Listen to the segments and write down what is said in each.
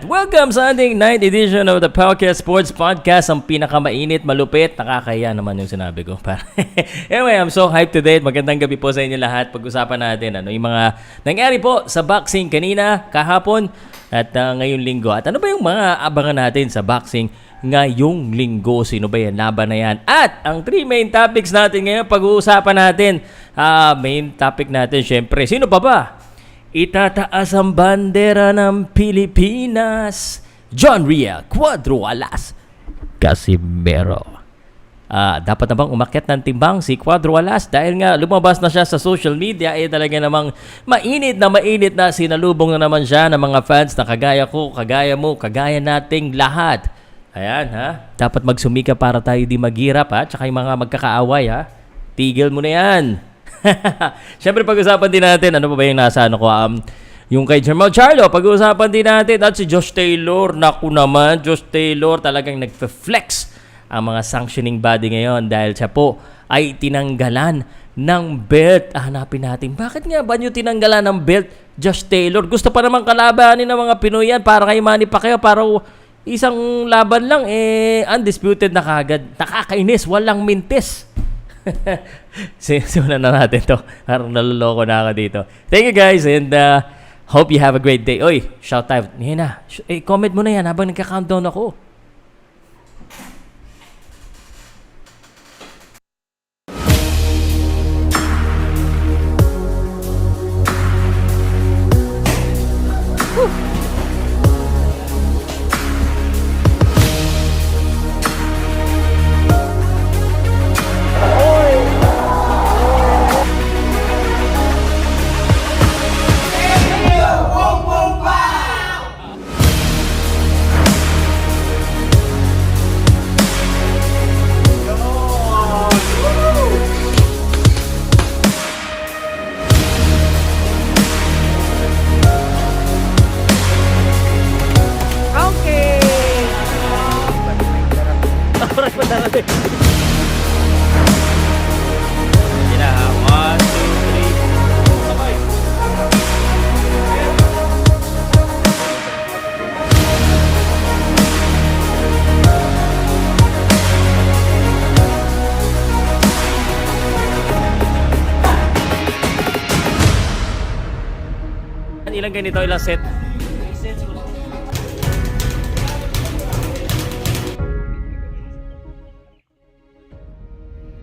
Welcome sa ating 9th edition of the Powcast Sports Podcast, ang pinakamainit, malupit, nakakaya naman yung sinabi ko. Anyway, I'm so hyped today. Magandang gabi po sa inyo lahat. Pag-usapan natin yung mga nangyari po sa boxing kanina, kahapon, at ngayong linggo. At ano ba yung mga abangan natin sa boxing ngayong linggo? Sino ba yan? Laban na yan. At ang 3 main topics natin ngayon, pag-uusapan natin. Main topic natin, syempre, sino pa ba? Itataas ang bandera ng Pilipinas. John Riel Cuadro Alas Casimero. Dapat na bang umakyat ng timbang si Cuadro Alas? Dahil nga lumabas na siya sa social media, talaga namang mainit na sinalubong na naman siya ng mga fans na kagaya ko, kagaya mo, kagaya nating lahat. Ayan dapat magsumika para tayo di maghirap tsaka yung mga magkakaaway Tigil mo na yan. Siyempre pag-usapan din natin, ano pa ba yung nasa yung kay Charlo, pag-usapan din natin. At si Josh Taylor, naku naman, Josh Taylor talagang nagfe-flex ang mga sanctioning body ngayon dahil siya po ay tinanggalan ng belt. Hanapin natin, bakit nga ba nyo tinanggalan ng belt, Josh Taylor? Gusto pa naman kalabanin ng mga Pinoy yan para kay Manny Pacquiao, para isang laban lang, undisputed na kagad. Nakakainis, walang mintis. Simulan na natin to. Parang naluloko na ako dito. Thank you guys and hope you have a great day. Oy, shout out. Comment mo na yan habang nagka-countdown ako. Ilang ganito, ilang set?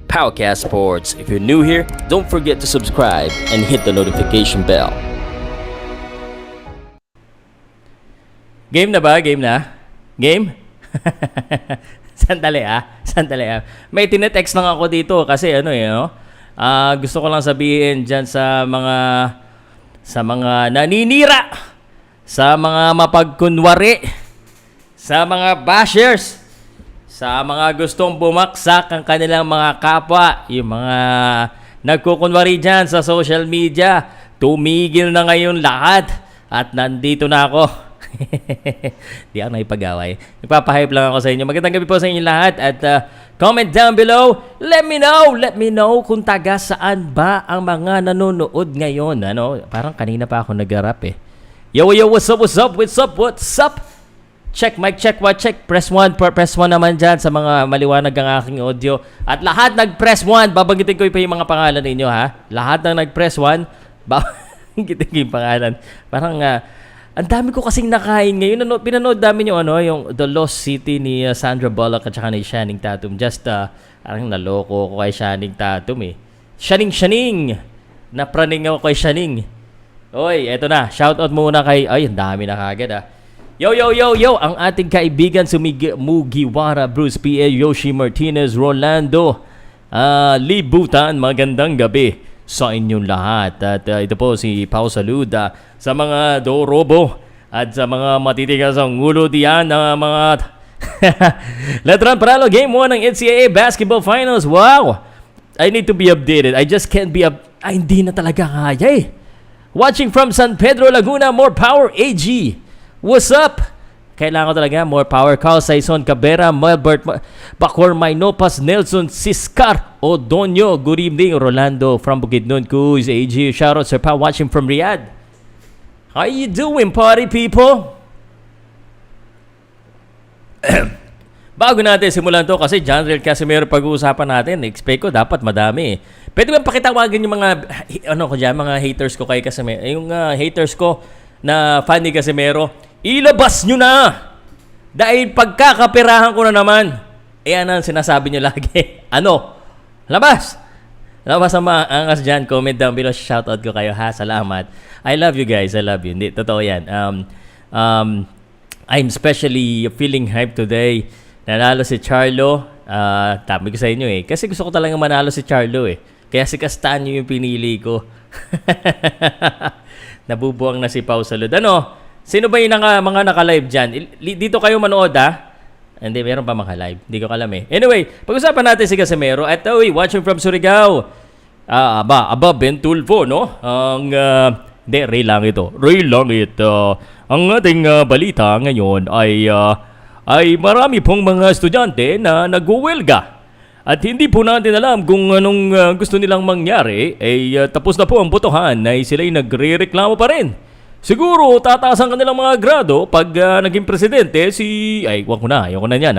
Powcast Sports. If you're new here, don't forget to subscribe and hit the notification bell. Game na ba? Game na? Game? Sandali May tinetext lang ako dito kasi gusto ko lang sabihin dyan sa mga naninira, sa mga mapagkunwari, sa mga bashers, sa mga gustong bumaksak ang kanilang mga kapwa, yung mga nagkukunwari dyan sa social media. Tumigil na ngayon lahat at nandito na ako. Di ako naipag-away. Nagpapahype lang ako sa inyo. Magandang gabi po sa inyo lahat at comment down below. Let me know kung taga saan ba ang mga nanonood ngayon. Parang kanina pa ako nag-rap Yo, what's up? Check, mic check, check. Press 1 naman dyan sa mga maliwanag ang aking audio. At lahat nag-press 1. Babanggitin ko pa yung mga pangalan ninyo Lahat na nag-press 1. Babanggitin ko yung pangalan. Parang ang dami ko kasing nakain ngayon. Pinanood namin yung The Lost City ni Sandra Bullock at saka ni Channing Tatum. Just, parang naloko ko kay Channing Tatum Channing! Napraning ako kay Channing. Oy, eto na. Shoutout muna kay... Ay, ang dami na kagad Yo! Ang ating kaibigan Mugiwara, Bruce P.A., Yoshi Martinez, Rolando, Libutan. Magandang gabi sa inyong lahat. At ito po si Pau Saluda sa mga Dorobo at sa mga matitigas ang ulo diyan ng mga Letran Paralo Game 1 ng NCAA Basketball Finals. Wow! I need to be updated. I just can't be hindi na talaga kaya Watching from San Pedro, Laguna, more power AG. What's up? Kailangan ko talaga more power. Carl Saison Cabera, Melbert Bacor Mainopas, Nelson Siscar Odonio. Good evening, Rolando from Bukidnon, Cuz, AG. Shoutout Sir Pa watching from Riyadh. How you doing, party people? Bago natin simulan to kasi genre Casimero pag-uusapan natin, expect ko dapat madami. Pwede ba pakitawagan yung mga mga haters ko kay Casimero, yung haters ko na fan ni Casimero, ilabas nyo na! Dahil pagkakapirahan ko na naman. Ayan ang sinasabi nyo lagi. Labas! Labas ang mga angas dyan. Comment down below. Shoutout ko kayo ha. Salamat. I love you guys. I love you. Hindi, totoo yan. I'm especially feeling hyped today. Nanalo si Charlo. Tabi ko sa inyo kasi gusto ko talaga manalo si Charlo Kaya si Castanyo yung pinili ko. Nabubuang na si Pau Salud. Sino ba yung mga naka-live dyan? Dito kayo manood Hindi, meron pa maka-live. Hindi ko alam Anyway, pag-usapan natin si Casimero. At watching from Surigao. Bentulfo, no? Ray lang ito. Ang ating balita ngayon ay marami pong mga estudyante na nag-uwelga. At hindi po natin alam kung anong gusto nilang mangyari. Tapos na po ang botohan ay sila'y nagre-reklamo pa rin. Siguro tataas ang kanilang mga grado pag naging presidente ayoko na yan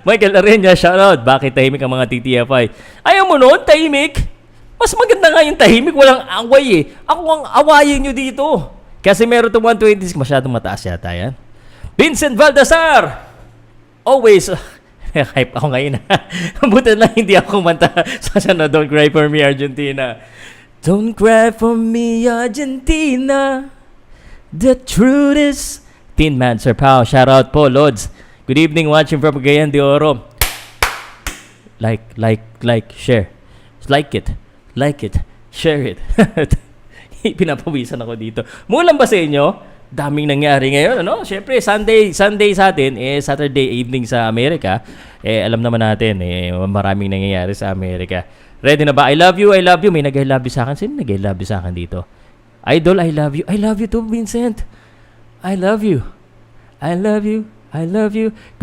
Michael Arena, shoutout. Bakit tahimik ang mga TTFI? Ayaw mo noon, tahimik? Mas maganda nga yung tahimik, walang away Ako ang awayin nyo dito. Kasi meron to 126, masyadong mataas yata yan. Vincent Valdazar! Always, hype ako ngayon Buti na hindi ako kumanta sa Don't Cry For Me, Argentina. Don't cry for me, Argentina. The truth is... Tin Man, Sir Pao. Shout out po, Lods. Good evening, watching from Cagayan de Oro. Like, share. Like it, share it. Pinapawisan ako dito. Mulan ba sa inyo? Daming nangyari ngayon, Siyempre, Sunday sa atin, Saturday evening sa Amerika. Alam naman natin, maraming nangyayari sa Amerika. Ready na ba? I love you. May nag-I love you sa akin. Sino nag-I love you sa akin dito? Idol, I love you. I love you too, Vincent. I love you.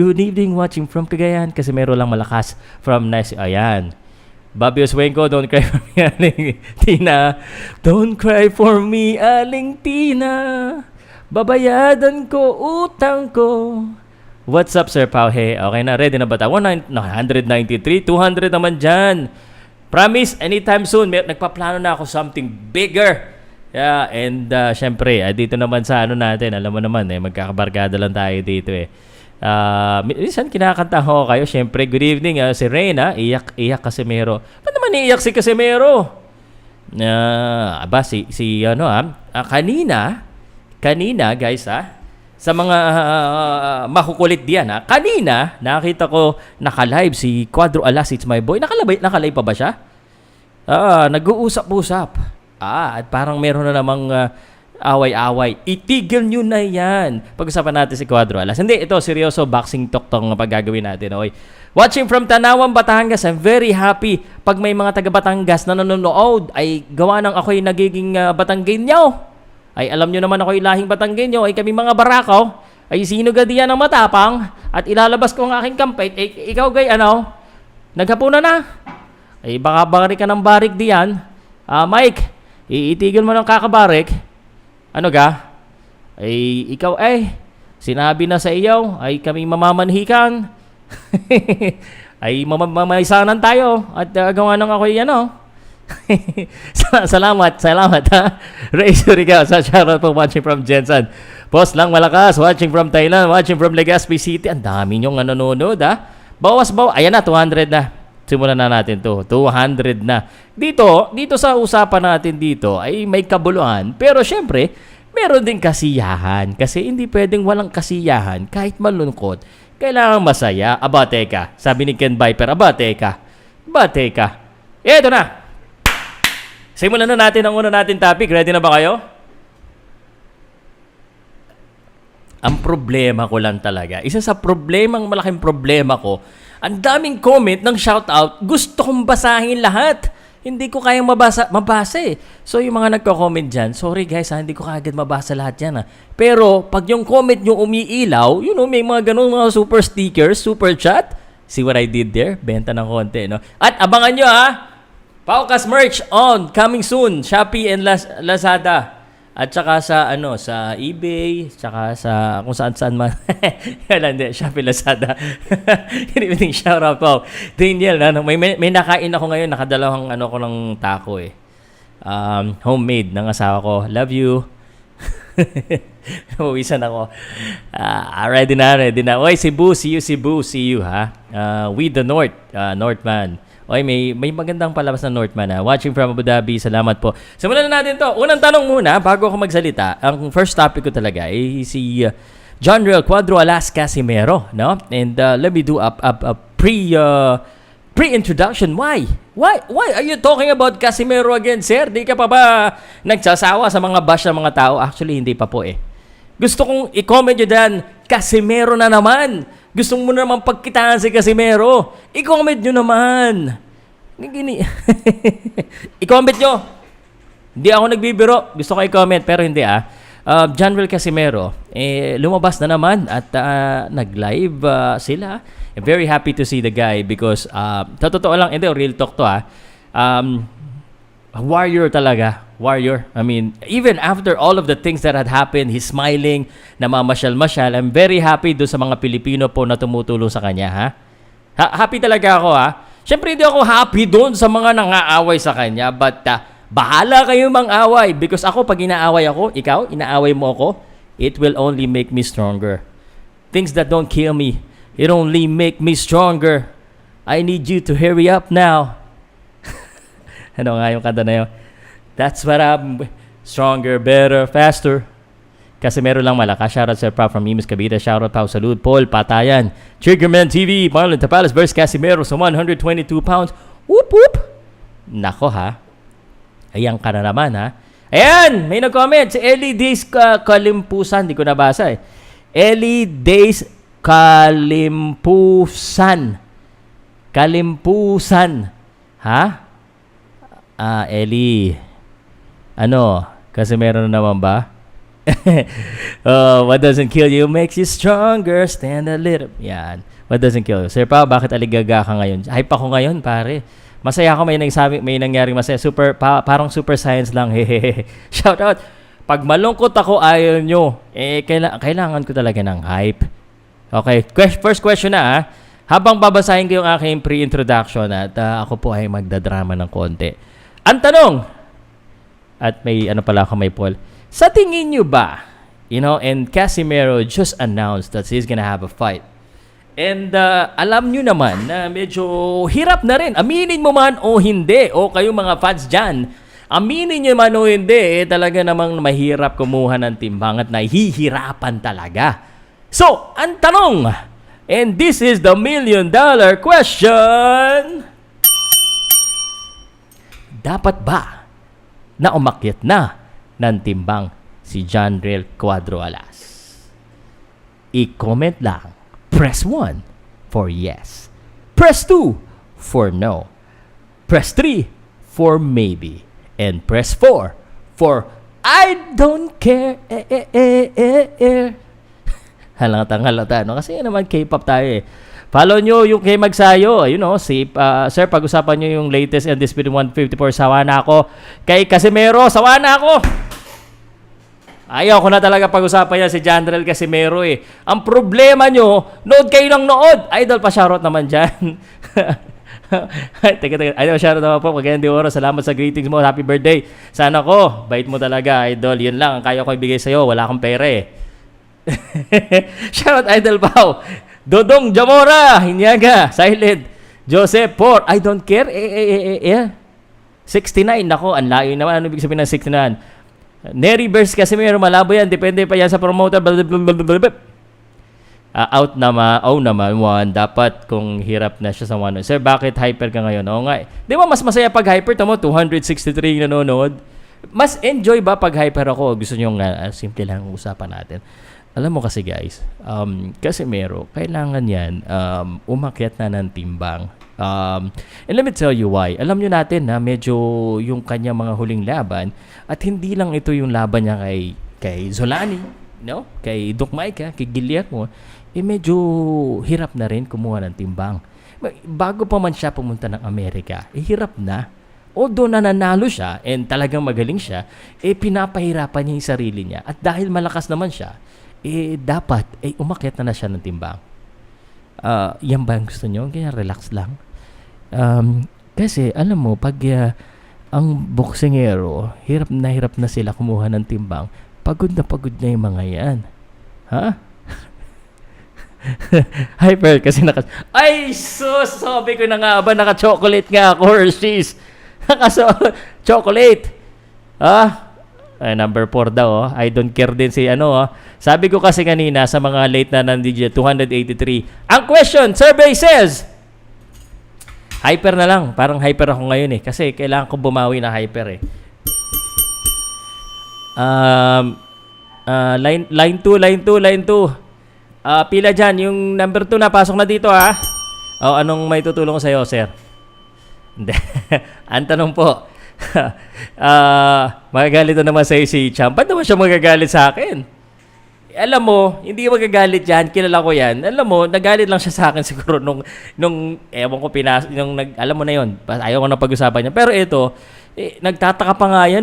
Good evening, watching from Cagayan. Kasi meron lang malakas from nice. Ayan. Bobby Oswenko, don't cry for me, Aling Tina. Don't cry for me, Aling Tina. Babayadan ko, utang ko. What's up, Sir Pao? Hey, okay na. Ready na ba tayo? 193, 200 naman dyan. Promise, anytime soon, nagpaplano na ako something bigger. Yeah, and syempre, dito naman sa natin, alam mo naman, magkakabarkada lang tayo dito minsan kinakanta ko kayo, syempre, good evening, si Reyna, iyak Casimero. Ba't naman iiyak si Casimero? Kanina, guys, sa mga makukulit diyan kanina nakita ko naka-live si Quadro Alas, it's my boy. Naka-live pa ba siya? Nag-uusap-usap. At parang meron na namang away-away. Itigil nyo na yan. Pag-usapan natin si Quadro Alas. Hindi, ito seryoso, boxing talk tong paggagawin natin. Okay. Watching from Tanawan, Batangas, I'm very happy pag may mga taga Batangas na nanonood ay gawa ng ako'y nagiging Batanggenyo. Ay alam nyo naman ako ilahing Batanggenyo, ay kami mga barakaw, ay sinugad diyan ng matapang, at ilalabas ko ang aking kampay. Ikaw gay, naghapunan na? Ay baka barik ka ng barik diyan. Mike, iitigil mo ng kakabarik. Ano ga? Ay ikaw sinabi na sa iyo, ay kami mamamanhikan. Ay mamaisanan tayo, at gawa ng ako'y salamat Ray Surigao sa Charlo po, watching from Jensen. Boss lang malakas, watching from Thailand, watching from Legazpi City. Ang dami nyong nanonood bawas ayan na, 200 na. Simulan na natin to, 200 na. Dito sa usapan natin dito ay may kabuluhan, pero syempre meron din kasiyahan, kasi hindi pwedeng walang kasiyahan. Kahit malungkot, kailangan masaya. Teka, sabi ni Ken Viper, teka. Eto na. Simulan na natin ang una natin topic. Ready na ba kayo? Ang problema ko lang talaga, isa sa malaking problema ko, ang daming comment ng shoutout, gusto kong basahin lahat. Hindi ko kayang mabasa So yung mga nagko-comment dyan, sorry guys hindi ko kagad mabasa lahat yan Pero pag yung comment nyo umiilaw, may mga ganun mga super stickers, super chat. See what I did there? Benta ng konti, At abangan nyo Powcast merch on, coming soon, Shopee and Lazada. At saka sa eBay, saka sa kung saan-saan man. Yan, hindi, Shopee, Lazada. Hindi shoutout po. Daniel, may nakain ako ngayon, nakadalawang ko ng taco eh. Homemade ng asawa ko. Love you. Nawawisan ako. Ready na. Oy, Cebu, see you ha. With the Northman. Oy, may magandang palabas na Northman ha. Watching from Abu Dhabi. Salamat po. Simulan na natin to. Unang tanong muna, bago ako magsalita. Ang first topic ko talaga ay si John Real Cuadro alas Casimero, no? And let me do a pre-introduction. Why are you talking about Casimero again, sir? Di ka pa ba nagsasawa sa mga bash ng mga tao? Actually, hindi pa po eh. Gusto kong i-comment nyo dyan, Casimero na naman. Gusto mo naman pagkitaan si Casimero. I-comment nyo naman. I-comment nyo. Hindi ako nagbibiro. Gusto ko i-comment pero hindi John Real Casimero, lumabas na naman at nag-live sila. I'm very happy to see the guy because totoo lang, hindi, real talk to warrior talaga. Warrior. I mean, even after all of the things that had happened, he's smiling, namamasyal-masyal. I'm very happy do sa mga Pilipino po na tumutulong sa kanya, happy talaga ako, Siyempre, hindi ako happy doon sa mga nangaaway sa kanya, but bahala kayo mang-away because ako, pag inaaway ako, ikaw, inaaway mo ako, it will only make me stronger. Things that don't kill me, it only make me stronger. I need you to hurry up now. Ano nga yung kanta na yun? That's what I'm stronger, better, faster. Casimero lang malakas. Shoutout Sir Pao from Imus Cavite. Shoutout Pao Salud. Paul Patayan. Triggerman TV. Marlon Tapales versus Casimero sa 122 pounds. Whoop whoop. Nako Ayan ka na naman Ayan! May nag-comment. Si Ellie Days Kalimpusan. Di ko nabasa Ellie Days Kalimpusan. Ellie. Casimero na naman ba? What doesn't kill you makes you stronger. Stand a little. Yan. What doesn't kill you? Sir Pao, bakit aligaga ka ngayon? Hype ako ngayon, pare. Masaya ako, may nangyaring masaya. Parang super science lang. Shout out. Pag malungkot ako, ayaw nyo. Kailangan ko talaga ng hype. Okay. First question na Habang babasahin ko yung aking pre-introduction at ako po ay magdadrama ng konti. Ang tanong, at may Paul. Sa tingin nyo ba, and Casimero just announced that he's gonna have a fight. And alam nyo naman na medyo hirap na rin. Aminin mo man o hindi, o kayong mga fans dyan, aminin nyo man o hindi, talaga namang mahirap kumuha ng timbang at nahihirapan talaga. So, ang tanong, and this is the $1 million question, dapat ba na umakyat na ng timbang si John Real Cuadro alas? I-comment lang. Press 1 for yes. Press 2 for no. Press 3 for maybe. And press 4 for I don't care. Halata. Kasi naman K-pop tayo Follow nyo yung kay Magsayo. Sir, pag-usapan nyo yung latest Undisputed 154. Sawa na ako. Kay Casimero, sawa na ako. Ayaw ko na talaga pag-usapan yan si John Real Casimero Ang problema nyo, nood kayo ng nood. Idol, pa-shoutout naman dyan. Teka. Idol, shoutout naman po. Kagaya di oras. Salamat sa greetings mo. Happy birthday. Sana ko. Bait mo talaga, Idol. Yun lang. Ang kaya ko ibigay sa'yo. Wala akong pera Shoutout, Idol Pao. Dodong Jamora, Hinyaga, Silent, Joseph, Port, I don't care, 69, nako, ang layo naman, ano ibig sabihin ng 69? Neri versus Casimero, malabo yan, depende pa yan sa promoter, out naman, one, dapat kung hirap na siya sa one. Sir, bakit hyper ka ngayon? Oo nga, di ba mas masaya pag hyper, tamo, 263 nanonood, mas enjoy ba pag hyper ako? Gusto nyo nga, simple lang usapan natin. Alam mo kasi guys, Casimero, kailangan yan umakyat na ng timbang. And let me tell you why. Alam nyo natin na medyo yung kanya mga huling laban, at hindi lang ito yung laban niya kay Zolani, kay Doc Mike, kay Guillermo, medyo hirap na rin kumuha ng timbang. Bago pa man siya pumunta ng Amerika, hirap na. although nananalo siya and talagang magaling siya, pinapahirapan niya yung sarili niya. At dahil malakas naman siya, dapat, umakyat na siya ng timbang. Yan ba ang gusto niyo? Kaya relax lang. Kasi, alam mo, pag ang boksingero, hirap na sila kumuha ng timbang, pagod na yung mga yan. Ha? Hyper kasi ay sus, sabi ko na nga ba, naka-chocolate nga ako, Hershey's. Chocolate. Number 4 daw. I don't care din si Sabi ko kasi kanina sa mga late na nandito, 283. Ang question, survey says, hyper na lang. Parang hyper ako ngayon kasi kailangan ko bumawi na hyper line 2. Pila dyan. Yung number 2 na, pasok na dito anong may tutulong ko sa'yo, sir? Hindi. Ang tanong po, magagalit na naman sa'yo si Champ. Ba't naman siya magagalit sa akin? Alam mo, hindi magagalit yan. Kilala ko yan. Alam mo, nagalit lang siya sa akin siguro nung ewan ko, alam mo na yun. Ayaw ko na pag-usapan niya. Pero ito, nagtataka pa nga yan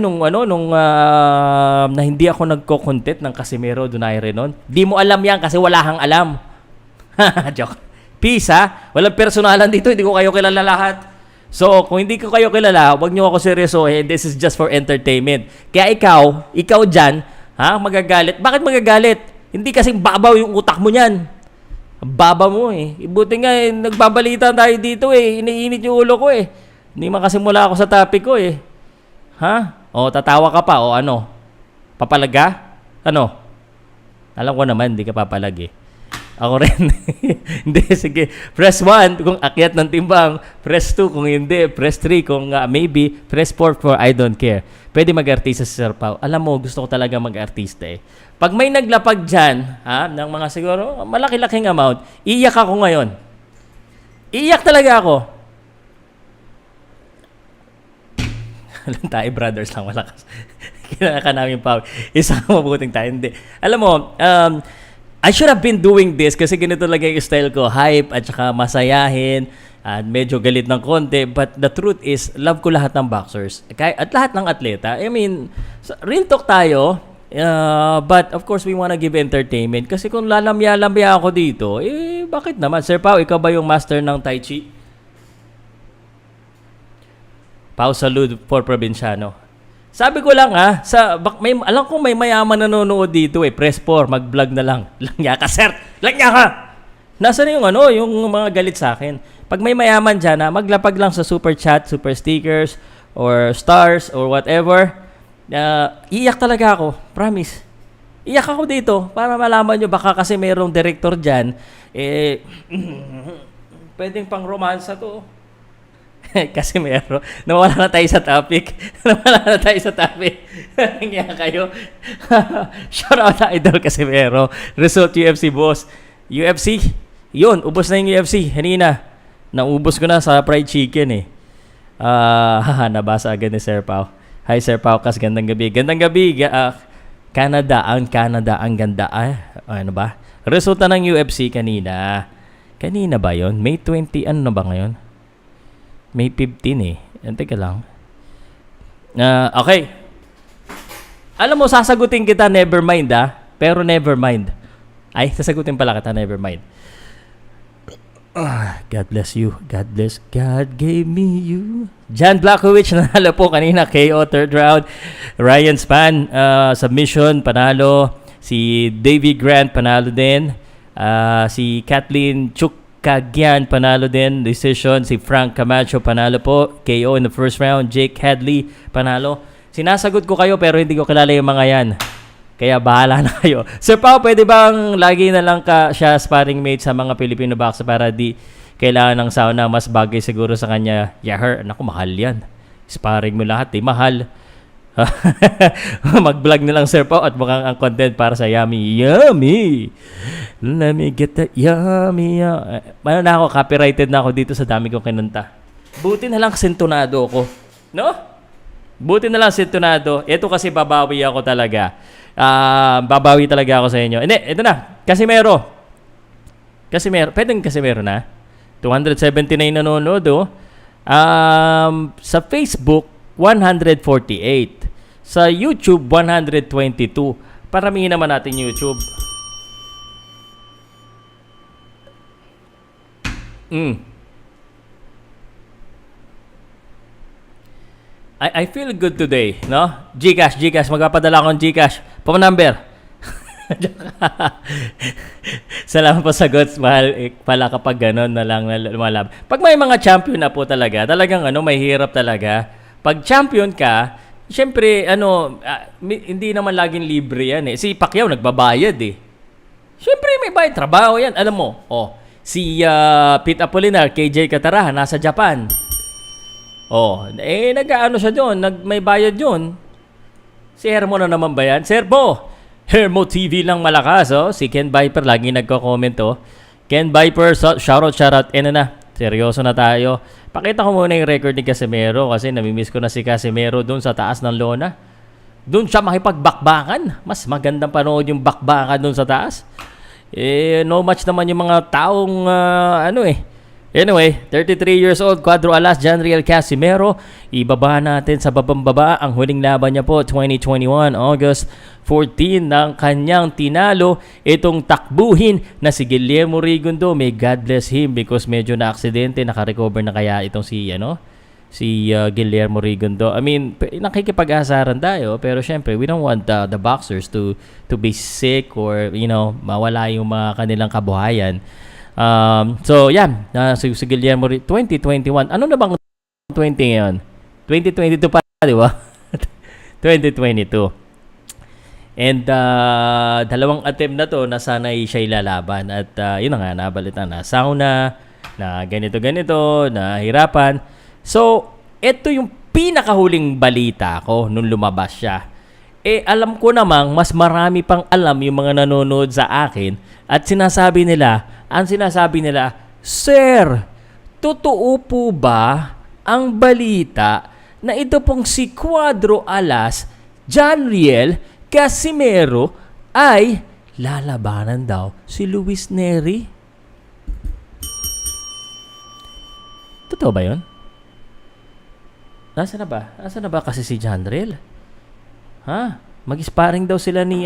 na hindi ako nagko-content ng Casimero Donaire nun. Di mo alam yan kasi wala kang alam. Joke. Peace Walang personalan dito. Hindi ko kayo kilala lahat. So, kung hindi ko kayo kilala, huwag niyo ako seryosohin. This is just for entertainment. Kaya ikaw dyan, magagalit. Bakit magagalit? Hindi kasing babaw yung utak mo niyan. Baba mo Buti nga nagbabalita tayo dito Iniinit yung ulo ko Hindi makasimula ako sa topic ko tatawa ka pa o ano? Papalaga? Ano? Alam ko naman, hindi ka papalag Ako rin. Hindi, sige. Press 1 kung akyat ng timbang. Press 2 kung hindi. Press 3 kung maybe. Press 4 for I don't care. Pwede mag-artista si Sir Pao. Alam mo, gusto ko talaga mag-artista Pag may naglapag dyan, ng mga siguro, malaki-laking amount, iyak ako ngayon. Iyak talaga ako. Alam tayo, brothers lang, malakas. Kinaka ka namin, Pao. Isang mabuting tayo. Hindi. Alam mo, I should have been doing this kasi ganito talaga yung style ko. Hype at saka masayahin at medyo galit ng konti. But the truth is, love ko lahat ng boxers. At lahat ng atleta. I mean, real talk tayo. But of course, we wanna give entertainment. Kasi kung lalamya-lamya ako dito, bakit naman? Sir Pao, ikaw ba yung master ng Tai Chi? Pao, salute for Provinciano. Sabi ko lang alam ko may mayaman nanonood dito Press 4, mag-vlog na lang. Langya ka, sir! Langya ka! Nasaan yung mga galit sa akin? Pag may mayaman dyan maglapag lang sa super chat, super stickers, or stars, or whatever. Iyak talaga ako. Promise. Iyak ako dito para malaman nyo baka kasi mayroong director dyan. Pwedeng pang romansa to. Casimero. Nawala na tayo sa topic. Nangyaya kayo. Shout out idol Casimero. Result UFC boss. UFC? Yun, ubos na yung UFC. Kanina, naubos ko na sa fried chicken nabasa agad ni Sir Pao. Hi Sir Powcast, gandang gabi. Gandang gabi. Canada, ang ganda. Ano ba? Resulta ng UFC kanina. Kanina ba yon? May 20, ano na ba ngayon? May 15 Teka lang. Okay. Alam mo, sasagutin kita, never mind Pero never mind. Ay, sasagutin pala kita, never mind. God bless you. God bless. God gave me you. Jan Blachowicz nanalo po kanina. KO third round. Ryan Span submission panalo. Si Davy Grant panalo din. Si Kathleen Chukagyan panalo din. Decision. Si Frank Camacho panalo po. KO in the first round. Jake Hadley panalo. Sinasagot ko kayo pero hindi ko kilala yung mga yan. Kaya bahala na kayo. Sir Pao, pwede bang lagi na lang siya sparring mate sa mga Filipino boxer para di kailangan ng sauna? Mas bagay siguro sa kanya. Yeah, naku, mahal yan. Sparring mo lahat, mahal. Mag-vlog na lang, Sir Pao, at mukhang ang content para sa yummy. Yummy! Let me get that yummy. Ano na ako, copyrighted na ako dito sa dami kong kinanta. Buti na lang sintonado ako. No? Buti na lang sintonado. Ito kasi babawi ako talaga. Babawi talaga ako sa inyo. Hindi, ito na. Casimero. Pwedeng Casimero na. 279 nanonood Sa Facebook, 148. Sa YouTube, 122. Paramihin naman natin YouTube. I feel good today, no? Gcash, magpapadala akong Gcash. Phone number. Salamat po sa Gods, mahal pala kapag gano'n na lang lumalab. Pag may mga champion na po talagang may hirap talaga. Pag champion ka, siyempre, hindi naman laging libre yan eh. Si Pacquiao nagbabayad eh. Siyempre, may bayad. Trabaho yan. Alam mo, si Pete Apolinar, KJ Katarahan, nasa Japan. Nag-ano siya doon. May bayad yun. Si Hermo na naman ba yan? Serbo! Hermo TV lang malakas, Si Ken Viper, lagi nagko-comment, Ken Viper, shoutout. Seryoso na tayo. Pakita ko muna yung record ni Casimero kasi namimiss ko na si Casimero doon sa taas ng lona. Doon siya makipagbakbakan. Mas magandang panood yung bakbakan doon sa taas. No match naman yung mga taong Anyway, 33 years old, Quadro Alas, Janriel Casimero. Ibaba natin sa babang-baba ang huling laban niya po, 2021, August 14, ng kanyang tinalo itong takbuhin na si Guillermo Rigundo. May God bless him because medyo na-aksidente, naka-recover na kaya itong si Guillermo Rigundo. I mean, nakikipag-asaran tayo, pero syempre, we don't want the boxers to be sick or, mawala yung mga kanilang kabuhayan. So, yan. Si Guillermo, 2021. Ano na bang 20 ngayon? 2022 pa, di ba? 2022. And dalawang attempt na to na sana siya ilalaban. At yun na nga, nabalitan na sauna, na ganito, na hirapan. So, ito yung pinakahuling balita ko nung lumabas siya. Alam ko namang mas marami pang alam yung mga nanonood sa akin at sinasabi nila, Sir, totoo po ba ang balita na ito pong si Quadro Alas, Janriel Casimero ay lalabanan daw si Luis Neri? Totoo ba yun? Nasaan na ba kasi si Janriel? Mag-sparring daw sila ni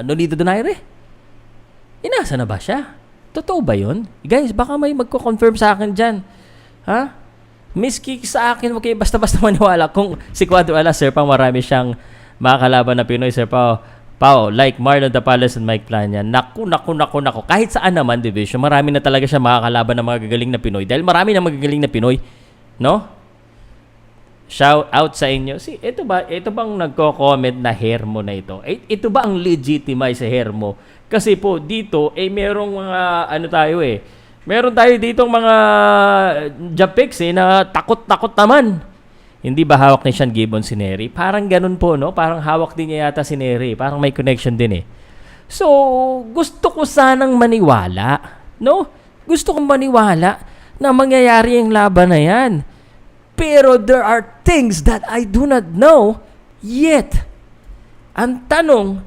Nolito Donaire? Inasa na ba siya? Totoo ba yun? Guys, baka may magko-confirm sa akin dyan. Miski sa akin, okay, basta-basta maniwala. Kung si Quadro Alas, Sir Pao, marami siyang makakalaban na Pinoy. Sir Pao, like Marlon the Palace and Mike Plania. Naku. Kahit saan naman, division, marami na talaga siya makakalaban ng mga gagaling na Pinoy. Dahil marami na magagaling na Pinoy. No? Shout out sa inyo. Ito bang nagko-comment na Hermo na ito? Ito ba ang legitimize sa Hermo? Kasi po dito merong mga meron tayo ditong mga Japex na takot naman. Hindi ba hawak ni Sean Gibbon si Neri? Parang ganun po, no? Parang hawak din niya yata si Neri. Parang may connection din So, gusto ko sanang maniwala, no? Gusto kong maniwala na mangyayari ang laban na yan. Pero there are things that I do not know yet. Ang tanong,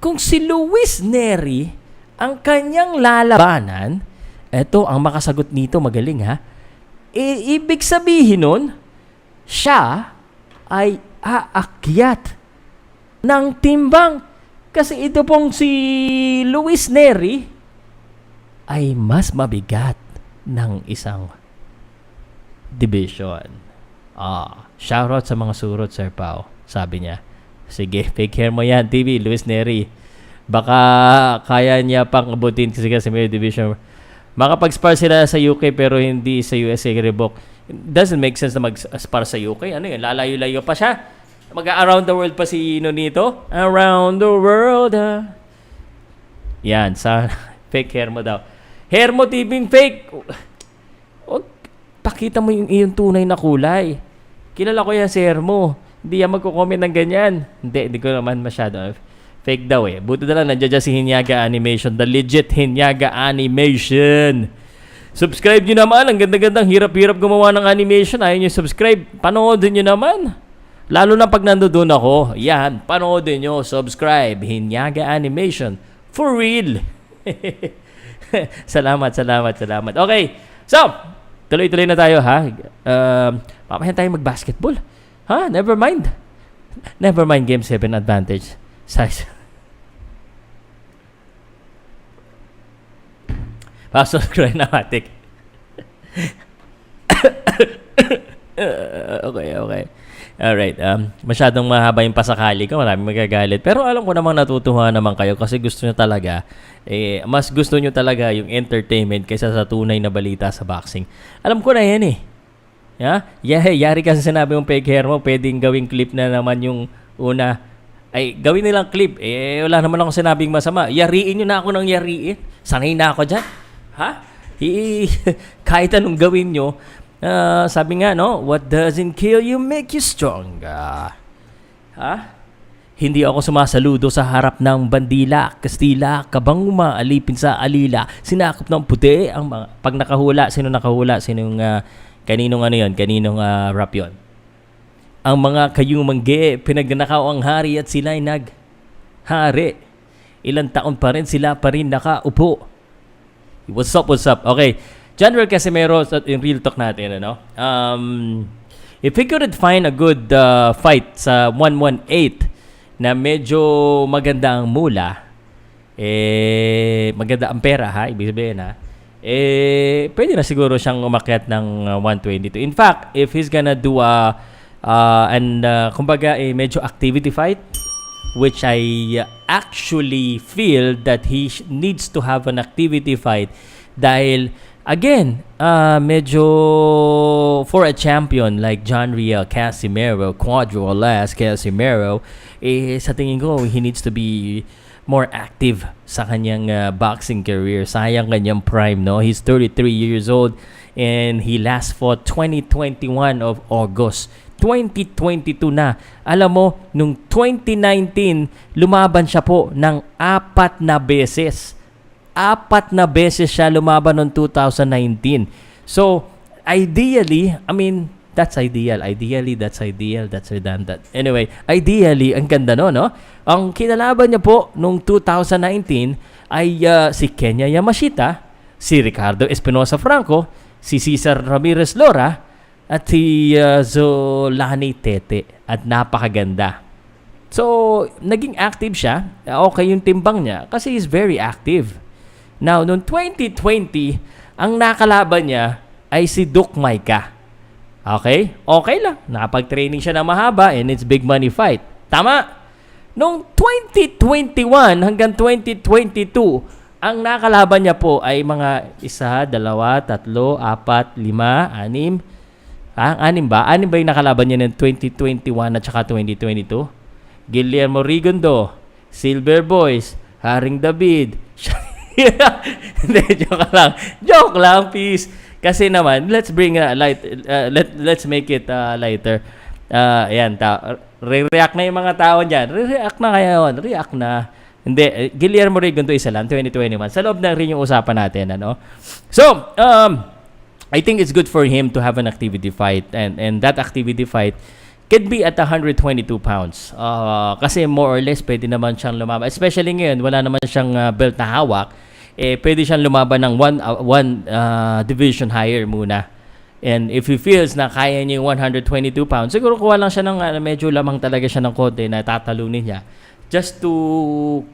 kung si Luis Neri ang kanyang lalabanan, eto ang makasagot nito, magaling ibig sabihin nun, siya ay aakyat ng timbang. Kasi ito pong si Luis Neri ay mas mabigat ng isang division. Shoutout sa mga surot, Sir Pao. Sabi niya, sige, fake hair mo yan, TV, Luis Neri. Baka kaya niya pang abutin kasi may division. Makapag-spar sila sa UK pero hindi sa USA Reebok. Doesn't make sense na mag-spar sa UK. Ano yun? Lalayo-layo pa siya. Mag-around the world pa si Nonito. Around the world. Yan, sa fake hair mo daw. Hair mo, TV, fake. Pakita mo yung iyong tunay na kulay. Kilala ko yan si Hermo. Hindi yan magko-comment ng ganyan. Hindi ko naman masyado. Fake daw Buti na lang nandiyan si Hinyaga Animation. The legit Hinyaga Animation. Subscribe nyo naman. Ang ganda-gandang hirap-hirap gumawa ng animation. Ayaw nyo subscribe. Panoodin nyo naman. Lalo na pag nandoon ako. Yan. Panoodin nyo. Subscribe. Hinyaga Animation. For real. Salamat. Okay. So, tuloy-tuloy na tayo, ha? Mamaya tayo mag-basketball. Ha? Never mind. Game 7 advantage. Size. Pasok Granatic. Okay. Alright. Masyadong mahaba yung pasakali ko. Maraming magagalit. Pero alam ko namang natutuwa naman kayo kasi gusto nyo talaga, mas gusto nyo talaga yung entertainment kaysa sa tunay na balita sa boxing. Alam ko na yan eh. Yari kasi sinabi mong fake hair mo, pwedeng gawing clip na naman yung una. Ay, gawin nilang clip. Wala naman akong sinabing masama. Yariin nyo na ako ng yariin. Sanay na ako dyan. Kahit anong gawin nyo, sabi nga, no? What doesn't kill you make you stronger. Hindi ako sumasaludo sa harap ng bandila, Kastila, kabang umaalipin sa alila, sinakop ng puti ang mga... Pag nakahula, sino nakahula? Kaninong rap yun? Ang mga kayumangge, pinagnanakaw ang hari at sila'y nag-hari. Ilang taon pa rin, sila pa rin nakaupo. What's up? Okay. General Casimero, in real talk natin, ano? If we could find a good fight sa 118 na medyo maganda ang mula, maganda ang pera, ha? Ibig sabihin, ha? Pwede na siguro siyang umakyat ng 122. In fact, if he's gonna do kumbaga, medyo activity fight, which I actually feel that he needs to have an activity fight dahil again, medyo for a champion like John Riel Casimero, Quadruelas Casimero, sa tingin ko, he needs to be more active sa kanyang boxing career. Sayang kanyang prime, no? He's 33 years old and he last fought 2021 of August. 2022 na. Alam mo, nung 2019, lumaban siya po ng 4 na beses. 4 na beses siya lumaban noong 2019. So, ideally, that's ideal. That's redundant. Anyway, ideally, ang ganda no? Ang kinalaban niya po noong 2019 ay si Kenya Yamashita, si Ricardo Espinosa Franco, si Cesar Ramirez Lora, at si Zolani Tete. At napakaganda. So, naging active siya. Okay yung timbang niya kasi he's very active. Now, noong 2020, ang nakalaban niya ay si Duke Maika. Okay? Okay lang. Nakapag-training siya na mahaba and it's big money fight. Tama? Noong 2021 hanggang 2022, ang nakalaban niya po ay mga 1, 2, 3, 4, 5, 6, 6. 6 ba? 6 ba yung nakalaban niya ng 2021 at saka 2022? Guillermo Rigondo, Silver Boys, Haring David. Hindi, joke lang, peace. Kasi naman, let's bring light. Let's make it lighter. Ayan, re-react na yung mga tao diyan. Re-react na ngayon. React na. Hindi, Guillermo Rigondo isa lang, 2021. Sa loob na rin yung usapan natin, ano? So, I think it's good for him to have an activity fight, and that activity fight could be at 122 pounds. Kasi more or less pwede naman siyang lumaban. Especially ngayon, wala naman siyang belt na hawak. Pwede siyang lumaban ng one division higher muna. And if he feels na kaya niya yung 122 pounds, siguro kuha lang siya ng medyo lamang talaga siya ng konti na tatalunin niya just to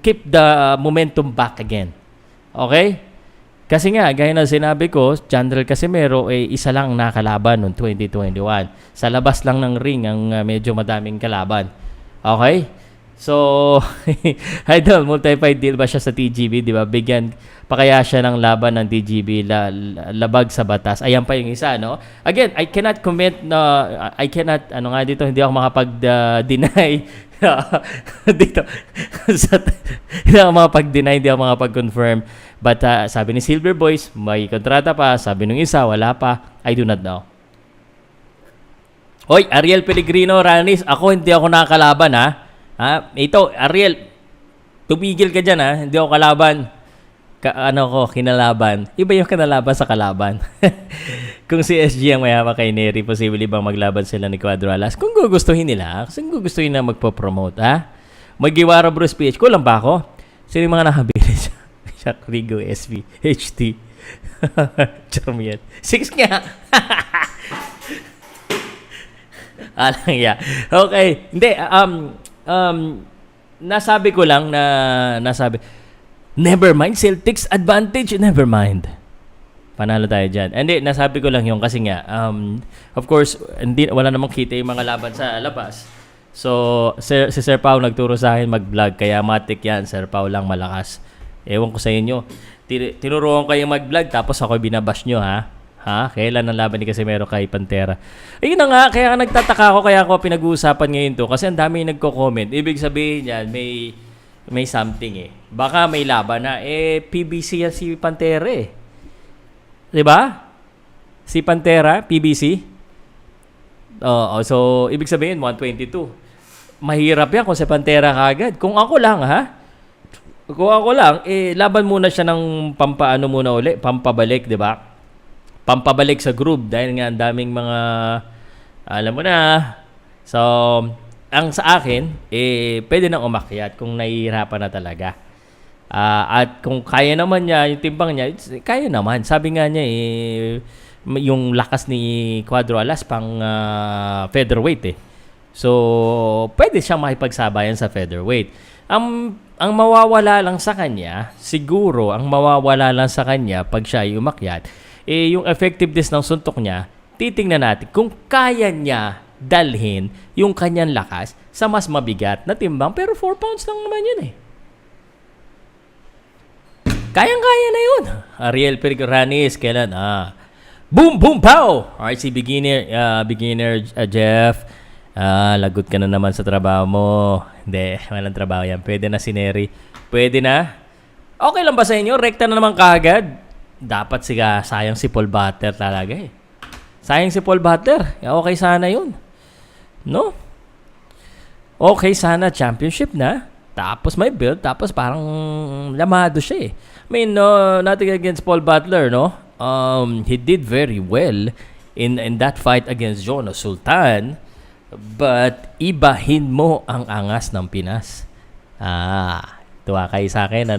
keep the momentum back again. Okay? Kasi nga, gaya na sinabi ko, General Casimero isa lang nakalaban noong 2021. Sa labas lang ng ring ang medyo madaming kalaban. Okay? So, idol, multi-fight deal ba siya sa TGB? Di ba? Bigyan pa kaya siya ng laban ng TGB, labag sa batas. Ayan pa yung isa, no? Again, I cannot comment dito, hindi ako makapag-deny dito. Hindi ako makapag-deny, hindi ako makapag-confirm. But sabi ni Silver Boys, may kontrata pa. Sabi nung isa, wala pa. I do not know. Hoy, Ariel Pellegrino, Ranis, hindi ako nakakalaban, ha? Ito, Ariel, tumigil ka dyan, ha? Hindi ako kalaban. Kinalaban. Iba yung kinalaban sa kalaban. Kung si SG ang mayama kay Neri, posible bang maglaban sila ni Quadruelas? Kung gugustuhin nila, kung gugustuhin na magpo-promote, ha? Magiwara Bruce PH, kulang ba ako? Sino yung mga nakabili siya? Shaq Rigo SV HT. Charm yan. 6 nga. Alang ya. Okay. Hindi, nasabi ko lang never mind, Celtics advantage, never mind. Panalo tayo dyan. Hindi, nasabi ko lang yung kasi nga, of course, wala namang kita yung mga laban sa labas. So, si Sir Pao nagturo sa akin mag-vlog, kaya matik yan, Sir Pao lang malakas. Ewan ko sa inyo. Tinuruan kayo mag-vlog, tapos ako binabash nyo, ha? Kailan ang laban ni Casimero kay Pantera? Ayun na nga, kaya nagtataka ako, kaya ako pinag-uusapan ngayon to, kasi ang dami nagko-comment. Ibig sabihin yan, may something Baka may laban na. PBC yan si Pantera Diba? Si Pantera, PBC. So, ibig sabihin, 122. Mahirap yan kung si Pantera kagad. Kung ako lang, laban muna siya ng pampabalik, di ba? Pampabalik sa group dahil nga ang daming mga, alam mo na. So, ang sa akin, pwede nang umakyat kung nahihirapan na talaga. At kung kaya naman niya, yung timbang niya, kaya naman. Sabi nga niya, yung lakas ni Cuadro Alas pang featherweight So, pwede siyang makipagsabayan sa featherweight. Ang mawawala lang sa kanya, siguro, pag siya ay umakyat, yung effectiveness ng suntok niya, titingnan natin kung kaya niya dalhin yung kanyang lakas sa mas mabigat na timbang. Pero 4 pounds lang naman yun Kayang-kaya na yun. Ariel Pergranis, kailan? Boom, boom, pow! Alright, si beginner Jeff. Lagot ka na naman sa trabaho mo. Hindi, walang trabaho yan. Pwede na si Neri. Pwede na. Okay lang ba sa inyo? Rekta na naman kaagad. Dapat sayang si Paul Butter talaga Sayang si Paul Butter. Okay sana yun. No? Okay sana, championship na. Tapos may build. Tapos parang lamado siya I mean, nothing against Paul Butler, no? He did very well in that fight against Jonas Sultan. But ibahin mo ang angas ng Pinas. Tuwa kayo sa akin,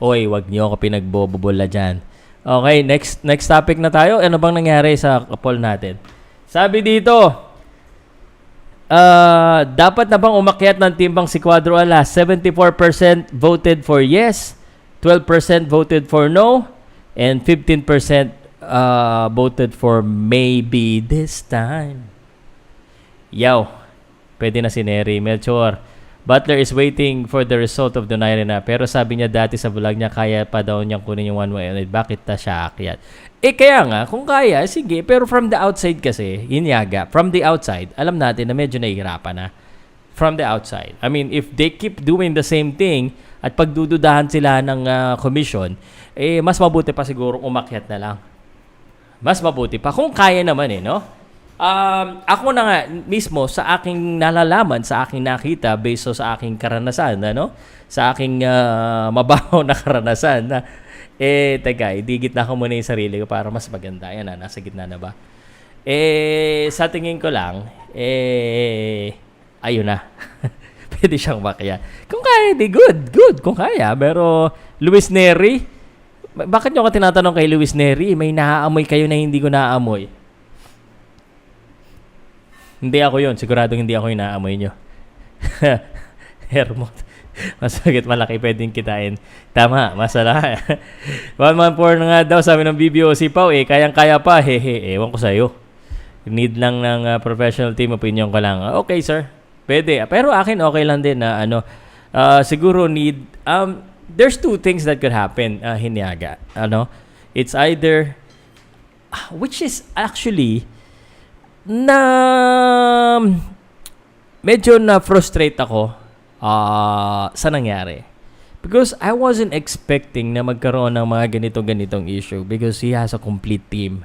Oy, wag niyo ako pinagbobobola dyan. Okay, next topic na tayo. Ano bang nangyari sa poll natin? Sabi dito, dapat na bang umakyat ng timbang si Cuadro Alas? 74% voted for yes, 12% voted for no, and 15% voted for maybe this time. Pwede na si Neri. Melchor, Butler is waiting for the result of the night na. Pero sabi niya dati sa vlog niya, kaya pa daw niyang kunin yung 1-1. Bakit ta siya akyat? Kaya nga, kung kaya, sige. Pero from the outside kasi, from the outside, alam natin na medyo nahihirapan na. From the outside. I mean, if they keep doing the same thing, at pagdududahan sila ng commission, mas mabuti pa siguro umakyat na lang. Mas mabuti pa. Kung kaya naman no? Ako na nga mismo sa aking nalalaman, sa aking nakita based sa aking karanasan, sa aking mabaho na karanasan na teka, idigit na ako muna yung sarili ko para mas maganda. Yan nasa gitna na ba? Sa tingin ko lang ayun na. Pwede siyang makyat. Kung kaya, di good kung kaya. Pero Luis Neri, bakit nyo ka tinatanong kay Luis Neri? May naaamoy kayo na hindi ko naaamoy. Hindi ako yun. Siguradong hindi ako yung naamoy nyo. Hermot. Masakit malaki pwedeng kitain. Tama, masala. 114 na nga daw sabi ng BBO si Pao kayang-kaya pa. Ewan ko sa'yo. Need lang ng professional team opinion ko lang. Okay, sir. Pwede. Pero akin okay lang din na siguro need there's two things that could happen Hiniaga. It's either which is actually na medyo na frustrate ako sa nangyari. Because I wasn't expecting na magkaroon ng mga ganitong issue because he has a complete team.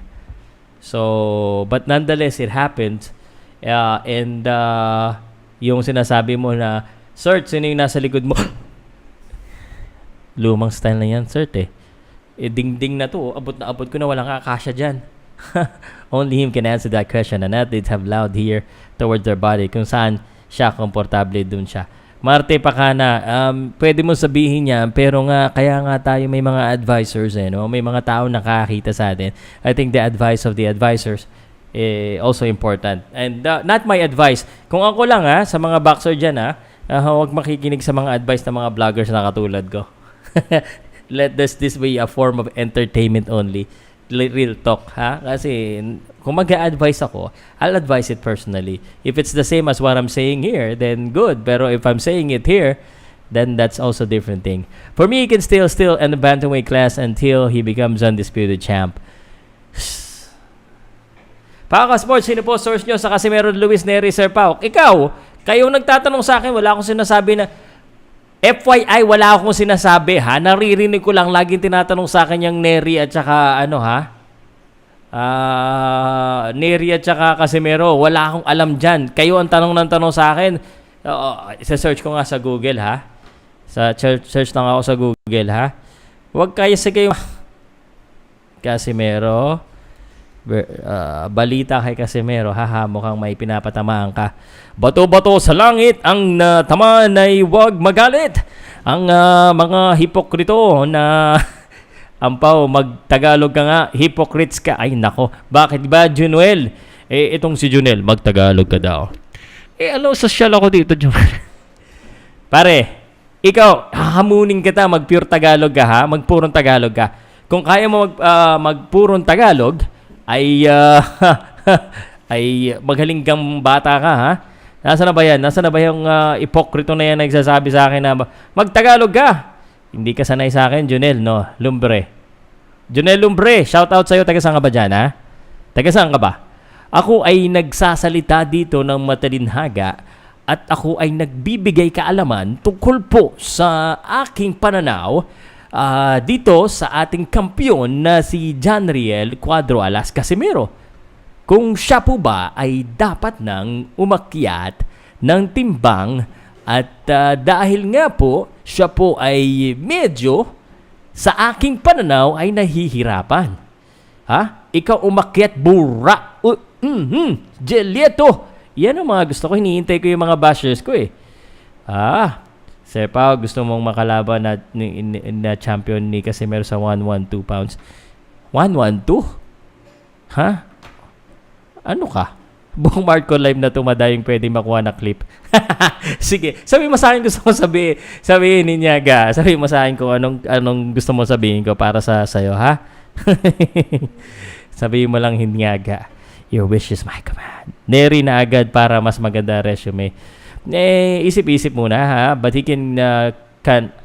So, but nonetheless, it happened. And yung sinasabi mo na, Sir, sino yung nasa likod mo? Lumang style na yan, Sir, ding-ding na to. Abot na abot ko na walang kakasya dyan. Only him can answer that question. And athletes have loud here towards their body kung saan siya komportable dun siya. Marte Pakana, pwede mo sabihin yan, pero nga, kaya nga tayo may mga advisors, no? May mga tao nakakita sa atin. I think the advice of the advisors also important. And not my advice. Kung ako lang, sa mga boxer dyan, huwag makikinig sa mga advice ng mga vloggers na katulad ko. Let this be a form of entertainment only. Real talk, Kasi kung mag-a-advise ako, I'll advise it personally. If it's the same as what I'm saying here, then good. Pero if I'm saying it here, then that's also a different thing. For me, he can still in the bantamweight class until he becomes undisputed champ. Powcast Sports, sino po source nyo sa Casimero Luis Neri, Sir Pau? Ikaw, kayong nagtatanong sa akin, wala akong sinasabi na FYI, wala akong sinasabi, naririnig ko lang, laging tinatanong sa akin yung Neri at saka Neri at saka Casimero. Wala akong alam dyan. Kayo ang tanong ng tanong sa akin. Isa-search ko nga sa Google, search lang ako sa Google, Huwag kayo sa kayo. Casimero. Balita kay Casimero, mukhang may pinapatamaan ka. Bato-bato sa langit ang natamaan ay huwag magalit. Ang mga hipokrito na ampaw, magtagalog ka nga, hypocrites ka. Ay nako, bakit ba Junuel? Itong si Junel, magtagalog ka daw. Social ako dito, Junel. Pare, ikaw, hahamunin kita, mag-pure Tagalog ka, magpurong Tagalog ka. Kung kaya mo magpurong Tagalog, ay magaling kang bata ka, Nasaan na ba yan? Nasaan na ba yung ipokrito na yan nagsasabi sa akin na magtagalog ka? Hindi ka sanay sa akin, Junel, no? Lumbre. Junel Lumbre, shout out sa'yo. Taga saan ka ba dyan, Taga saan ka ba? Ako ay nagsasalita dito ng matalinhaga at ako ay nagbibigay kaalaman tungkol po sa aking pananaw dito sa ating kampiyon na si Janriel Cuadro Alas Casimero. Kung siya po ba ay dapat nang umakyat ng timbang at dahil nga po siya po ay medyo sa aking pananaw ay nahihirapan. Ikaw umakyat bura. Jelieto. Yan ang mga gusto ko. Hinihintay ko yung mga bashers ko Sir Pao, gusto mong makalaban na champion ni Casimero sa 112 pounds. 112? Ano ka? Buong Marco Live na tumadayong pwede makuha na clip. Sige, sabihin mo sa akin gusto mo sabihin. Sabihin ni Nyaga. Sabihin mo sa akin kung anong gusto mo sabihin ko para sa'yo, Sabihin mo lang, Nyaga. Your wish is my command. Neri na agad para mas maganda resume. Isip-isip muna, but he can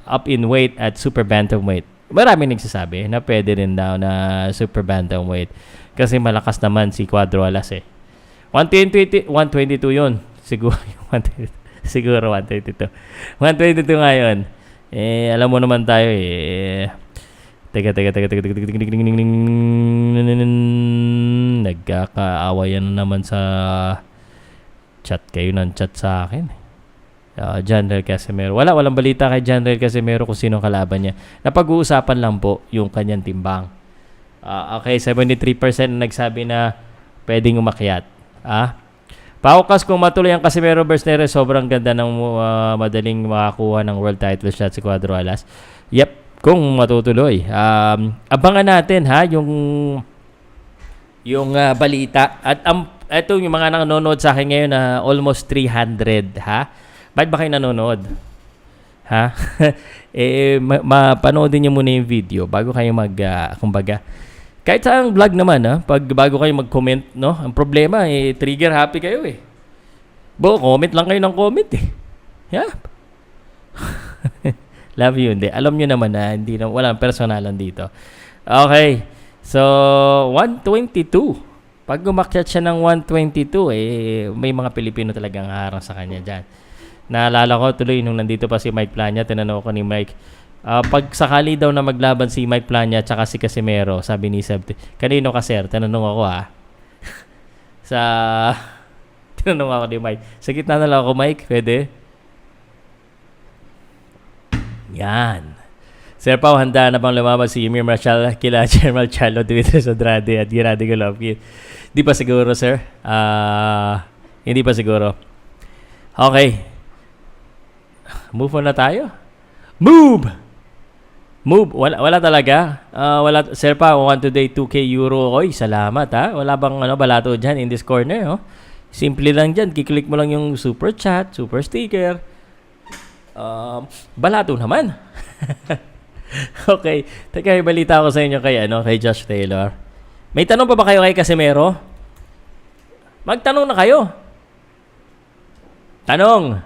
up in weight at super bantamweight. Marami nagsasabi na pwede rin daw na super bantamweight kasi malakas naman si Cuadro Alas 122 yun. Siguro 122. 122 ngayon. Alam mo naman tayo Teka. Nagkakaawayan na naman sa chat kayo ng chat sa akin. Janriel Casimero. Walang balita kay Janriel Casimero kung sino kalaban niya. Napag-uusapan lang po yung kanyang timbang. Okay, 73% na nagsabi na pwedeng umakyat. Powcast, kung matuloy ang Casimero versus Neres, sobrang ganda ng madaling makakuha ng world title shot si Cuadro Alas. Yep, kung matutuloy. Abangan natin yung balita. At ito yung mga nanonood sa akin ngayon na almost 300, Bakit ba kayo nanonood? Mapanoodin niyo muna yung video bago kayo kumbaga. Kahit sa ang vlog naman, bago kayo mag-comment, no? Ang problema, trigger happy kayo, comment lang kayo ng comment, Yeah. Love you, hindi. Alam nyo naman na walang personalan dito. Okay. So, 122. Pag umakyat siya ng 122, may mga Pilipino talagang harang sa kanya dyan. Naalala ko tuloy nung nandito pa si Mike Plania, tinanong ko ni Mike, pag sakali daw na maglaban si Mike Plania at si Casimero, sabi ni Seb, kanino ka sir? Tinanong ako tinanong ako ni Mike. Sa gitna na lang ako, Mike, pwede? Yan. Sir Pao, handa na bang lumabas si Ymir Marshall kila General Charlo, Dimitrios Andrade at Gennady Golovkin? Hindi pa siguro, sir. Hindi pa siguro. Okay. Move on na tayo. Move! Wala talaga. Wala, Sir Pa, 1 today, 2K euro. Oy, salamat ha. Wala bang balato dyan in this corner, oh? Simple lang dyan. Kiklik mo lang yung super chat, super sticker. Balato naman. Okay. Teka, balita ko sa inyo kay Josh Taylor. May tanong pa ba kayo kay Casimero? Magtanong na kayo. Tanong.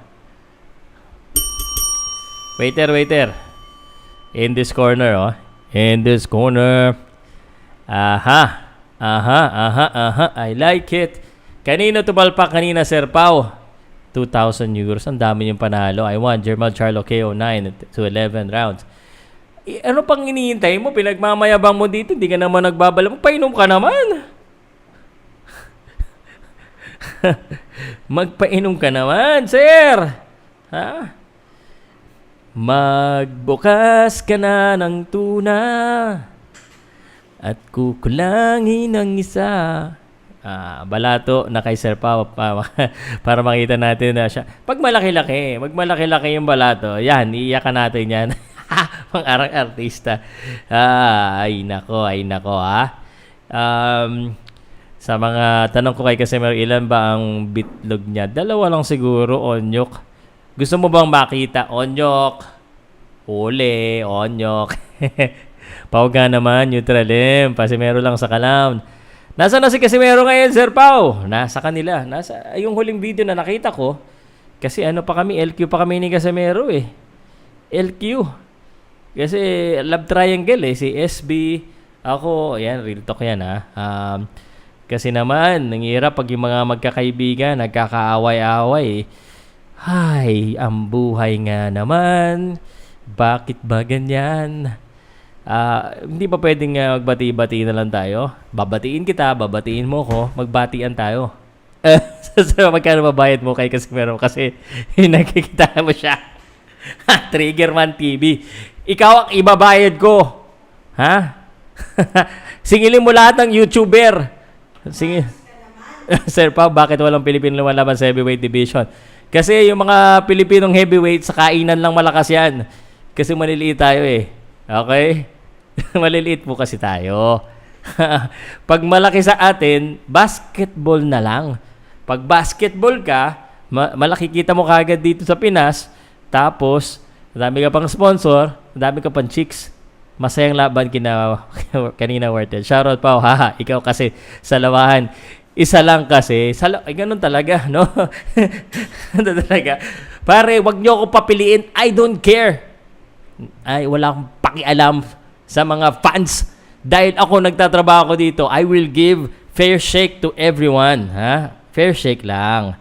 Waiter. In this corner, oh. In this corner. Aha. I like it. Kanino tumalpak kanina, Sir Pao? 2,000 euros. Ang dami yung panalo. I won Charlo KO 9 to 11 rounds. Ano pang iniintay mo? Pinagmamayabang mo dito. Hindi ka naman nagbabala. Magpainom ka naman. Magpainom ka naman, sir. Ha? Magbukas ka na ng tuna at kukulangin ng isa. Balato na kay Sir Pao para makita natin na siya. Pag magmalaki-laki yung balato, yan, iiyakan natin yan. Pang-arang artista. Ay nako ha. Sa mga tanong ko kay Casimero, ilan ba ang bitlog niya? 2 lang siguro, onyok. Gusto mo bang makita? Onyok. Uli, onyok. Pao nga naman, neutral Casimero lang sa kalam. Nasaan na si Casimero ngayon, Sir Pao? Nasa kanila. Yung huling video na nakita ko, kasi LQ pa kami ni Casimero LQ. Kasi love triangle si SB, ako, ayan, real talk yan kasi naman, nanghihirap pag yung mga magkakaibigan, nagkakaaway-away Hay, ang buhay nga naman. Bakit ba ganyan? Hindi pa pwedeng magbati-bati na lang tayo? Babatiin kita, babatiin mo ko, magbatian tayo. So, magkano mabayad mo kay Casimero kasi nakikita mo siya. Triggerman TV. Ikaw ang ibabayad ko. Ha? Singilin mo lahat ng YouTuber. Sir Pao, bakit walang Pilipino lumalaban sa heavyweight division? Kasi yung mga Pilipinong heavyweight sa kainan lang malakas yan. Kasi maliliit tayo Okay? Maliliit po kasi tayo. Pag malaki sa atin, basketball na lang. Pag basketball ka, malaki kita mo kagad dito sa Pinas. Tapos, dami ka pang sponsor, dami ka pang chicks. Masayang laban kanina worth it. Shoutout pa, haha, ikaw kasi sa lawahan. Isa lang kasi, ganun talaga, no? Ano talaga? Pare, wag nyo ako papiliin. I don't care. Ay, wala akong pakialam sa mga fans. Dahil ako nagtatrabaho ko dito, I will give fair shake to everyone. Ha? Fair shake lang.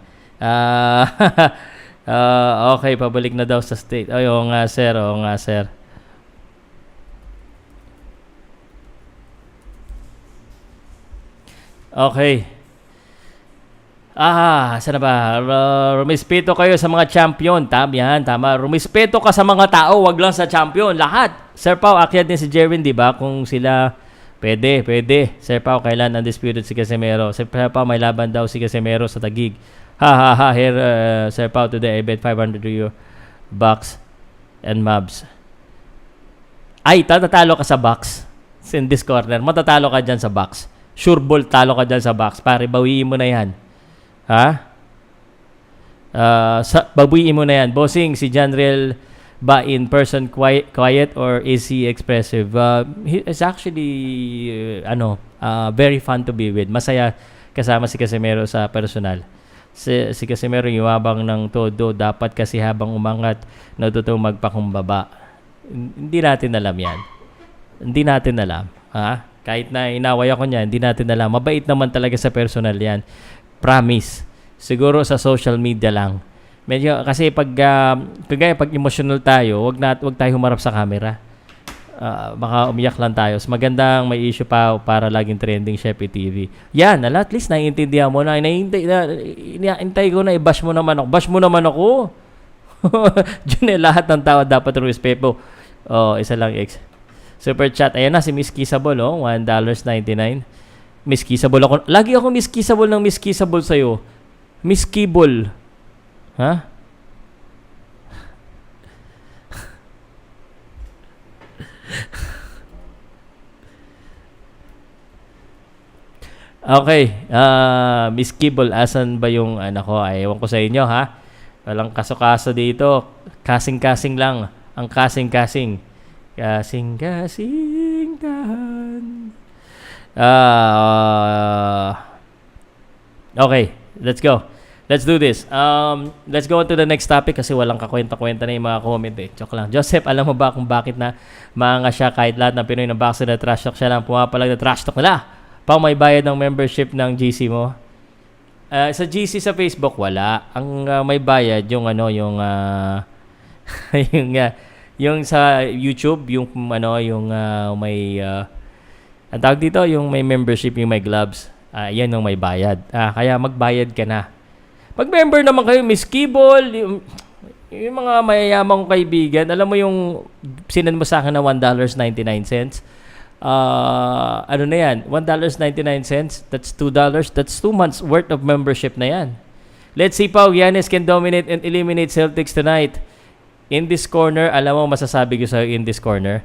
Okay, pabalik na daw sa state. Ay, oo nga, sir. Okay. Sana ba? Rumispeto kayo sa mga champion. Tama. Rumispeto ka sa mga tao, wag lang sa champion. Lahat. Sir Pao, akyat din si Jerwin, di ba? Kung sila, pwede. Sir Pao, kailan undisputed si Casimero? Sir Pao, may laban daw si Casimero sa Taguig. Here, Sir Pao, today, I bet 500 euro bucks and mobs. Ay, tatatalo ka sa box. In this corner. Matatalo ka dyan sa box. Sure ball, talo ka dyan sa box. Pare, bawiin mo na yan. Ha? Babuiin mo na yan. Bossing, si Janriel ba in person quiet or is he expressive? He is actually very fun to be with. Masaya kasama si Casimero sa personal. Si Casimero yuwabang ng todo. Dapat kasi habang umangat natutong magpakumbaba. Hindi natin alam yan. Hindi natin alam. Ha? Kahit na inaway ako niya, hindi natin alam. Mabait naman talaga sa personal yan. Promise. Siguro sa social media lang. Medyo kasi pag emotional tayo, wag tayo humarap sa camera. Baka umiyak lang tayo. So, magandang may issue pa para laging trending Chef TV. Yan, at least naiintindihan mo na. Inaintay ko na i-bash mo naman ako. Bash mo naman ako. Diyan lahat ng tao dapat respeto. Isa lang Super chat. Ayan na si Miss Kissable, $1.99. Miss Kissable ako. Lagi ako Miss Kissable ng Miss Kissable sa'yo. Miss Kibble. Ha? Okay. Miss Kibble, asan ba yung anak ko? Ay, ewan ko sa inyo, ha? Walang kaso-kaso dito. Kasing-kasing lang. Ang kasing-kasing. Kasing-kasing tahan. Okay. Let's go. Let's do this. Let's go on to the next topic kasi walang kakwenta-kwenta na yung mga comment eh. Joke lang. Joseph, alam mo ba kung bakit na maanga siya kahit lahat ng Pinoy na boxer na trash talk siya lang pumapalag na trash talk nila? Pang may bayad ng membership ng GC mo? Sa GC sa Facebook, wala. Ang may bayad yung yung yung sa YouTube, yung may ang tawag dito, yung may membership, yung may gloves. Yan yung may bayad. Kaya magbayad ka na. Mag-member naman kayo, Miss Kibol, yung mga mayayamang kaibigan. Alam mo yung sinan mo sa akin na $1.99. Ano na yan? $1.99. That's $2. That's 2 months worth of membership na yan. Let's see, Pau. Giannis can dominate and eliminate Celtics tonight. In this corner, alam mo masasabi ko sa'yo in this corner,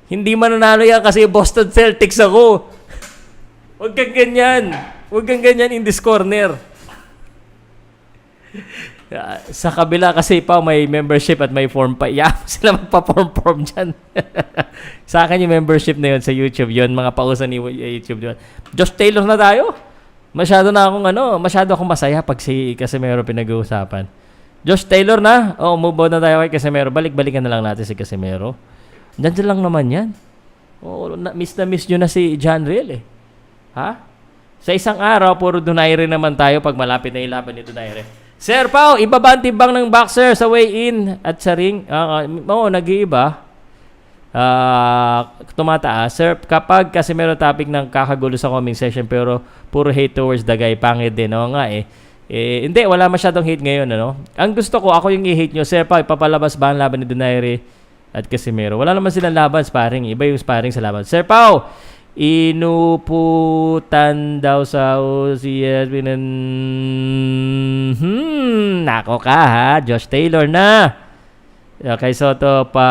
hindi mananalo yan kasi Boston Celtics ako. Huwag kang ganyan. Huwag kang ganyan in this corner. Sa kabila kasi pa may membership at may form pa. Sila magpa-form dyan. Sa akin yung membership na yun sa YouTube yun. Mga pausan ni YouTube yun. Josh Taylor na tayo. Masyado akong masaya pag si Casimero pinag-uusapan. Josh Taylor na. Move on na tayo kay Casimero. Balik-balikan na lang natin si Casimero. Diyan lang naman yan. Miss nyo na si John Real eh. Ha? Sa isang araw, puro Donaire naman tayo pag malapit na ilaban ni Donaire. Sir Pao, ibaba ang timbang ng boxer sa weigh-in at sa ring. Nag-iiba. Tumataas. Sir, kapag kasi meron topic ng kakagulo sa comment section pero puro hate towards the guy, pangit din. Oo nga eh. Hindi, wala masyadong hate ngayon. Ang gusto ko, ako yung i-hate nyo. Sir Pao, ipapalabas ba ang laban ni Donaire at Casimero? Wala naman silang laban, sparring. Iba yung sparring sa laban. Sir Pao, inuputan daw sa OCS nako ka ha, Josh Taylor na. Kay Soto pa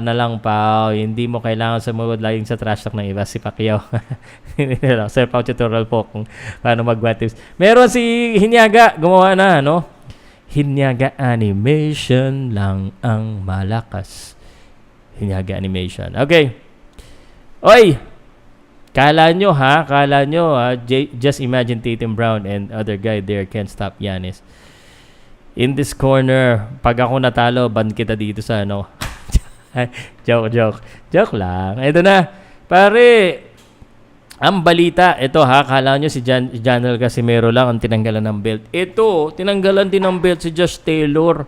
na lang pa, hindi mo kailangan sumugod laging sa trash talk ng iba, si Pacquiao. Sir Pao tutorial po kung paano mag-what tips. Meron si Hinyaga, gumawa na Hinyaga animation lang ang malakas. Hinyaga animation. Okay. Oy! Kala nyo, just imagine Tatum Brown and other guy there can't stop Giannis. In this corner, pag ako natalo, ban kita dito sa Joke lang. Ito na. Pare, ang balita, ito kala nyo si Janel Casimero lang ang tinanggalan ng belt. Ito, tinanggalan din ng belt si Josh Taylor.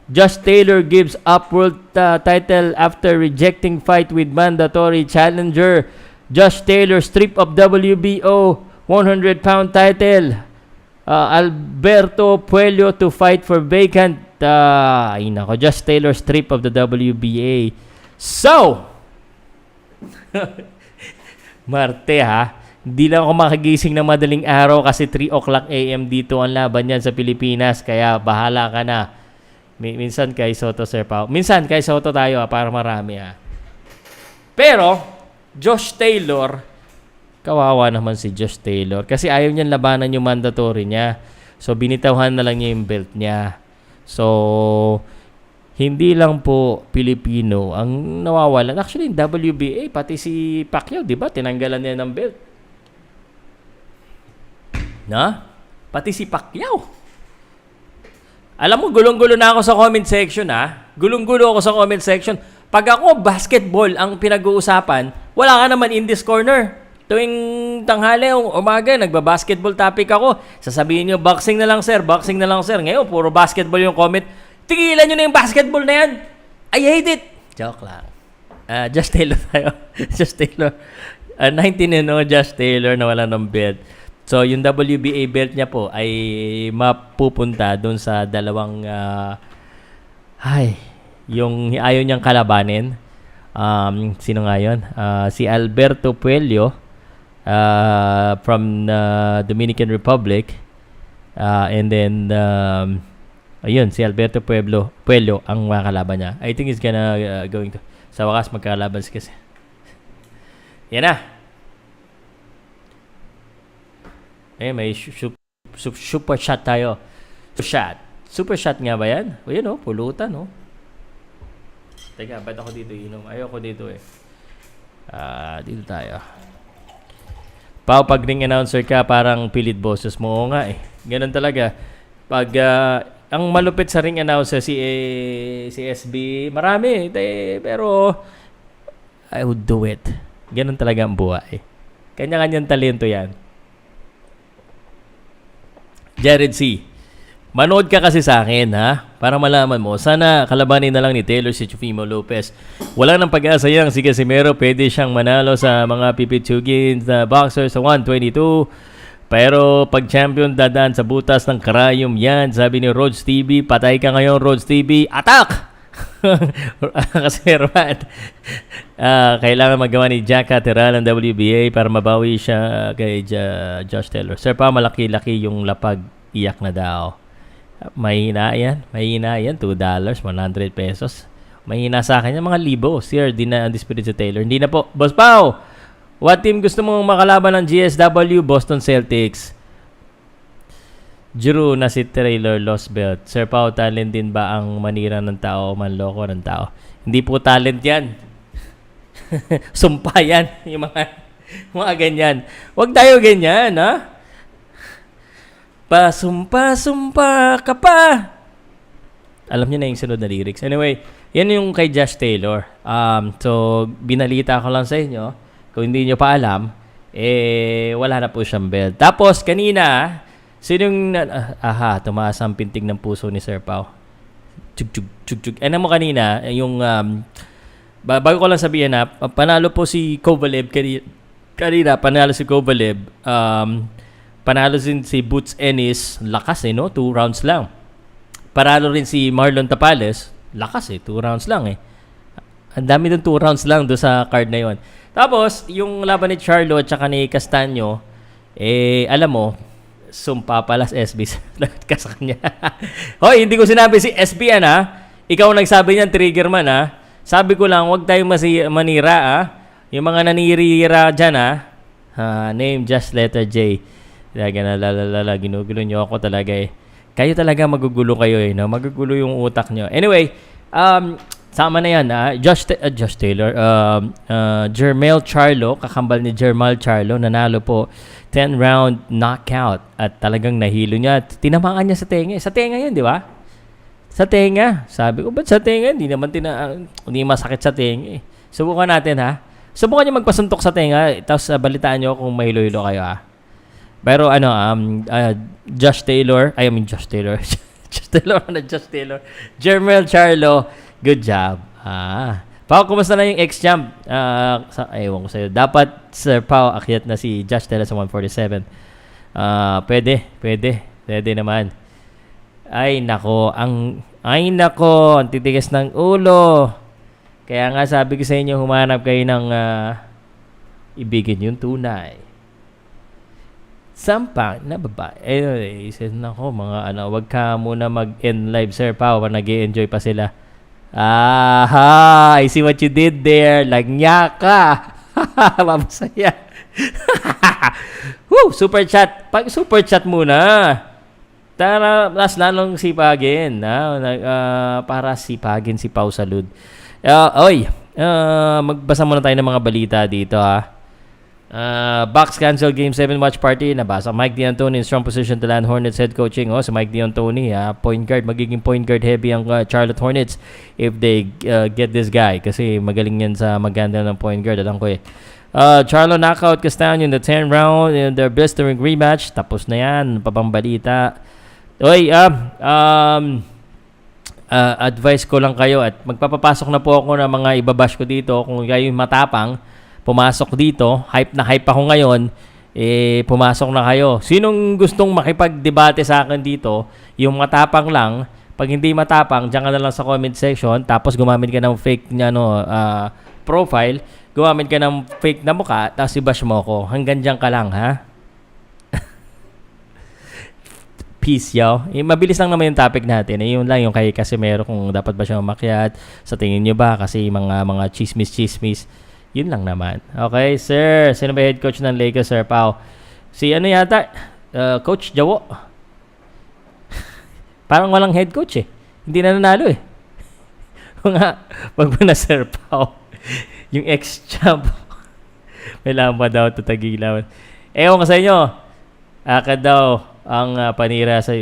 Josh Taylor gives up world title after rejecting fight with mandatory challenger. Josh Taylor stripped of WBO 100-pound title. Alberto Puello to fight for vacant. Josh Taylor stripped of the WBA. So, Marte hindi lang ako makagising ng madaling araw kasi 3 o'clock AM dito ang laban yan sa Pilipinas. Kaya bahala ka na. Minsan kay Soto, Sir Pao. Minsan kay Soto tayo para marami Pero, Josh Taylor, kawawa naman si Josh Taylor. Kasi ayaw niyang labanan yung mandatory niya. So, binitawhan na lang niya yung belt niya. So, hindi lang po Pilipino ang nawawalan. Actually, yung WBA, pati si Pacquiao, di ba? Tinanggalan niya ng belt. Pati si Pacquiao. Alam mo, gulong-gulo na ako sa comment section Gulong-gulo ako sa comment section. Pag ako basketball ang pinag-uusapan, wala ka naman in this corner. Tuwing tanghali o umaga, nagba-basketball topic ako. Sasabihin nyo, boxing na lang sir. Ngayon, puro basketball yung comment. Tigilan nyo na yung basketball na yan. I hate it. Joke lang. Josh Taylor tayo. Josh Taylor. 19 Josh Taylor na wala ng belt. So, yung WBA belt niya po ay mapupunta doon sa dalawang yung ayaw niyang kalabanin. Sino nga yun? Si Alberto Puello from Dominican Republic. And then, si Alberto Puello ang makakalaban niya. I think he's going to sa wakas magkakalaban kasi. Yan na. May super shot tayo. Super shot nga ba yan? O yun pulutan Teka, ba't ako dito inom? Ayoko dito dito tayo. Pag ring announcer ka, parang pilit boses mo. Oo nga Ganun talaga. Pag ang malupit sa ring announcer si SB, marami. Pero I would do it. Ganun talaga ang buhay. Kanya-kanyang talento yan. Jared C. Manood ka kasi sa akin, ha? Para malaman mo. Sana kalabanin na lang ni Taylor si Chufimo Lopez. Wala nang pag-asa yan. Si Casimero, pwede siyang manalo sa mga pipitsugin na boxer sa 122. Pero pag champion, dadaan sa butas ng karayom yan. Sabi ni Rods TV, patay ka ngayon, Rods TV. Attack! Casimero, kailangan magawa ni Jack Cateral ng WBA para mabawi siya kay Josh Taylor. Sir pa, malaki-laki yung lapag. Iyak na daw. Mahina yan, $2, 100 pesos. Mahina sa akin yung mga libo. Sir, di na undisputed si Taylor. Hindi na po. Boss Pao, what team gusto mong makalaban ng GSW? Boston Celtics. Drew na si Taylor lost belt. Sir Pao, talent din ba ang manira ng tao o manloko ng tao? Hindi po talent yan. Sumpa yan. Yung mga ganyan. Huwag tayo ganyan, ha? Pasumpa ka pa. Alam niyo na yung sunod na lyrics. Anyway, yan yung kay Josh Taylor. So, binalita ko lang sa inyo. Kung hindi nyo pa alam, wala na po siyang belt. Tapos, kanina, sinong, tumaas ang pintig ng puso ni Sir Pao. Chug. Ano mo kanina, yung, bago ko lang sabihin na, panalo po si Kovalev kanina, panalo si Kovalev, panalo din si Boots Ennis, lakas 2 rounds lang. Panalo rin si Marlon Tapales, lakas 2 rounds lang Ang dami dun 2 rounds lang do sa card na yon. Tapos, yung laban ni Charlo at saka ni Castaño, alam mo, sumpa pala si SB ka sa kanya. Hoy, hindi ko sinabi si SB ikaw nagsabi niyan, trigger man Sabi ko lang, huwag tayong manira Yung mga nanirira dyan name just letter J. Ginugulo nyo ako talaga Kayo talaga magugulo kayo Magugulo yung utak nyo. Anyway, sama na yan Josh Taylor, Jermel Charlo, kakambal ni Jermel Charlo, nanalo po 10-round knockout at talagang nahilo niya. Tinamaan niya sa tenga. Sa tenga yan, di ba? Sa tenga. Sabi ko, ba't sa tenga? Hindi naman hindi masakit sa tenga Subukan natin Subukan niyo magpasuntok sa tenga, tapos balitaan niyo kung mahilo-hilo kayo Pero Josh Taylor. Jermel Charlo, good job. Pao, kumusta na yung ex-champ? Ewan ko sa'yo. Dapat, Sir Pao, akyat na si Josh Taylor sa 147. Pwede naman. Ay nako, ang titigas ng ulo. Kaya nga sabi ko sa inyo, humanap kayo ng ibigin yung tunay. Sampa na babae. Said nako, mga wag ka muna mag-end live, Sir Pao, nag-i-enjoy pa sila. I see what you did there. Lagnya ka. Mabasaya. Woo, super chat. Pag super chat muna. Mas lalong sipagin. Para sipagin si Pao Salud. Magbasa muna tayo ng mga balita dito Bucks cancel Game 7 watch party. Nabasa Mike D'Antoni in strong position to land Hornets head coaching. Si Mike D'Antoni, point guard, magiging point guard heavy ang Charlotte Hornets if they get this guy. Kasi magaling yan sa maganda ng point guard. Alam ko Charlo knockout Castaño in the 10th round in their blistering rematch. Tapos na yan. Papambalita. Advice ko lang kayo at magpapapasok na po ako ng mga ibabash ko dito. Kung kayo matapang, pumasok dito, hype ako ngayon, pumasok na kayo. Sinong gustong makipagdebate sa akin dito, yung matapang lang, pag hindi matapang, diyan ka na lang sa comment section, tapos gumamit ka ng fake profile, gumamit ka ng fake na mukha, tapos i-bash mo ako. Hanggang diyan ka lang, Peace, yo. Mabilis lang naman yung topic natin. Yun lang yung kay Casimero, kung dapat ba siya umakyat, sa tingin nyo ba, kasi mga chismis. Yun lang naman. Okay, sir. Sino ba head coach ng Lakers, Sir Pao? Si yata? Coach Jawo. Parang walang head coach eh. Hindi na nanalo eh. Nga, wag mo na Sir Pao. Yung ex-champ. May lamba daw tatagilawan. Ewan ko sa inyo. Akad daw ang panira sa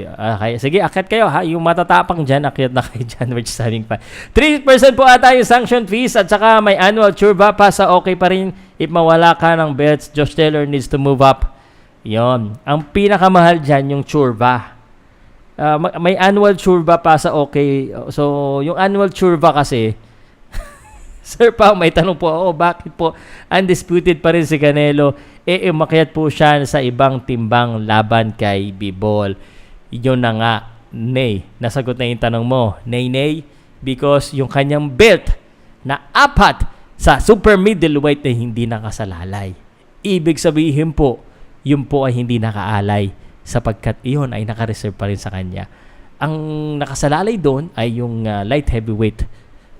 sige, akyat kayo ha. Yung matatapang dyan, akyat na kayo dyan. Which is having fun. 3% po ata yung sanction fees at saka may annual churba pa sa okay pa rin if mawala ka ng bets. Josh Taylor needs to move up. Yon. Ang pinakamahal dyan yung churba. May annual churba pa sa okay. So, yung annual churba kasi, Sir Pao, may tanong po ako, bakit po undisputed pa rin si Canelo? Umakyat po siya sa ibang timbang laban kay Bibol. Yun na nga, nay. Nasagot na yung tanong mo. Nay, because yung kanyang belt na 4 sa super middleweight na hindi nakasalalay. Ibig sabihin po, yun po ay hindi nakaalay sapagkat iyon ay naka-reserve pa rin sa kanya. Ang nakasalalay doon ay yung light heavyweight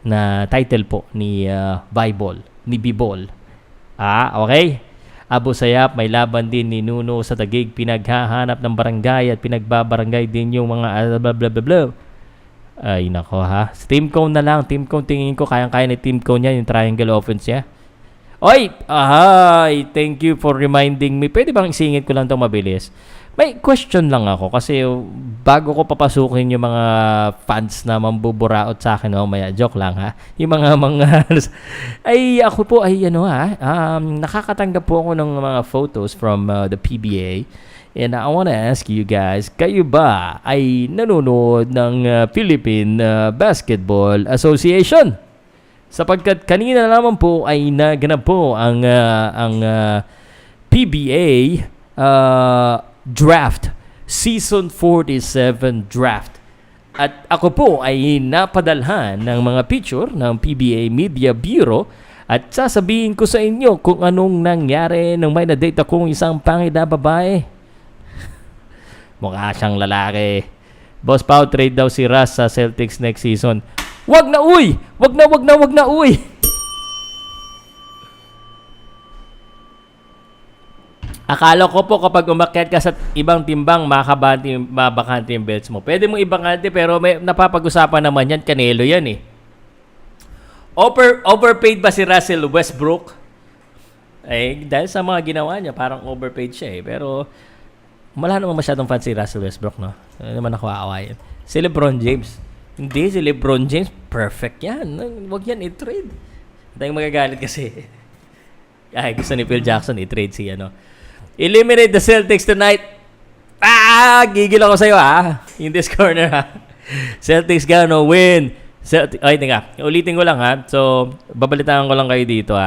na title po ni Bibol. Okay. Abu Sayyaf, may laban din ni Nuno sa Taguig. Pinaghahanap ng barangay at pinagbabarangay din yung mga blah blah blah blah. Ay nako ha. Team Cone na lang. Team Cone tingin ko kayang-kaya ni Team Cone niya yung triangle offense niya. Oy! Thank you for reminding me. Pwede bang isingit ko lang ito mabilis? May question lang ako kasi bago ko papasukin yung mga fans na mambuburaot sa akin mamaya, joke lang ha. Yung mga ay ako po ay nakakatanggap po ako ng mga photos from the PBA and I wanna ask you guys, kayo ba ay nanonood ng Philippine Basketball Association? Sapagkat kanina naman po ay naganap po ang PBA draft, Season 47 draft. At ako po ay napadalhan ng mga picture ng PBA Media Bureau at sasabihin ko sa inyo kung anong nangyari nung may na-date akong isang pangit na babae. Mukha siyang lalaki. Boss Pao, trade daw si Ras sa Celtics next season. Wag na uy! Wag na uy! Akala ko po kapag umakyat ka sa ibang timbang, mabakante yung belts mo. Pwede mo ibakante pero may napapag-usapan naman yan. Canelo yan eh. Overpaid ba si Russell Westbrook? Dahil sa mga ginawa niya, parang overpaid siya eh. Pero wala naman masyadong fan si Russell Westbrook, no? Hindi naman ako aawayin. Si LeBron James. Hindi, si LeBron James, perfect yan. Huwag yan i-trade. Tayong magagalit kasi. Gusto ni Phil Jackson i-trade si Eliminate the Celtics tonight. Gigil ako sa'yo in this corner Celtics gonna win. Ulitin ko lang So, babalitaan ko lang kayo dito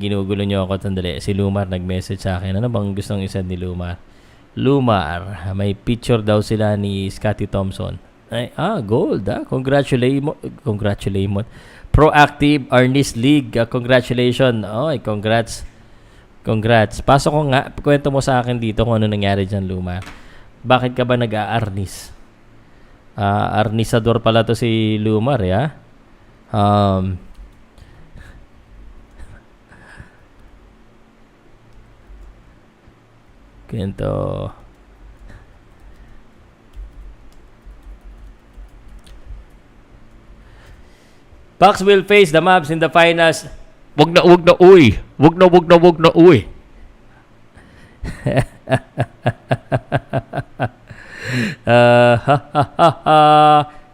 ginugulo nyo ako sandali. Si Lumar nag-message sa akin. Ano bang gustong isend ni Lumar? Lumar, may picture daw sila ni Scottie Thompson. Gold Congratulations. Proactive Arnis League. Congratulations. Congrats. Pasok ko nga, kwento mo sa akin dito kung ano nangyari dyan, Luma. Bakit ka ba nag-a-arnis? Arnisador pala to si Lumar, Kwento. Bucks will face the Mavs in the finals. Wag na uy.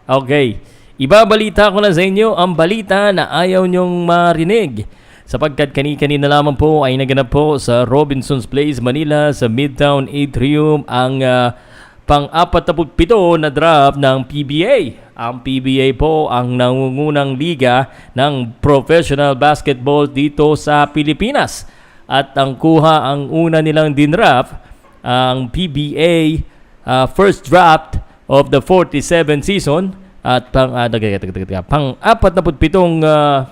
Okay. Ibabalita ko na sa inyo ang balita na ayaw nyong marinig. Sapagkat kani-kanina lamang po ay naganap po sa Robinson's Place, Manila sa Midtown Atrium ang pang-47 na draft ng PBA. Ang PBA po ang nangungunang liga ng professional basketball dito sa Pilipinas. At ang una nilang dinraft, ang PBA first draft of the 47 season at pang-47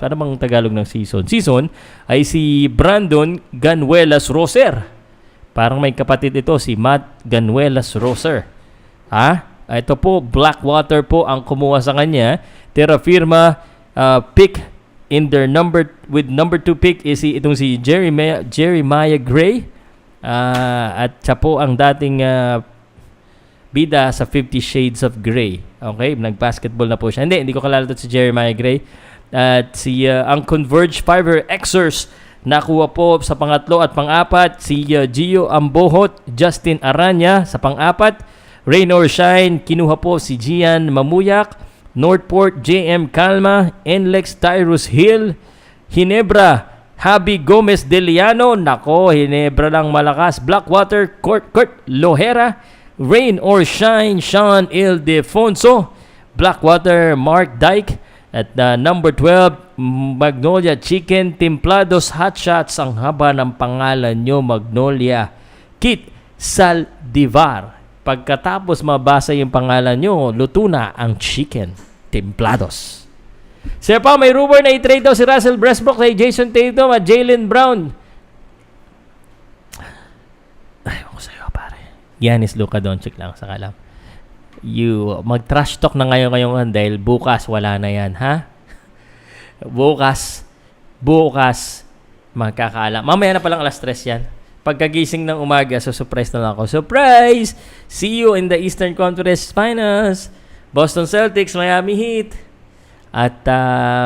ano bang Tagalog ng season ay si Brandon Ganuelas Roser. Parang may kapatid ito, si Matt Ganuelas Roser. Ito po, Blackwater po ang kumuha sa kanya. Terra firma pick in their number 2 pick is itong si Jeremiah Gray. At siya po ang dating bida sa 50 Shades of Grey. Okay, nag-basketball na po siya. Hindi ko kalala si Jeremiah Gray. At ang Converge Fiber Xers nakuha po sa pangatlo at pang-apat. Si Gio Ambohot, Justin Aranya sa pang-apat. Rain or Shine, kinuha po si Gian Mamuyak. Northport, JM Calma. NLEX, Tyrus Hill. Hinebra, Javi Gomez Deliano. Nako, Hinebra lang malakas. Blackwater, Kurt Lohera. Rain or Shine, Sean Ildefonso. Blackwater, Mark Dyke. At number 12, Magnolia Chicken Templados Hot Shots. Ang haba ng pangalan nyo, Magnolia. Kit Saldivar. Pagkatapos mabasa yung pangalan nyo, luto na ang Chicken Templados. Sir pa, may rumor na i-trade daw si Russell Westbrook kay Jason Tatum at Jaylen Brown. Ayaw ko sa'yo, pare. Giannis Luka Doncic lang, saka lang. Mag-trash talk na ngayon dahil bukas wala na yan, ha? Bukas magkakaalam. Mamaya na palang alas 3 yan. Pagkagising ng umaga, surprise na lang ako. Surprise! See you in the Eastern Conference Finals. Boston Celtics, Miami Heat. At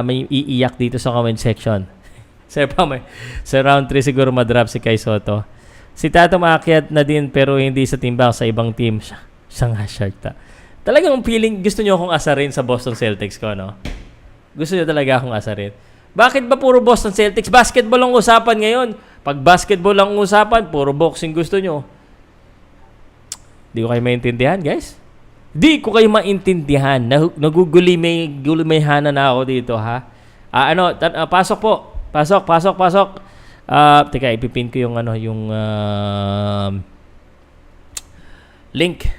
may iiyak dito sa comment section. Sir pa, sa round 3 siguro madrop si Kai Soto. Si Tatum akyat na din pero hindi sa timbang, sa ibang team. Siya nga shark. Talagang feeling, gusto nyo akong asarin sa Boston Celtics ko, no? Gusto nyo talaga akong asarin. Bakit ba puro Boston Celtics? Basketball ang usapan ngayon. Pag basketball ang usapan, puro boxing gusto nyo. Di ko kayo maintindihan, guys. Di ko kayo maintindihan. Nagugulimay-hana na ako dito, ha? Pasok po. Pasok. Teka, ipipin ko yung link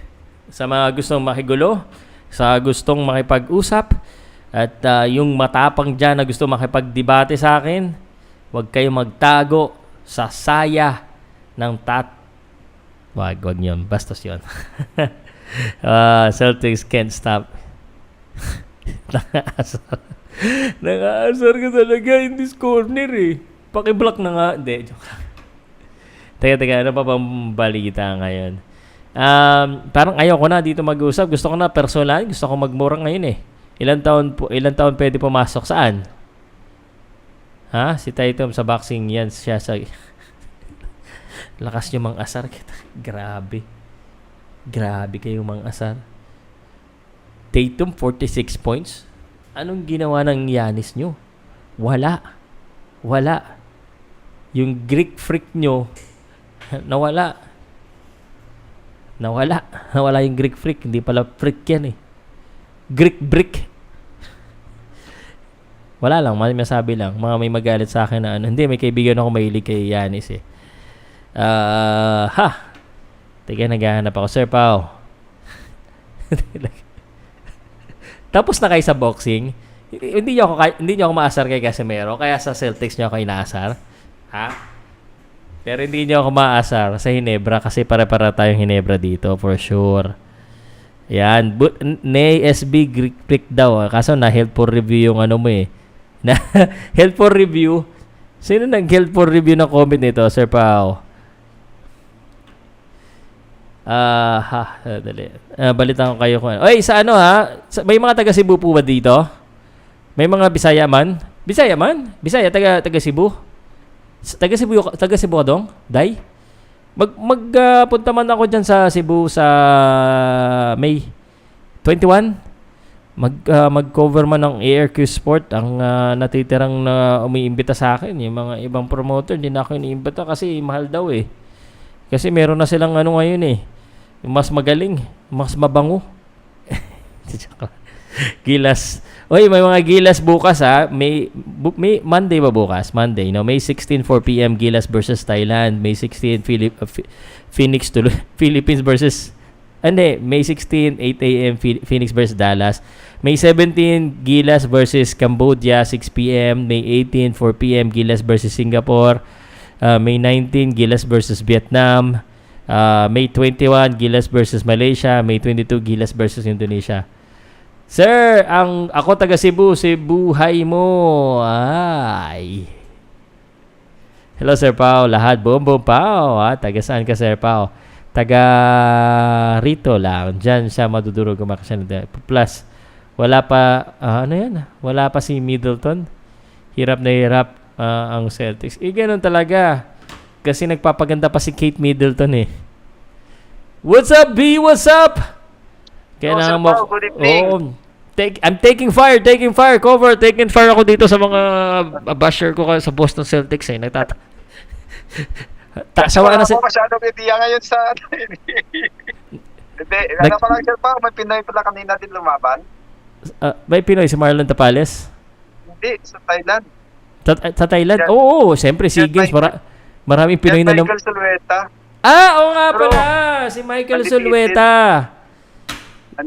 sa mga gustong makigulo, sa gustong makipag-usap, at yung matapang dyan na gusto makipag-debate sa akin, huwag kayong magtago sa saya ng wag yun. Bastos yun. Celtics can't stop. Nang-aasar ka talaga in this corner eh. Paki-block na nga. Hindi, joke lang. Teka, ano pa bang balita ngayon? Parang ayoko na dito mag-usap. Gusto ko na personal. Gusto ko magmura ngayon eh. Ilan taon pwede pumasok? Saan? Ha? Si Tatum sa boxing yan. Siya sa... Lakas nyo mang-asar kita. Grabe kayo mang-asar. Tatum 46 points. Anong ginawa ng Giannis nyo? Wala. Yung Greek freak nyo nawala yung Greek freak. Hindi pala freak yan eh. Greek brick. Wala lang, masabi lang. Mga may magalit sa akin na hindi, may kaibigan ako mahilig kay Giannis eh. Teka, naghahanap ako. Sir Pao. Tapos na kayo sa boxing. Hindi niyo ako maasar kay Casimero, kaya sa Celtics niyo ako inaasar. Ha? Pero hindi niyo ako maasar sa Hinebra kasi para tayong Hinebra dito for sure. Yan. Nay SB Greek Prick daw. Kaso na health for review yung mo eh. Na health for review. Sino nag-health for review na comment nito, Sir Pao? Dali. Balitan ko kayo kung ano. Oy, sa may mga taga Cebu po ba dito? May mga Bisaya man? Bisaya, taga Cebu? Taga Cebu ka dong? Day? Magpunta man ako dyan sa Cebu sa May 21. Mag-cover man ng ARQ Sport. Ang natitirang na umiimbita sa akin, yung mga ibang promoter, hindi na ako iniimbita kasi mahal daw eh. Kasi meron na silang ngayon eh. Mas magaling, mas mabango. Gilas. Oy, may mga Gilas bukas ha. May Monday ba bukas? Monday, no? May 16 4 PM Gilas versus Thailand. May 16 Phoenix to Philippines versus May 16 8 AM Phoenix versus Dallas. May 17 Gilas versus Cambodia 6 PM. May 18 4 PM Gilas versus Singapore. May 19 Gilas versus Vietnam. May 21 Gilas versus Malaysia. May 22 Gilas versus Indonesia. Sir, ako taga Cebu, Cebu hay mo. Ay. Hello, Sir Pao. Lahat. Boom, boom, Pao. Taga saan ka, Sir Pao? Taga rito lang. Diyan siya madudurog kumakasya. Plus, wala pa, ano yan? Wala pa si Middleton. Hirap na hirap ang Celtics. Ganun talaga. Kasi nagpapaganda pa si Kate Middleton eh. What's up, B? What's up? Kailangan mo. Good evening. I'm taking fire. Cover. Taking fire ako dito sa mga basher ko sa Boston Celtics eh. Sawa na ako masyadong idea ngayon sa hindi, pa lang siya pa, may Pinoy pala kanina din lumaban. May Pinoy si Marlon Tapales? Hindi, sa Thailand. Sa Thailand? Oo, siyempre si Games. Maraming Pinoy na Michael Sulweta. Oo nga pala, si Michael Sulweta.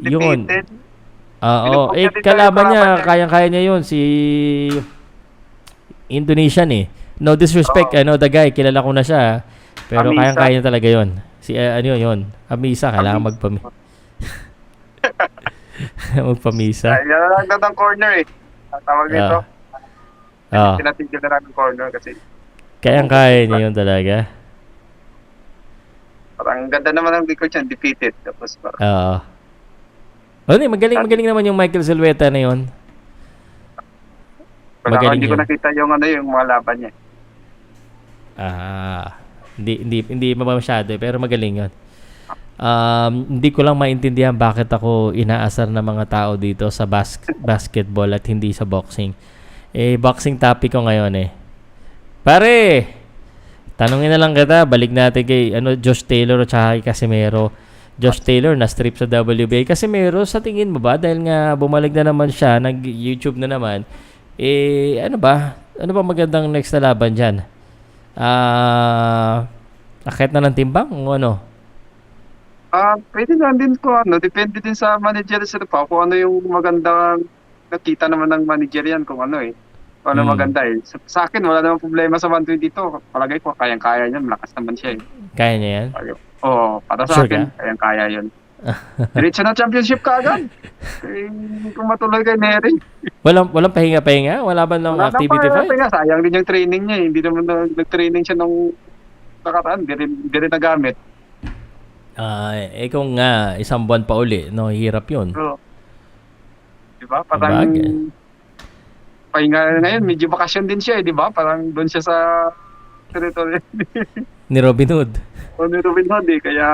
Yun. Oo, kalaban niya, kayang-kaya niya yun, si Indonesian eh. No disrespect, the guy, kilala ko na siya. Pero Amisa. kayang-kaya niya talaga yun. Si, yun, Amisa, kailangan magpamisa. Yan lang ng corner eh. Tawag nito. Pinatigil na ng corner kasi. Kayang-kaya niya yun talaga. Parang ganda naman ang record niya, defeated. Tapos parang... magaling naman yung Michael Sulweta na yun. Magaling hindi ko nakita yung mga laban niya. Hindi masyado pero magaling yun. Hindi ko lang maintindihan bakit ako inaasar ng mga tao dito sa basketball at hindi sa boxing. Boxing topic ko ngayon eh. Pare, tanungin na lang kita, balik natin kay Josh Taylor at saka kay Casimero. Josh Taylor na strip sa WBA. Casimero, sa tingin mo ba dahil nga bumalik na naman siya, nag-YouTube na naman, ano ba magandang next na laban diyan? Akyat na ng timbang o ano? Pwede na din ko depende din sa manager sila pa kung ano yung magandang nakita naman ng manager yan kung ano kung ano maganda eh. Sa akin wala namang problema sa 122. Palagay ko kayang-kaya niya, malakas naman siya eh. Kaya niya yan? Oo, para sa akin kayang-kaya yun. Diretso na championship ka agad. Kung matuloy kay Neri. Walang pahinga-pahinga? Wala ba ng activity fight? Sayang din yung training niya eh. Hindi naman nag-training siya nung nakaraan. Hindi rin nagamit. Kung nga isang buwan pa uli, hirap yun. So, diba? Parang pahinga ngayon, medyo bakasyon din siya eh, diba? Parang doon siya sa territory. Ni Robin Hood. Ni Robin Hood eh. Kaya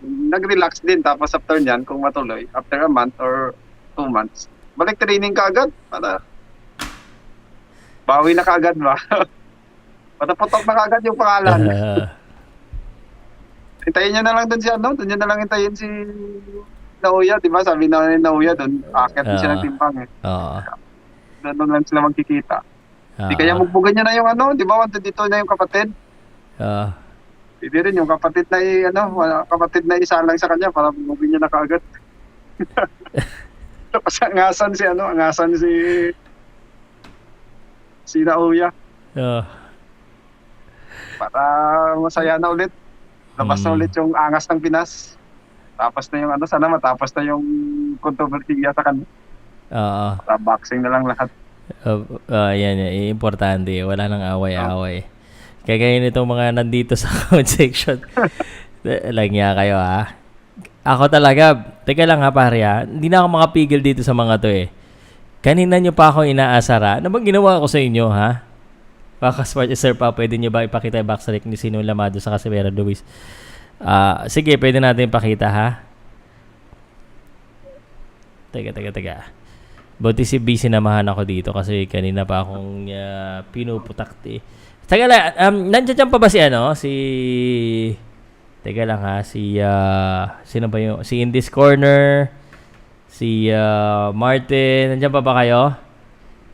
nag-relax din. Tapos after nyan, kung matuloy, after a month or 2 months, balik training ka agad para bawi na kaagad ba? Pataputok na kaagad yung pangalan. Hintayin niya na lang doon doon niya na lang hintayin si Nauya, di ba? Sabi na ni Nauya doon, aakyat din siya ng timbang eh. Doon lang sila magkikita. Di kaya magbugan niya na yung di ba? Dito na yung kapatid. Hindi rin yung kapatid na kapatid na isa lang sa kanya para magbugan niya na kaagad. Tapos angasan si Nauya. Para masaya na ulit. Tapos na ulit yung angas ng Pinas. Tapos na yung sana matapos na yung controversy sa kanya. Para boxing na lang lahat. Yan, importante. Wala nang away-away. Kaya ganyan itong mga nandito sa comment section. Lagyan kayo ha. Ako talaga, teka lang ha pare ha. Hindi na ako makapigil dito sa mga to eh. Kanina nyo pa ako inaasara. Ano bang ginawa ko sa inyo ha? Powcast Sports, Sir Pa, pwede nyo ba ipakita yung backstreak ni Sino Lamado sa Casimero Luis? Sige, pwede natin ipakita ha. Teka. Buti si B sinamahan ako dito kasi kanina pa akong pinuputakti. Teka lang, nandiyan pa ba si Teka lang ha, sino ba yung, si In This Corner, si Martin, nandiyan pa ba kayo?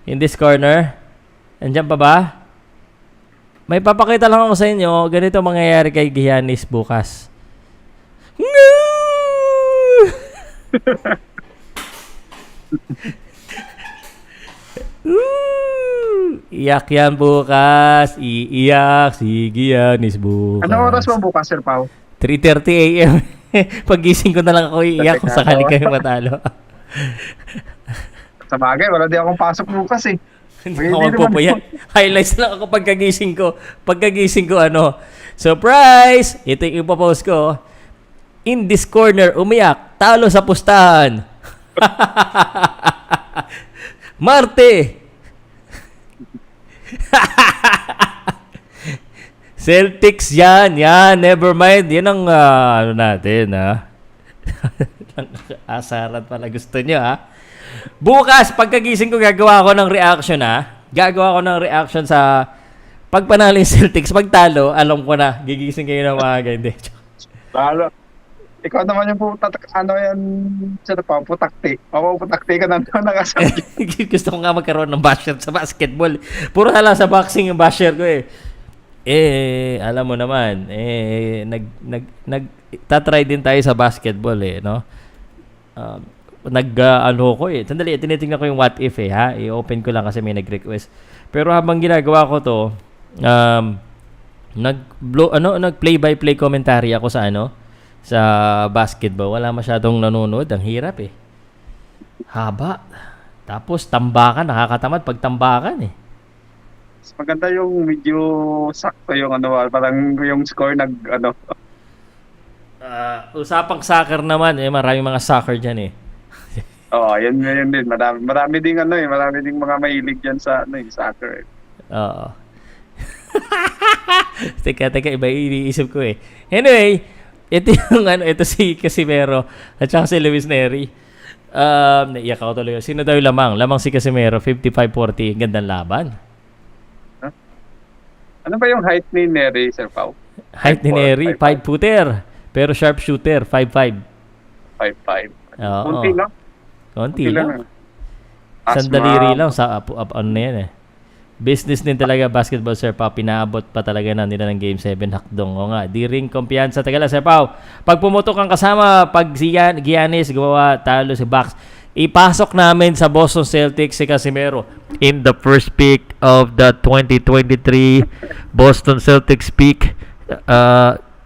In This Corner, nandiyan pa ba? May papakita lang ako sa inyo, ganito mangyayari kay Giannis bukas. Iyak yan bukas. Iiyak si Giannis bukas. Anong oras mo bukas, Sir Pao? 3:30 a.m. Pagising ko na lang ako iiyak kung sakali kayo matalo. Sa bagay, wala din akong pasok bukas eh. Hindi ako magpupuyat. Highlights lang ako pagkagising ko. Surprise! Ito yung ipopost ko. In this corner, umiyak. Talo sa pustahan. Marte! Celtics yan. Never mind. Yan ang natin, ha? Asaran pala gusto nyo, ha? Bukas, pagkagising ko, gagawa ako ng reaction, ha? Gagawa ko ng reaction sa pagpanalo yung Celtics. Pagtalo, alam ko na. Gigising kayo ng maaga. Hindi. Lalo. Ikaw naman yung putakti. Putakti ka na nakasabi. Gusto ko nga magkaroon ng basher sa basketball. Puro hala sa boxing yung basher ko, eh. Alam mo naman, nagtatry din tayo sa basketball, eh, no? Sandali, tinitingnan ko yung what if, ha? I-open ko lang kasi may nag-request. Pero habang ginagawa ko to, nag-play-by-play commentary ako sa basketball. Wala masyadong nanonood, ang hirap, eh. Haba. Tapos tambakan, nakakatamad pag tambakan, eh. Maganda yung medyo sakto yung parang yung score Usapang soccer naman, eh. Maraming mga soccer dyan, eh. Oo, yan din. Marami ding marami ding mga mahilig diyan sa soccer. Oo. Teka, iba iniisip ko, eh. Anyway, ito si Casimero at saka si Luis Neri. Naiyak ako tuloy. Sino daw yung lamang? Lamang si Casimero, 55-40. Gandang laban. Huh? Ano ba yung height ni Neri, Sir Pao? Height ni Neri, 5-footer. Pero sharpshooter, 5'5". 5'5". Oo. Konti lang. Sandaliri lang sa ano na yan, eh. Business din talaga basketball, Sir Pao. Pinaabot pa talaga na nila ng Game 7 hakdong. O nga, di ring kumpiyansa. Taga lang, Sir Pao. Pag pumutok ang kasama, pag si Giannis gumawa, talo si Bucks, ipasok namin sa Boston Celtics si Casimero. In the first pick of the 2023 Boston Celtics pick,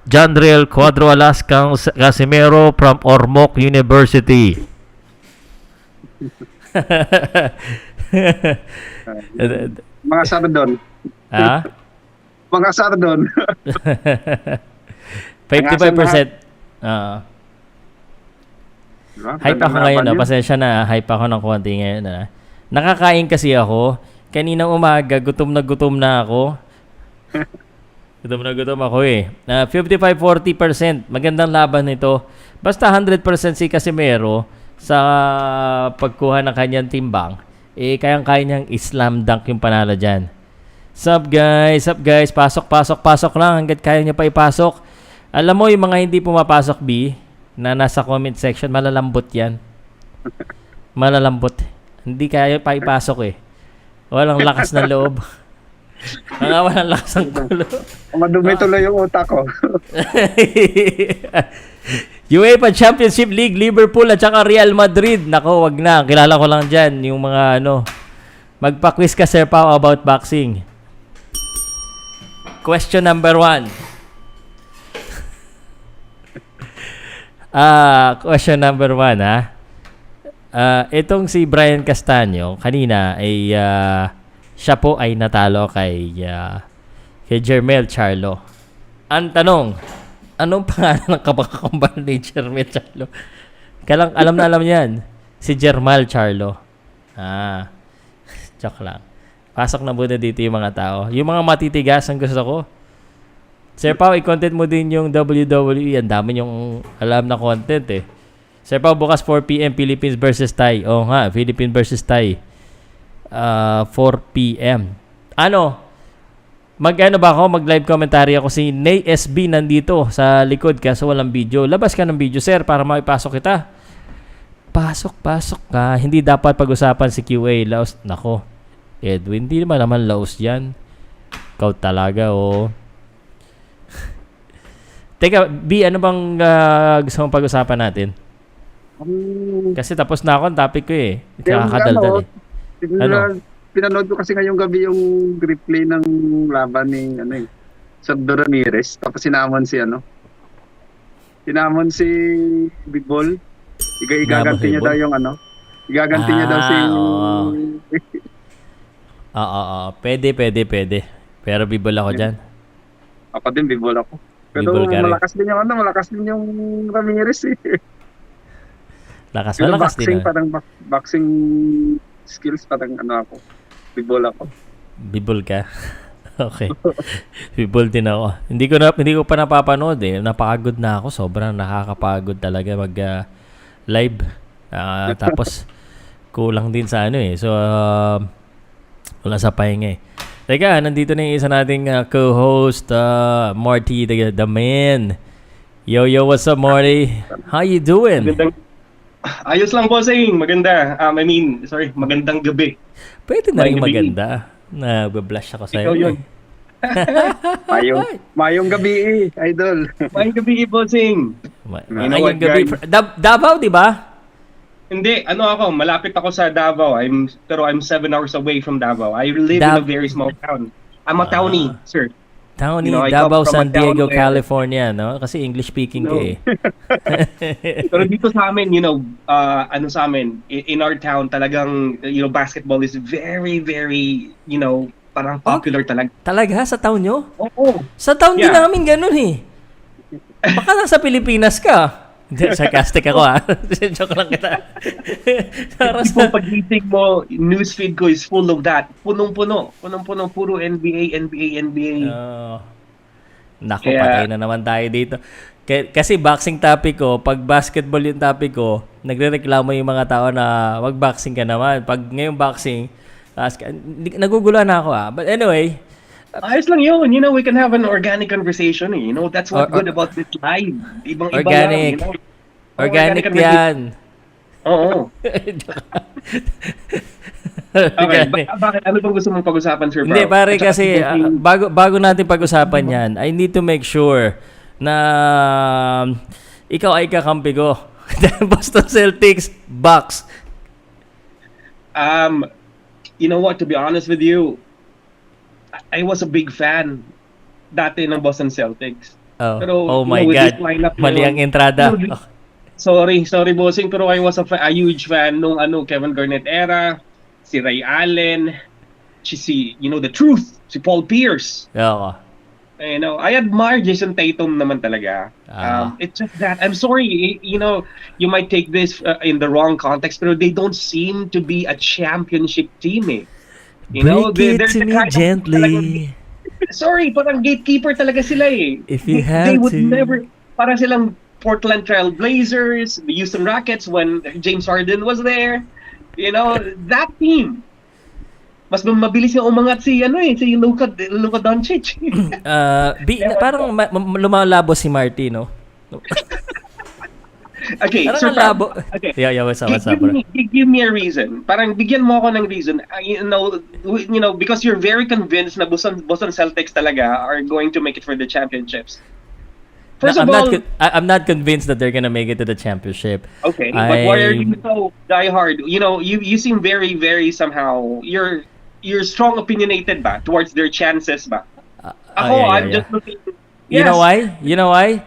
Jandrel Cuadro-Alas Casimero from Ormoc University. Mga sardon. Ha? Mga sardon. 55%. Hype ako ngayon. Pasensya na. Hype ako ng konti ngayon. Nakakain kasi ako. Kaninang umaga, gutom na ako. Gutom ako, eh. 55-40%. Magandang laban nito. Basta 100% si Casimero sa pagkuha ng kanyang timbang. Kayang-kaya niyang slam dunk yung panalo dyan. Sup guys? Pasok lang hanggat kaya niya pa ipasok. Alam mo, yung mga hindi pumapasok, B, na nasa comment section, malalambot yan. Malalambot. Hindi kaya pa ipasok, eh. Walang lakas na loob. Walang lakas ng ulo. Madumi tuloy yung utak ko. UEFA Championship League, Liverpool at saka Real Madrid. Nako, wag na. Kilala ko lang dyan yung mga Magpa-quiz ka, Sir Pao, about boxing. Question number 1. Question number 1, ha? Itong si Brian Castaño, kanina ay siya po ay natalo kay Jermel Charlo. Ang tanong, anong pangalan ng kapakambal ni Jermel Charlo? Alam na alam yan. Si Jermal Charlo. Joke lang. Pasok na muna dito yung mga tao. Yung mga matitigas ang gusto ko. Sir Pao, i-content mo din yung WWE. Ang dami yung alam na content, eh. Sir Pao, bukas 4 p.m. Philippines versus Thai. Oo nga, Philippines versus Thai. 4 p.m. Mag-ano ba ako? Mag-live commentary ako. Si Nay SB nandito sa likod kaso walang video. Labas ka ng video, sir, para maipasok kita. Pasok ka. Hindi dapat pag-usapan si QA. Laos. Nako. Edwin, hindi naman laos yan. Ikaw talaga, oh. Teka, B, ano bang gusto mong pag-usapan natin? Kasi tapos na ako ang topic ko, eh. Kakadaldal, eh. Pinanood ko kasi ngayong gabi yung replay ng laban ni Sergio Ramirez. Tapos sinamon si Big Ball. Igaganti niya daw yung igaganti niya daw si Pwede. Pero bibol ako dyan. Ako din, bibol ako. Pero Bibol ka rin. malakas din yung Ramirez eh. Malakas Boxing, din. parang boxing skills, parang ako. Bibol ako. Bibol ka? Okay. Bibol din ako. Hindi ko pa napapanood eh. Napagod na ako. Sobrang nakakapagod talaga mag live. Tapos kulang din sa So, wala sa pahinga eh. Teka, nandito na yung isa nating co-host, Marty, the man. Yo, what's up, Marty? How you doing? Ayos lang, bossing. Maganda. Magandang gabi. Pwede na rin maganda. Nag-blush ako sa'yo. Ikaw yun. Mayong gabi idol. Mayong gabi, bossing. Mayong gabi. Davao, di ba? Hindi, malapit ako sa Davao. Pero I'm 7 hours away from Davao. I live in a very small town. I'm a townie, sir. Townie, I Davao, come from San a town Diego, where- California, no? Kasi English speaking ka eh. Pero dito sa amin, sa amin, in our town, talagang, basketball is very, very, parang popular talaga. Talaga? Sa town nyo? Oo. Sa town din Yeah. namin ganun eh. Baka nasa Pilipinas ka. Hindi, sarcastic ako Joke lang kita. Tipo pagising mo, newsfeed ko is full of that. Punong-puno, puro NBA. Nako, patay na naman tayo dito. Kasi boxing topic ko, pag basketball yung topic ko, nagrereklamo yung mga tao na mag-boxing ka naman. Pag ngayong boxing, naguguluhan na ako But anyway, ayos lang yun. We can have an organic conversation. That's what good about this live. Ibang-iba organic. lang. Organic yan. Oo. Okay, bakit? Ano bang gusto mong pag-usapan, Sir Pao? Hindi, pare, kasi bago natin pag-usapan yan, I need to make sure na ikaw ay kakampi ko. Boston Celtics, Bucks. You know what? To be honest with you, I was a big fan dati ng Boston Celtics. Oh my God. Mali ang entrada. Sorry, bossing, pero I was a huge fan nung Kevin Garnett era, si Ray Allen, the truth, si Paul Pierce. Oo. I admire Jason Tatum naman talaga. It's just that I'm sorry, you might take this in the wrong context, pero they don't seem to be a championship team eh. Break it to me gently. Sorry, parang gatekeeper talaga sila eh. If you They have would to. never, parang silang Portland Trail Blazers, the Houston Rockets when James Harden was there. That team. Mas mabilis yung umangat si Luka Doncic. Parang lumalabo si Marty, no? Okay, Parang Sir Pao. labo. Okay. Yeah, what's up, bro? Give me a reason. Parang bigyan mo ako ng reason. Because you're very convinced na Boston Celtics talaga are going to make it for the championships. First of all, I'm not convinced that they're gonna make it to the championship. Okay, but why are you so diehard? You seem very, very somehow you're strong opinionated ba towards their chances ba? I'm just looking. You know why?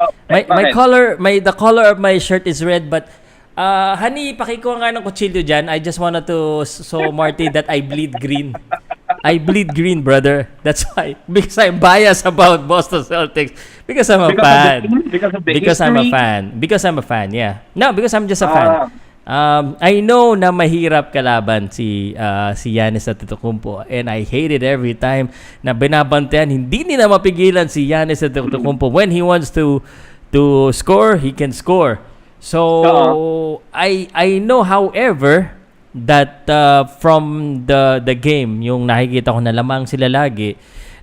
Oh, The color of my shirt is red, but honey, pakikuha nga ng kutsilyo dyan. I just wanted to show Marty that I bleed green. I bleed green, brother. That's why. Because I'm biased about Boston Celtics. Because I'm a fan. Because I'm a fan, yeah. No, because I'm just a fan. I know na mahirap kalaban si Giannis Antetokounmpo, and I hate it every time na binabantayan. Hindi nila mapigilan si Giannis Antetokounmpo. When he wants to score, he can score. So I know, however, that from the game, yung nakikita ko na lamang sila lagi,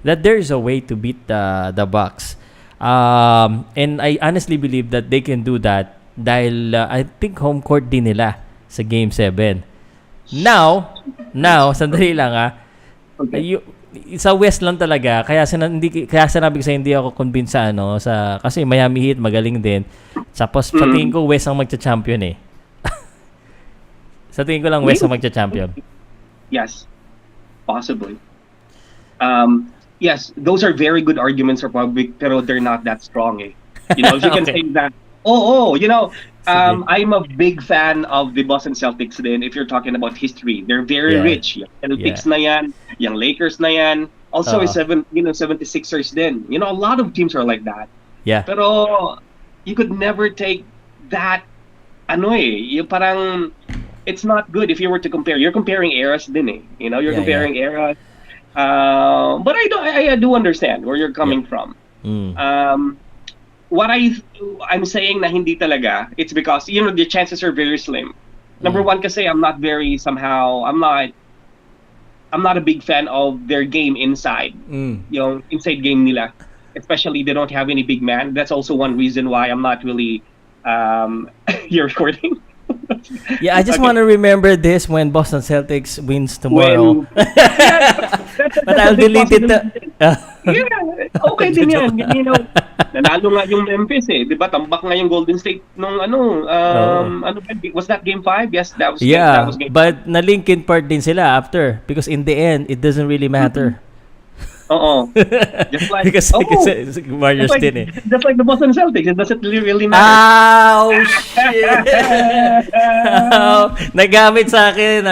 that there is a way to beat the Bucks. And I honestly believe that they can do that dahil I think home court din nila sa Game 7. Now, sandali lang Okay. Sa West lang talaga, kaya sinabi ko sa hindi ako convinced sa kasi Miami Heat magaling din. Tapos sa tingin ko West ang magcha-champion eh. Sa tingin ko lang West ang magcha-champion. Yes, possibly. Yes, those are very good arguments for public, pero they're not that strong eh. If you can Okay. say that, I'm a big fan of the Boston Celtics then if you're talking about history. They're very rich. Yung Celtics na yan, yung Lakers na yan. Also, 76ers din. You know, a lot of teams are like that. Yeah. Pero you could never take that yung parang it's not good if you were to compare. You're comparing eras din eh. You know, you're comparing eras. But I do understand where you're coming from. What I'm saying na hindi talaga, it's because you know the chances are very slim. Number one kasi I'm not a big fan of their game inside. Yung inside game nila. Especially they don't have any big man. That's also one reason why I'm not really you're recording. Yeah, I just want to remember this when Boston Celtics wins tomorrow. But I'll delete it. Okay din yan. You know, nanalo nga yung Memphis eh. Di ba? Tambak nga yung Golden State nung was that game 5? Yes, that was game 5. But na-Linkin Park din sila after because in the end, it doesn't really matter. Just like because Warriors din eh. Just like the Boston Celtics, it doesn't really matter. Oh shit! Nagamit sa akin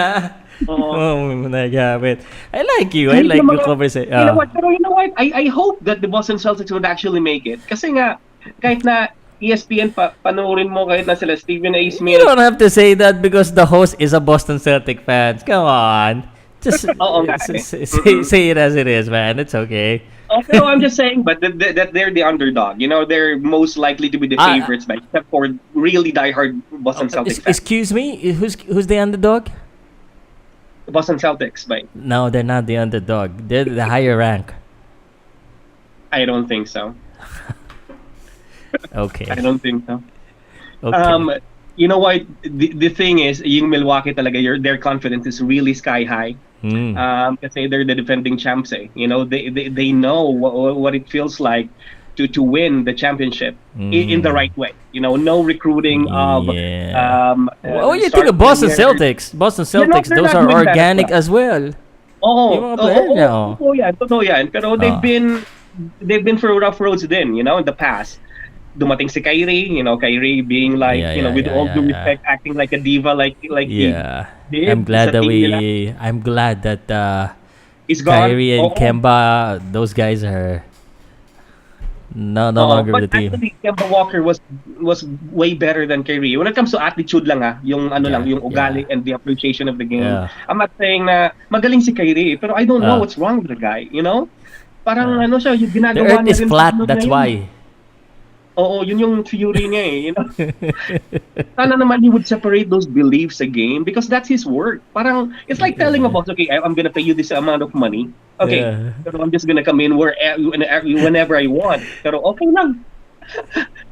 nagamit. I like you. I like your conversation. You know what? Pero you know what? I hope that the Boston Celtics would actually make it. Kasi nga kahit na ESPN panoorin mo kahit na sila Stephen A. Smith. You don't have to say that because the host is a Boston Celtic fan. Come on. Just say it as it is, man. It's okay. No, I'm just saying, but that they're the underdog. You know, they're most likely to be the favorites, except for really diehard Boston Celtics fans. Excuse me, who's the underdog? Boston Celtics, right? No, they're not the underdog. They're the higher rank. I don't think so. Okay. I don't think so. Okay. You know what? The thing is, yung Milwaukee talaga, their confidence is really sky high. Kasi they're the defending champs. You know, they know what it feels like to win the championship in the right way. You know, no recruiting of. What do you think of Boston Celtics? Boston Celtics, those are organic as well. Totoo yan. Pero they've been through rough roads then, you know, in the past. Dumating si Kyrie, you know, Kyrie being like, with all due respect, acting like a diva, like he I'm glad that he's gone. Kyrie and Kemba, those guys are no longer the team. Actually, Kemba Walker was way better than Kyrie. When it comes to attitude lang yung yung ugali and the appreciation of the game. I'm not saying na magaling si Kyrie, pero I don't know what's wrong with the guy, you know? Parang siya, yung ginagawa the earth is flat, that's why. Yun yung theory niya eh, you know. Sana naman he would separate those beliefs sa game because that's his work. Parang, it's like telling a boss, okay, I'm gonna pay you this amount of money. Okay, pero I'm just gonna come in whenever I want. Pero okay lang.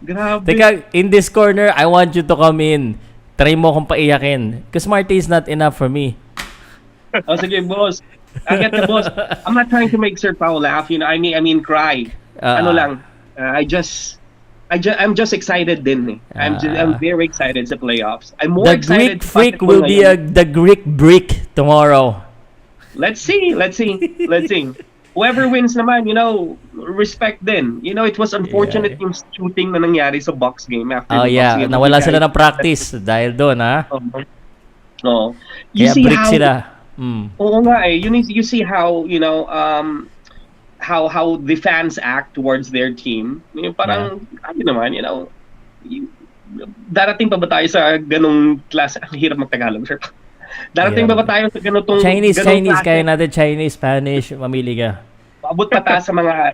Grabe. Teka, in this corner, I want you to come in. Try mo akong paiyakin. Because Marty is not enough for me. Sige, boss. I get the boss. I'm not trying to make Sir Pao laugh, you know. I mean cry. I'm just excited din eh. I'm very excited sa playoffs. I'm more excited. The Greek freak will be the Greek brick tomorrow. Let's see. Whoever wins naman, you know, respect din. You know, it was unfortunate yung shooting na nangyari sa Bucks game after the Bucks game. Nawala sila ng practice dahil doon, ha? You kaya see brick sila. Oo nga eh. You see how, you know, how the fans act towards their team. Yung parang, naman, you know, darating pa ba tayo sa ganong klase? Ang hirap mag-Tagalog, sir. Darating ba tayo sa ganitong Chinese, kaya natin Chinese, Spanish, mamili ka. Abot pa tayo sa mga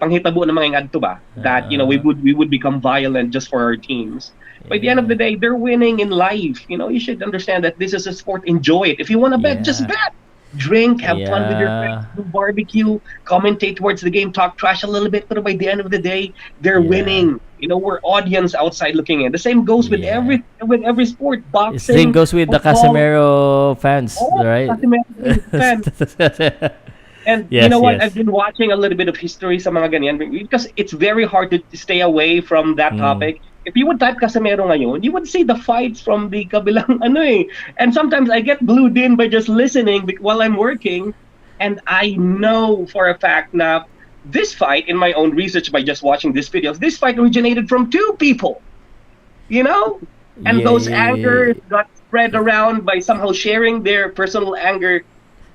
panghitabo ng mga ingadto ba? That, you know, we would become violent just for our teams. By the end of the day, they're winning in life. You know, you should understand that this is a sport. Enjoy it. If you want to bet, just bet. Drink, have fun with your friends, do barbecue, commentate towards the game, talk trash a little bit, but by the end of the day, they're winning. You know, we're audience outside looking in. The same goes with every sport. Boxing, same goes with football. The Casimero fans, right? Casimero fans. And you know what? I've been watching a little bit of history sa mga ganyan because it's very hard to stay away from that topic. If you would type Casimero ngayon, you would see the fights from the kabilang And sometimes I get glued in by just listening while I'm working. And I know for a fact na this fight, in my own research by just watching these videos, this fight originated from two people. you know? And those anger got spread around by somehow sharing their personal anger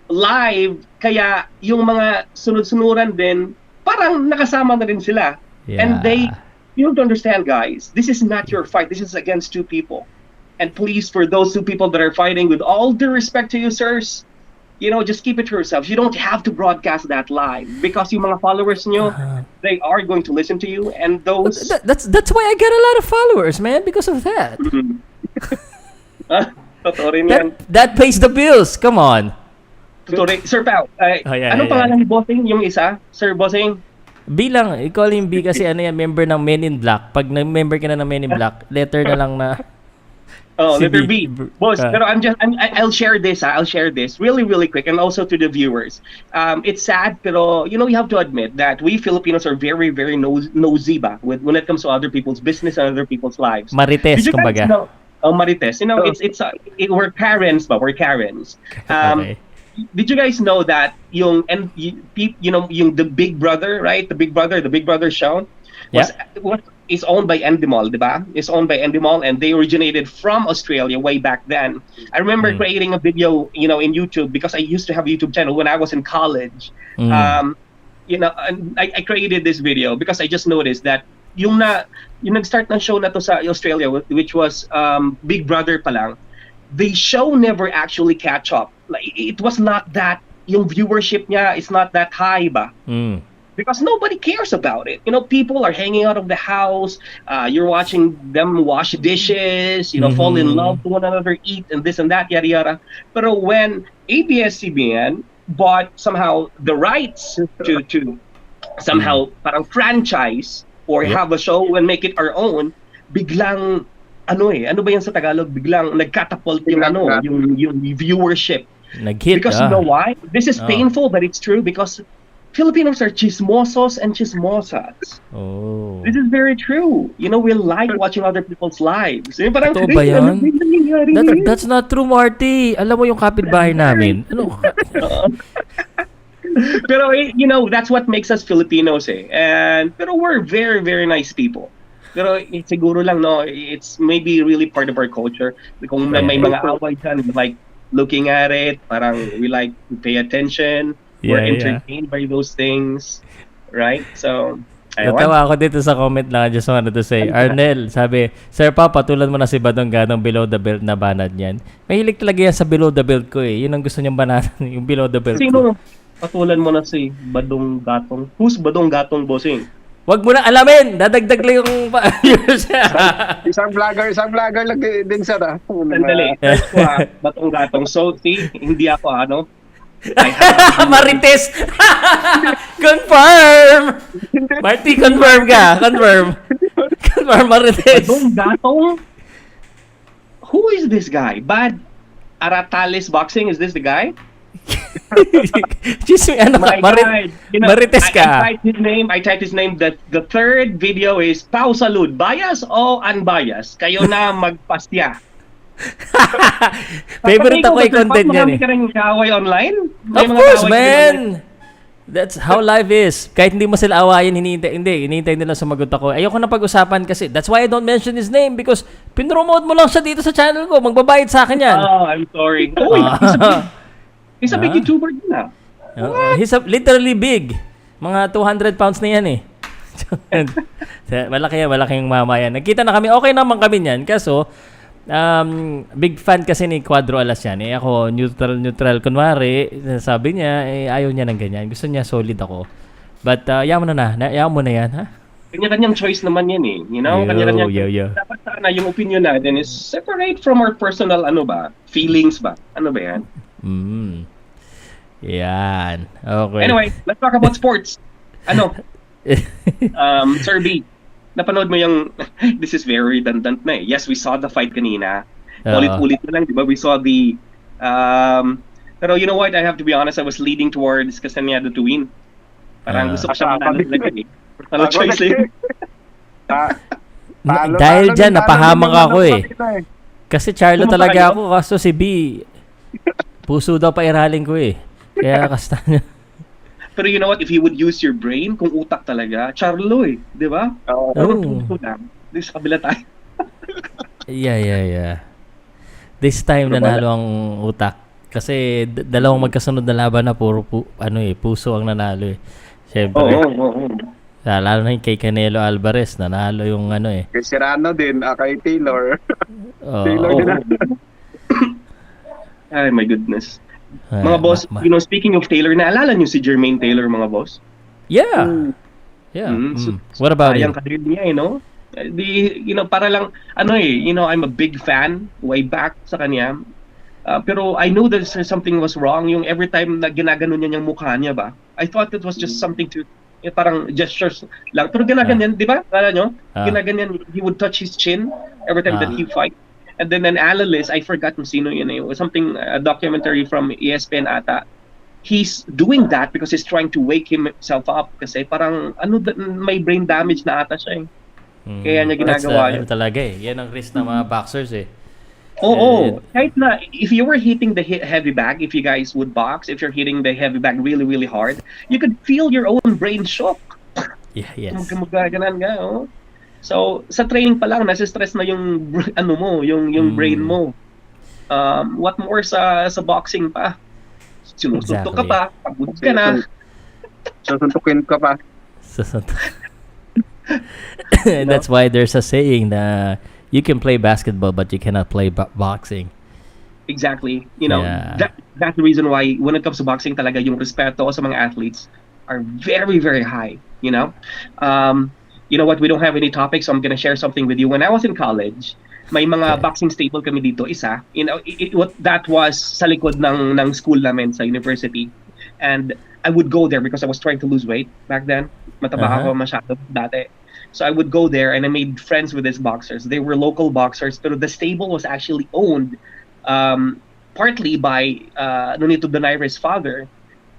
live. Kaya yung mga sunod-sunuran din, parang nakasama na rin sila. And you have to understand, guys, this is not your fight. This is against two people. And please, for those two people that are fighting, with all due respect to you, sirs, you know, just keep it to yourselves. You don't have to broadcast that live because yung mga followers nyo, they are going to listen to you, and those... That's why I get a lot of followers, man, because of that. Totoo rin yan. That pays the bills. Come on. Totoo rin. Sir Pao, anong pangalan ni Bossing, yung isa? Sir Bossing? B lang. I-call him B kasi ano yan, member ng Men in Black. Pag nag-member ka na ng Men in Black, letter na lang na... Oh, letter B. Boss, pero I'll share this. I'll share this really, really quick, and also to the viewers. It's sad, pero you know, you have to admit that we Filipinos are very, very nosy ba when it comes to other people's business and other people's lives. Marites, kumbaga. Marites. You know, we're Karens, but we're Karens. Okay. Did you guys know that yung the Big Brother, right? The Big Brother show is owned by Endemol, diba? It's owned by Endemol, and they originated from Australia way back then. I remember creating a video, you know, in YouTube because I used to have a YouTube channel when I was in college. You know, and I created this video because I just noticed that yung nag-start ng show na to sa Australia, which was Big Brother pa lang, the show never actually catch up. Like, it was not that, yung viewership niya is not that high ba? Because nobody cares about it. You know, people are hanging out of the house. You're watching them wash dishes, you know, fall in love to one another, eat, and this and that, yada yada. But when ABS-CBN bought somehow the rights to somehow parang franchise or have a show and make it our own, biglang ano ba yan sa Tagalog? Biglang nagkatapult yung viewership. Nag-hit, because you know why? This is painful, but it's true because Filipinos are chismosos and chismosas. Oh. This is very true. You know, we like watching other people's lives. Parang, totoo ba yan? That's not true, Marty. Alam mo yung kapitbahay namin. Ano? Pero, you know, that's what makes us Filipinos eh. Pero we're very, very nice people. Pero siguro lang, no, it's maybe really part of our culture. Kung may mga away dyan, like looking at it, parang we like to pay attention. We're entertained by those things, right? So, natawa ako dito sa comment lang. I just wanted to say, Arnel, sabi, Sir Pa, patulan mo na si Badong Gatong below the belt na banat niyan. Mahilig talaga yan sa below the belt ko eh. Yun ang gusto niyang banatan, yung below the belt ko. Patulan mo na si Badong Gatong. Who's Badong Gatong, bossing? Wag mo na alamin. Dadagdag lang yung isang vlogger lang din sa Sandali. Badong Gatong. So, see, hindi ako Marites! Confirm! Marty, confirm ka. Confirm, Marites. Badong Gatong? Who is this guy? Bad Aratales Boxing? Is this the guy? Excuse me, Marites ka. I typed his name. The third video is Pau Salud. Bias o unbiased? Kayo na magpastya. Favorite ako yung content niyan eh. Marami ka rin kaaway online? Of course, man! That's how life is. Kahit hindi mo sila awayin, hinihintay nila sumagot ako. Ayoko na pag-usapan kasi that's why I don't mention his name because pinromote mo lang siya dito sa channel ko. Magbabayad sa akin yan. Oh, I'm sorry. He's a big YouTuber din na. He's literally big. Mga 200 pounds na yan eh. Malaking mama yan. Nagkita na kami. Okay naman kami yan. Kaso, big fan kasi ni Quadro Alas yan. Eh ako, neutral. Kunwari, sabi niya, ayaw niya ng ganyan. Gusto niya solid ako. But, yaman mo na yan, ha? Kanya-kanyang choice naman yan eh. You know? Kanya-kanyang dapat sana yung opinion natin is separate from our personal, feelings ba? Ano ba yan? Yan. Okay. Anyway, let's talk about sports. Sir B, napanood mo yung, this is very redundant na eh. Yes, we saw the fight kanina. Ulit-ulit na lang, di ba? We saw the, pero you know what? I have to be honest, I was leading towards Casimero to win. Parang gusto ko siya manalo eh. Personal choice eh. Dahil dyan, napahamang ako eh. Kasi Charlo talaga ako, kaso si B, puso daw pa iraling ko eh. Kaya kasta niya. Pero you know what? If you would use your brain, kung utak talaga, Charlo eh. Di ba? Oo. Pero puso lang. Di sa kabila tayo. Yeah. This time nanalo ang utak. Kasi dalawang magkasunod na laban na puro puso ang nanalo eh. Siyempre. Oo. Lalo na yung kay Canelo Alvarez, nanalo yung Kay Serrano din, kay Taylor. Oh, Taylor din. Ay, my goodness. Mga boss, speaking of Taylor, naalala niyo si Jermaine Taylor, mga boss? Yeah. So, What about him? Sayang career niya, para lang, I'm a big fan way back sa kanya. Pero I know that something was wrong. Yung every time na ginagano niya yung mukha niya ba, I thought it was just something to, parang gestures lang. Pero ginaganyan, di ba? Kala nyo? Ginaganyan, he would touch his chin every time that he fight. And then an analyst, I forgot kung sino yun. It was something, a documentary from ESPN ata. He's doing that because he's trying to wake himself up. Kasi parang, may brain damage na ata siya eh. Kaya niya ginagawa yun. Talaga eh. Yan ang risk ng mga boxers eh. Oo. Kahit na, if you were hitting the heavy bag, if you guys would box, if you're hitting the heavy bag really, really hard, you could feel your own brain shock. Yeah, yes. Magaganan ka, oh. So, sa training pa lang, nasa stress na yung, yung brain mo. What more sa boxing pa? Sinusuntok ka pa, pagod ka na. Susuntukin ka pa. And that's why there's a saying na you can play basketball but you cannot play boxing. Exactly. That's the reason why when it comes to boxing talaga yung respeto sa mga athletes are very, very high. You know what? We don't have any topics, so I'm gonna share something with you. When I was in college, may mga boxing stable kami dito, isa. That was sa likod ng school namin sa university. And I would go there because I was trying to lose weight back then. Mataba ako masyado dati. So I would go there and I made friends with these boxers. They were local boxers, but the stable was actually owned partly by Nonito Donaires' father.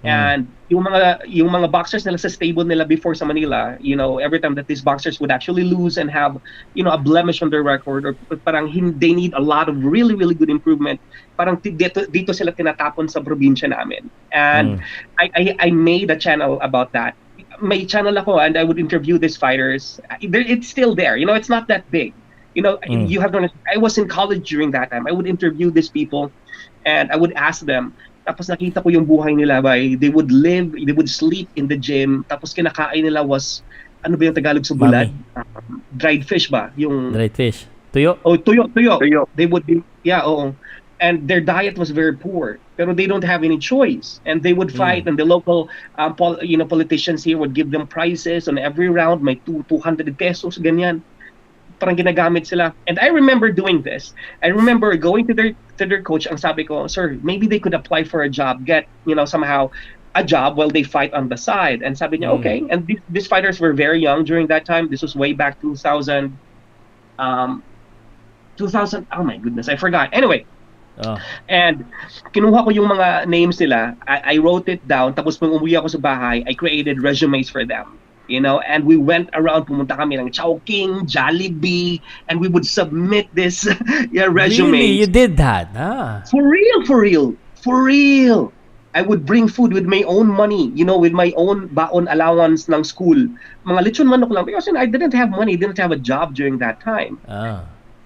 And yung mga boxers nila sa stable nila before sa Manila, every time that these boxers would actually lose and have, a blemish on their record, or parang they need a lot of really, really good improvement, parang dito sila tinatapon sa probinsya namin. And I made a channel about that. May channel ako and I would interview these fighters. It's still there. It's not that big. You have to understand, I was in college during that time. I would interview these people and I would ask them. Tapos nakita ko yung buhay nila, they would sleep in the gym. Tapos kinakain nila was, ano ba yung Tagalog sa bulad? Dried fish ba? Yung dried fish. Tuyo? Oh, tuyo. They would be, oo. And their diet was very poor. Pero they don't have any choice. And they would fight and the local politicians here would give them prizes on every round. May 200 pesos, ganyan. Parang ginagamit sila. And I remember doing this. I remember going to their coach, ang sabi ko, sir, maybe they could apply for a job, get, somehow a job while they fight on the side. And sabi niya, okay. And these fighters were very young during that time. This was way back 2000, oh my goodness, I forgot. Anyway, and kinuha ko yung mga names nila. I wrote it down. Tapos nung umuwi ako sa bahay, I created resumes for them. And we went around, pumunta kami ng Chowking, Jollibee, and we would submit this resume. Really? You did that? For real. I would bring food with my own money, with my own baon allowance ng school. Mga lechon manok lang. Because I didn't have money, didn't have a job during that time.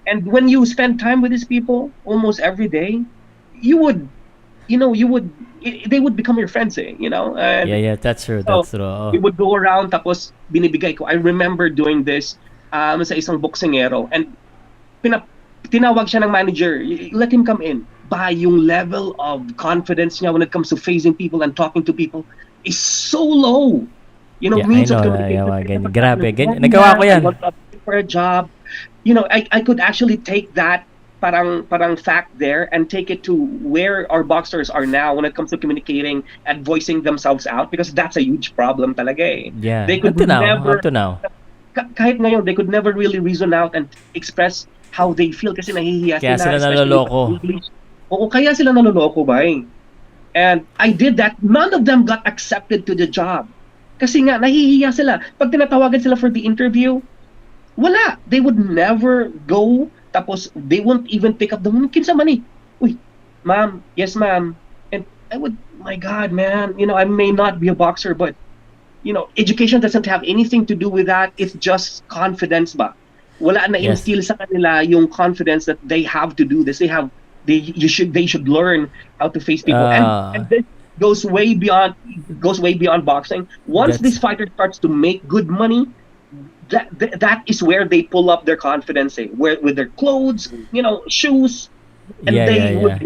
And when you spend time with these people almost every day, they would become your friends, And, yeah, that's true. That's true. We would go around, tapos binibigay ko. I remember doing this sa isang boksingero, and tinawag siya ng manager. Let him come in. Yung level of confidence niya when it comes to facing people and talking to people is so low. Means of communication. Grabe, nagawa ko yan. For a job, I could actually take that parang fact there and take it to where our boxers are now when it comes to communicating and voicing themselves out, because that's a huge problem talaga eh. Yeah. They could up to now. Kahit ngayon, they could never really reason out and express how they feel kasi nahihiya kaya sila naloloko. Oo, kaya sila naloloko ba eh. And I did that. None of them got accepted to the job. Kasi nga, nahihiya sila. Pag tinatawagan sila for the interview, wala. They would never go. Tapos, they won't even pick up the phone. Kinsa man eh. Uy, ma'am. Yes, ma'am. And I would, my God, man. I may not be a boxer, but, education doesn't have anything to do with that. It's just confidence ba? Wala na instill sa kanila yung confidence that they have to do this. They should learn how to face people. And this goes way beyond boxing. Once this fighter starts to make good money, that is where they pull up their confidence, with their clothes, shoes, and they would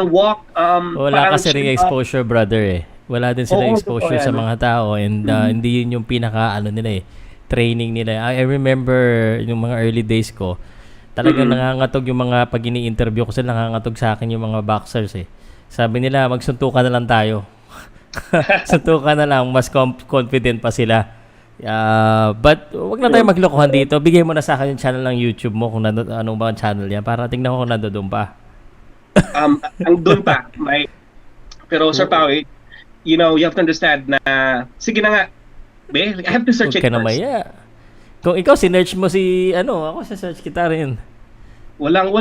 walk. Wala kasi ring exposure, brother Wala din sila exposure sa mga tao, and hindi yun yung pinaka nila training nila. I remember yung mga early days ko, talagang nangangatog yung mga pag ini-interview ko sila, nangangatog sa akin yung mga boxers Sabi nila, magsuntukan na lang tayo. Suntukan na lang, mas confident pa sila. But wag na tayo maglokohan dito. Bigay mo na sa akin yung channel ng YouTube mo, kung anong ba ang channel yan, para tingnan ko kung nandoon pa. Ang doon pa, pero Sir Pao, you have to understand na, sige na nga, I have to search it first. Namaya. Kung ikaw sinearch mo ako search kita rin. Walang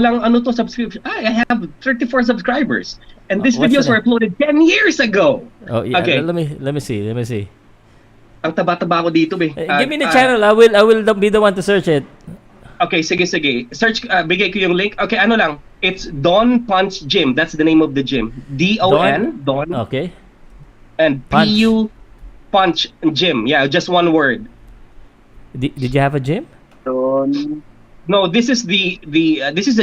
subscription. I have 34 subscribers. And these videos were uploaded 10 years ago. Oh, yeah. Okay. Let me see. Ang taba-taba ko dito, Give me the channel. I will be the one to search it. Okay, sige. Search, bigay ko yung link. Okay, lang. It's Don Punch Gym. That's the name of the gym. Don. Okay. And P-U Punch Gym. Yeah, just one word. Did you have a gym? Don. No, this is the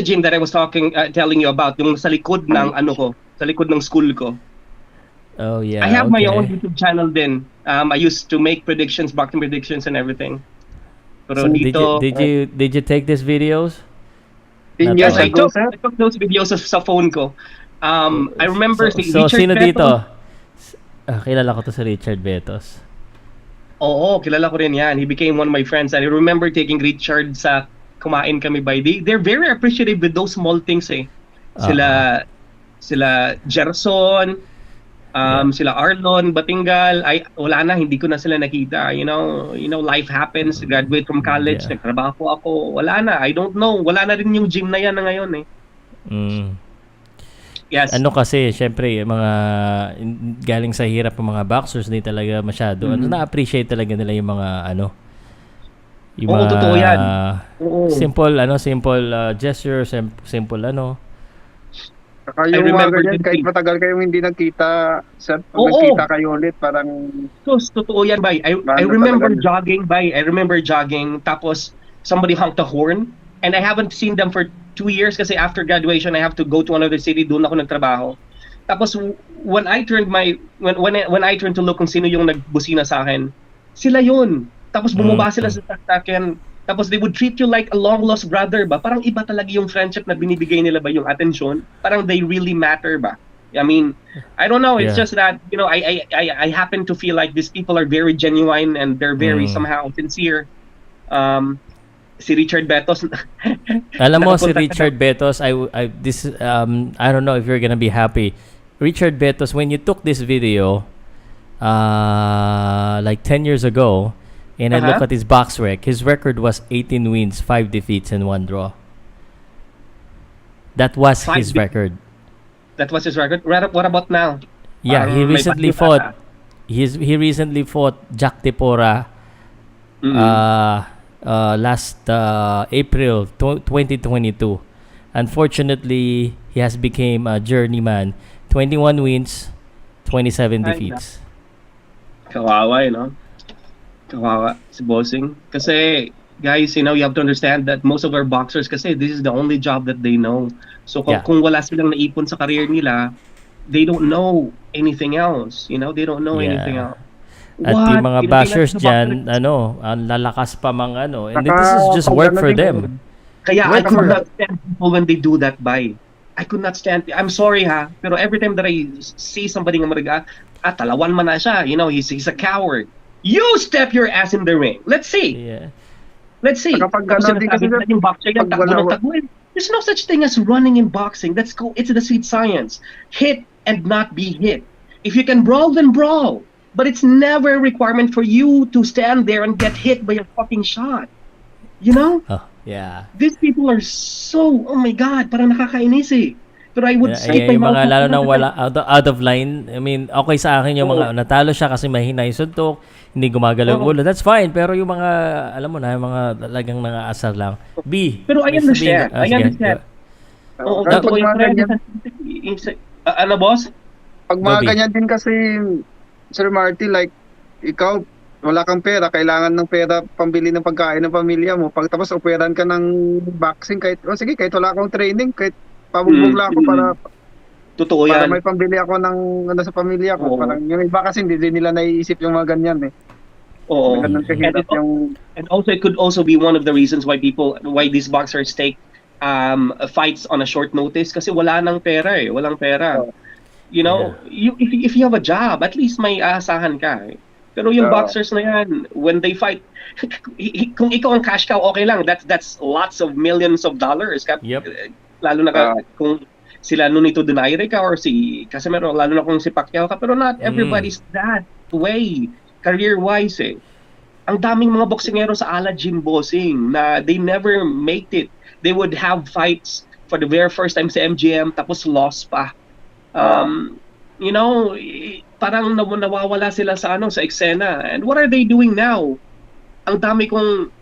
gym that I was telling you about, yung sa likod ng sa likod ng school ko. Oh yeah. I have my own YouTube channel din. I used to make boxing predictions and everything. Pero so dito, did you take these videos? Yes, I took those videos sa phone ko. I remember si Richard sino Betos. dito? Kilala ko to si Richard Betos. Oo, kilala ko rin yan. He became one of my friends. And I remember taking Richard sa kumain kami they're very appreciative with those small things Sila Gerson, sila Arlon, Batingal, wala na, hindi ko na sila nakita. Life happens, graduate from college, nagtrabaho ako, wala na, I don't know, wala na rin yung gym na yan na ngayon Yes. Kasi, syempre, mga galing sa hirap ng mga boxers, hindi talaga masyado. Na-appreciate talaga nila yung mga yung mga totoo yan. Simple gesture, simple Saka yung mga ganyan, kahit matagal kayong hindi nagkita, nagkita kayo ulit, parang... Totoo yan, Bay. I remember jogging, Bay. I remember jogging, tapos somebody honked a horn, and I haven't seen them for 2 years kasi after graduation, I have to go to another city, doon ako nagtrabaho. Tapos, when I turned to look kung sino yung nagbusina sa akin, sila yun. Tapos bumaba sila sa sasakyan. Tapos they would treat you like a long-lost brother ba? Parang iba talaga yung friendship na binibigay nila ba, yung attention. Parang they really matter ba? I mean, I don't know. It's just that, I happen to feel like these people are very genuine and they're very somehow sincere. Si Richard Betos. Alam mo, si Richard Betos, I don't know if you're gonna be happy. Richard Betos, when you took this video, like 10 years ago, and I look at his box rec, his record was 18 wins, 5 defeats, and 1 draw. That was his record. That was his record? What about now? Yeah, he recently fought. He recently fought Jack Tepora. Last April 2022. Unfortunately, he has become a journeyman. 21 wins, 27 defeats. Kawawa, Kawawa si Bossing. Kasi, guys, you have to understand that most of our boxers, kasi this is the only job that they know. So, kung wala silang naipon sa career nila, they don't know anything else. They don't know anything else. At yung mga bashers dyan, ang lalakas pa and this is just work for them. Kaya I could not stand people when they do that, Bay. I could not stand. I'm sorry pero every time that I see somebody nga mariga, talawan man na siya, he's a coward. You step your ass in the ring. Let's see. Yeah. Let's see. There's no such thing as running in boxing. That's cool. It's the sweet science. Hit and not be hit. If you can brawl, then brawl. But it's never a requirement for you to stand there and get hit by a fucking shot. Oh, yeah. These people are so, oh my God, parang nakakainis Pero I would say yung mga lalo na wala out of line. I mean, okay sa akin yung mga natalo siya kasi mahina yung suntok, hindi gumagalaw yung ulo. That's fine. Pero yung mga, alam mo na, yung mga talagang nangaasar lang. B. Pero I understand. I understand. Oo, Pag totoo mga ganyan, ano, boss? pag mga ganyan din kasi, Sir Marty, like, ikaw, wala kang pera, kailangan ng pera pambili ng pagkain ng pamilya mo. Pag tapos operan ka ng boxing, kahit, sige, kahit wala akong training, kahit pabugbog lang ako Totoo para yan. may pambili ako ng ano sa pamilya ko. Parang yung iba kasi hindi din nila naiisip yung mga ganyan eh. Oo. And also it could also be one of the reasons why these boxers take fights on a short notice kasi wala nang pera eh, walang pera. You know, if you have a job, at least may aasahan ka. Eh. Pero yung boxers na yan, when they fight, kung ikaw ang cash cow, okay lang. That's lots of millions of dollars. Lalo na kung sila Nonito Donaire ka or si Casimero, lalo na kung si Pacquiao ka. Pero not everybody's that way, career-wise eh. Ang daming mga boksingero sa ala gym bossing na they never make it. They would have fights for the very first time sa MGM tapos lost pa. You know, parang nawawala sila sa sa eksena. And what are they doing now? Ang dami kong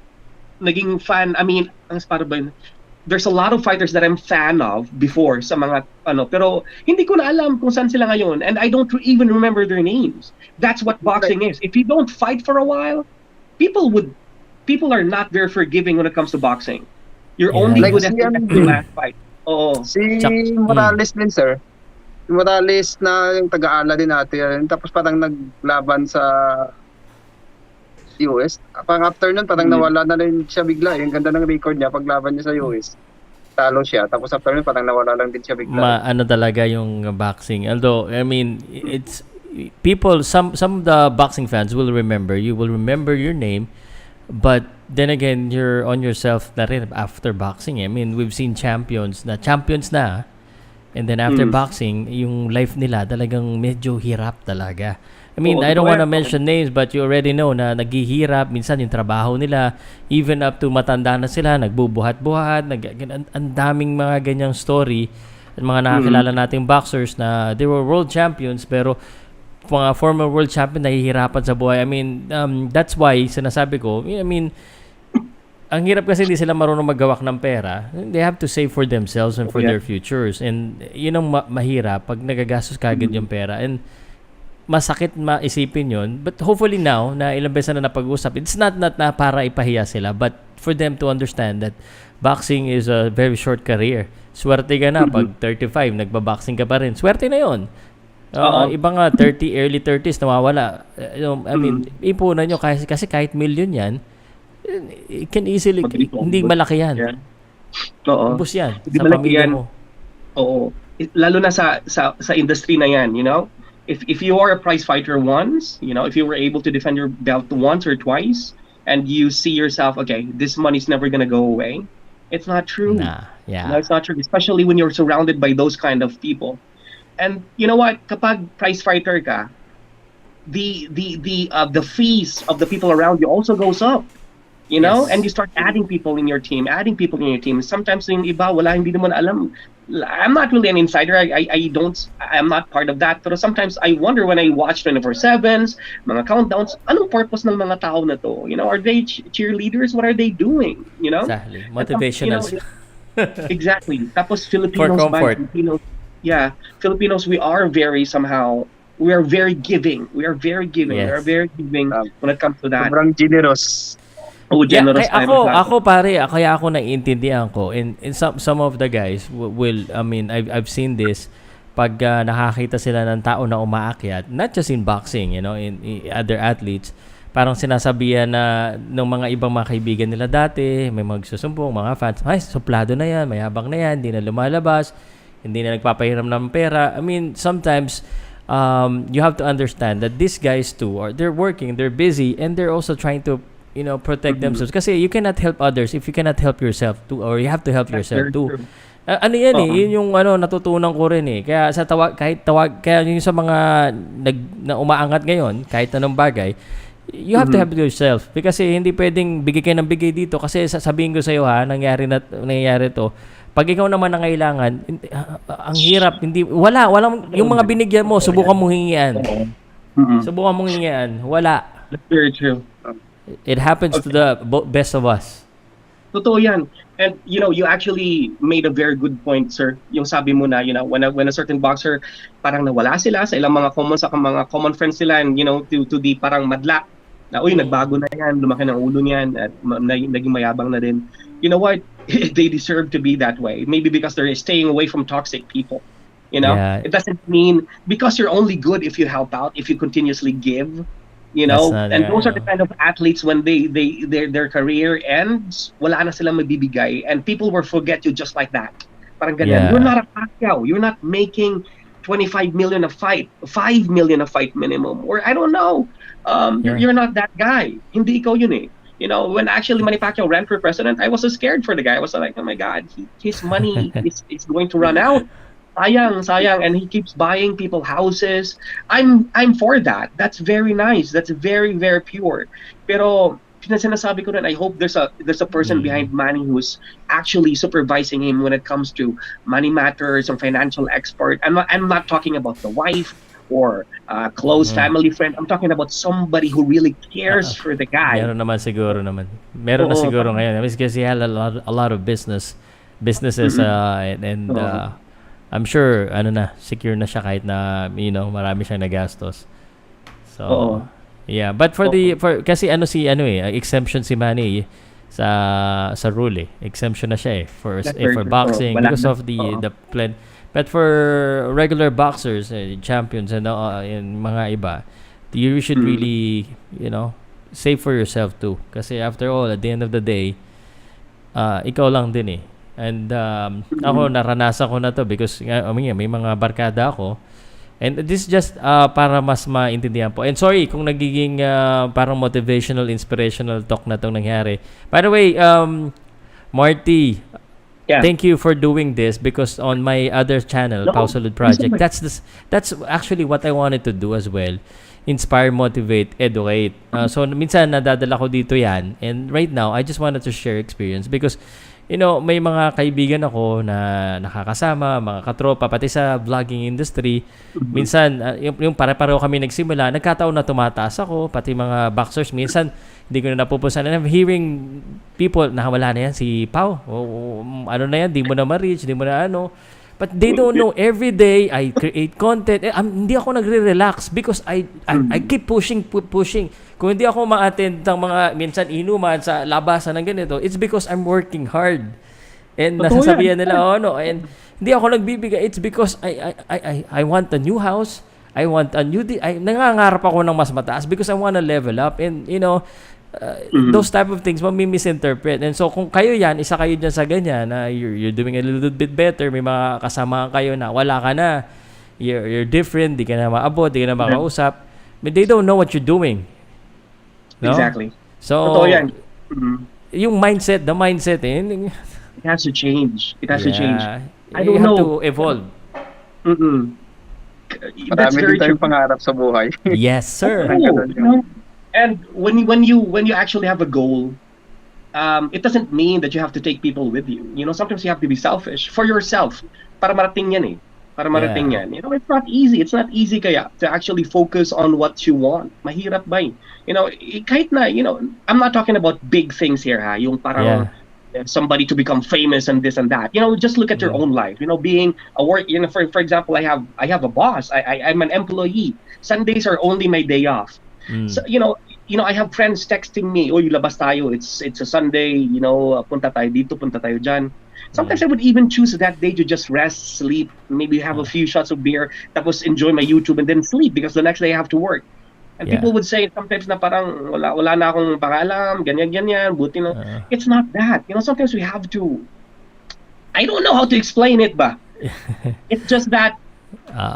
naging fan. I mean, there's a lot of fighters that I'm fan of before sa mga pero hindi ko na alam kung saan sila ngayon and I don't even remember their names. That's what boxing is. If you don't fight for a while, people are not very forgiving when it comes to boxing. You're only good at the last fight. Oo. Si Morales din, sir. Si Morales na yung taga-ala din natin. Tapos parang naglaban sa US. Parang after nun, parang nawala na rin siya bigla. Yung ganda ng record niya, paglaban niya sa US. Talo siya. Tapos after nun, parang nawala lang din siya bigla. Ano talaga yung boxing. Although, I mean, it's people, some of the boxing fans will remember. You will remember your name. But then again, you're on yourself na rin after boxing. I mean, we've seen champions na. And then after boxing, yung life nila talagang medyo hirap talaga. I mean, I don't want to mention names, but you already know na naghihirap. Minsan yung trabaho nila, even up to matanda na sila, nagbubuhat-buhat. Ang daming mga ganyang story. At mga nakakilala nating boxers na they were world champions, pero mga former world champion nahihirapan sa buhay. I mean, that's why sinasabi ko, I mean, ang hirap kasi hindi sila marunong maggawak ng pera. They have to save for themselves and for their futures. And yun ang mahirap pag nagagastos kagad yung pera. And masakit maisipin yun. But hopefully now, na ilang beses na napag-usap, it's not na para ipahiya sila, but for them to understand that boxing is a very short career. Swerte ka na pag 35, nagbaboxing ka pa rin. Swerte na yun. Iba nga 30, early 30s nawawala. I mean, ipunan nyo kasi kahit million yan, it can easily, hindi malaki yan. Oo. Ubus yan hindi sa pamilya mo. Oo. Lalo na sa industry na yan, you know? If you are a prize fighter once, you know, if you were able to defend your belt once or twice, and you see yourself, okay, this money's never gonna go away, it's not true. No, it's not true, especially when you're surrounded by those kind of people. And you know what? Kapag prize fighter ka, the fees of the people around you also goes up. You know, and you start adding people in your team. Sometimes yung iba wala, hindi naman alam. I'm not really an insider. I'm not part of that. Pero sometimes I wonder when I watch 24/7s, mga countdowns, anong purpose ng mga tao na to? You know, are they cheerleaders? What are they doing? You know, exactly, motivational. Exactly. Tapos Filipinos, for comfort. Filipinos, we are very giving. We are very giving when it comes to that. Sobrang generous. Generous ako pare, kaya ako naiintindihan ko. And some of the guys will, I mean, I've seen this pag nakakita sila ng tao na umaakyat, not just in boxing, you know, in other athletes, parang sinasabihan na ng mga ibang mga kaibigan nila dati, may magsusumbong, mga fans, ay, suplado na yan, mayabang na yan, hindi na lumalabas, hindi na nagpapahiram ng pera. I mean, sometimes you have to understand that these guys too, they're working, they're busy, and they're also trying to, you know, protect themselves. Kasi you cannot help others if you cannot help yourself too, or you have to help yourself too. Ano yan yun yung natutunan ko rin Kaya sa kaya yung sa mga na umaangat ngayon, kahit anong bagay, you have to have yourself. Kasi hindi pwedeng bigay kayo ng bigay dito. Kasi sasabihin ko sa'yo nangyari to. Pag ikaw naman ang kailangan, ang hirap. Walang, yung mga binigyan mo, subukan mong hingian. Subukan mong hingian. Wala. That's very true. It happens to the best of us. Totoo yan. And, you actually made a very good point, sir. Yung sabi mo na, when a certain boxer, parang nawala sila sa ilang mga common friends nila and, to the parang madla. Na, nagbago na yan, lumaki ng ulo niyan, at naging mayabang na din. You know what? They deserve to be that way. Maybe because they're staying away from toxic people. Yeah. It doesn't mean because you're only good if you help out, if you continuously give. And those are the kind of athletes when their career ends, wala na silang mabibigay, and people will forget you just like that. Parang ganyan. Yeah. You're not a Pacquiao. You're not making 25 million a fight, 5 million a fight minimum, or I don't know. You're not that guy. Hindi ikaw yun eh. When actually Manny Pacquiao ran for president, I was so scared for the guy. I was like, oh my God, his money is going to run out. Sayang, and he keeps buying people houses. I'm for that. That's very nice. That's very, very pure. Pero sinasabi ko rin, I hope there's a person behind Manny who's actually supervising him when it comes to money matters, some financial expert. I'm not talking about the wife or close family friend. I'm talking about somebody who really cares for the guy. Meron naman siguro naman. Meron na siguro ngayon. Because he had a lot of businesses and I'm sure secure na siya kahit na marami siyang nagastos. So yeah, but kasi exemption si Manny sa rule exemption na siya for boxing because of the plan. But for regular boxers, champions and mga iba, you should really save for yourself too. Kasi after all, at the end of the day, ikaw lang din eh. And ako naranasan ko na to because may mga barkada ako, and this is just para mas maintindihan po. And sorry kung nagiging parang motivational, inspirational talk na tong nangyari. By the way, Marty, thank you for doing this because on my other channel, Powcast Project, that's actually what I wanted to do as well. Inspire, motivate, educate. So minsan nadadala ko dito yan, and right now I just wanted to share experience because may mga kaibigan ako na nakakasama, mga katropa, pati sa vlogging industry. Minsan, yung pare-pareho kami nagsimula, nagkataon na tumataas ako, pati mga boxers. Minsan, hindi ko na napupusan. And I'm hearing people, wala na yan, si Pau. Na yan, di mo na ma-reach, di mo na But they don't know. Every day, I create content. Hindi ako nagre-relax because I keep pushing. Kung hindi ako ma-attend ng mga minsan inuman sa labasan ng ganito, it's because I'm working hard. And nasasabihan nila, and hindi ako nagbibigay. It's because I want a new house. I want a new... nangangarap ako ng mas mataas because I want to level up. And, those type of things misinterpret. And so kung kayo isa kayo dyan sa ganyan na you're doing a little bit better, may mga kasama kayo na wala ka na, you're different, di ka na maabot, di ka na makausap, but they don't know what you're doing. No? Exactly. So yung the mindset it has to change. It has to change. I don't know. You have to evolve. Marami din tayong pangarap sa buhay. Yes, sir. And when you actually have a goal, it doesn't mean that you have to take people with you. Sometimes you have to be selfish for yourself. Para marating yan eh. Yan. It's not easy. It's not easy kaya to actually focus on what you want. Mahirap ba kahit na, I'm not talking about big things here Yung parang somebody to become famous and this and that. Just look at your own life. Being a work, for example, I have a boss. I'm an employee. Sundays are only my day off. So, I have friends texting me, labas tayo, it's a Sunday, punta tayo dito, punta tayo dyan. Sometimes I would even choose that day to just rest, sleep, maybe have a few shots of beer, tapos enjoy my YouTube and then sleep because the next day I have to work. And people would say sometimes na parang wala na akong pakalam, ganyan, buti na. It's not that. Sometimes we have to, I don't know how to explain it ba. It's just that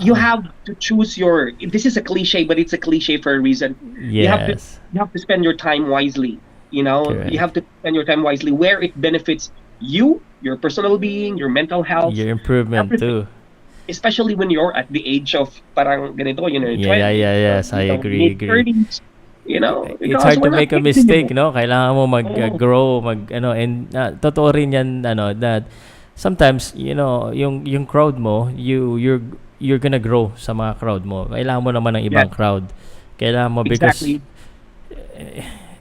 you have to choose this is a cliche, but it's a cliche for a reason. Yes. You have to spend your time wisely. Correct. You have to spend your time wisely where it benefits you, your personal being, your mental health, your improvement everything. too. Especially when you're at the age of parang ganito, 20s, Yes, I agree. 30s. It's hard to make a mistake, no? Kailangan mo mag-grow, and totoo rin yan, that sometimes, yung crowd mo, you're gonna grow sa mga crowd mo. Kailangan mo naman ng ibang crowd. Kailangan mo because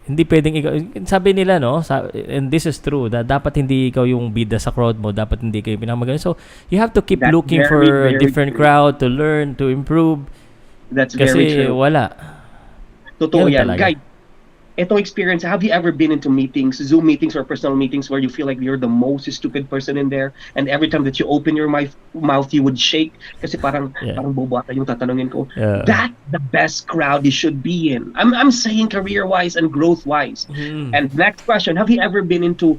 hindi pwedeng ikaw, sabi nila, no? And this is true, that dapat hindi ikaw yung bida sa crowd mo, dapat hindi kayo pinakamagaling. So, you have to keep looking for a different crowd to learn, to improve. That's very true. Kasi wala. Totoo yan. Guys, itong experience, have you ever been into meetings, Zoom meetings or personal meetings where you feel like you're the most stupid person in there, and every time that you open your mouth you would shake kasi parang bobo ata yung tatanungin ko. That's the best crowd you should be in. I'm saying career-wise and growth-wise. And next question, have you ever been into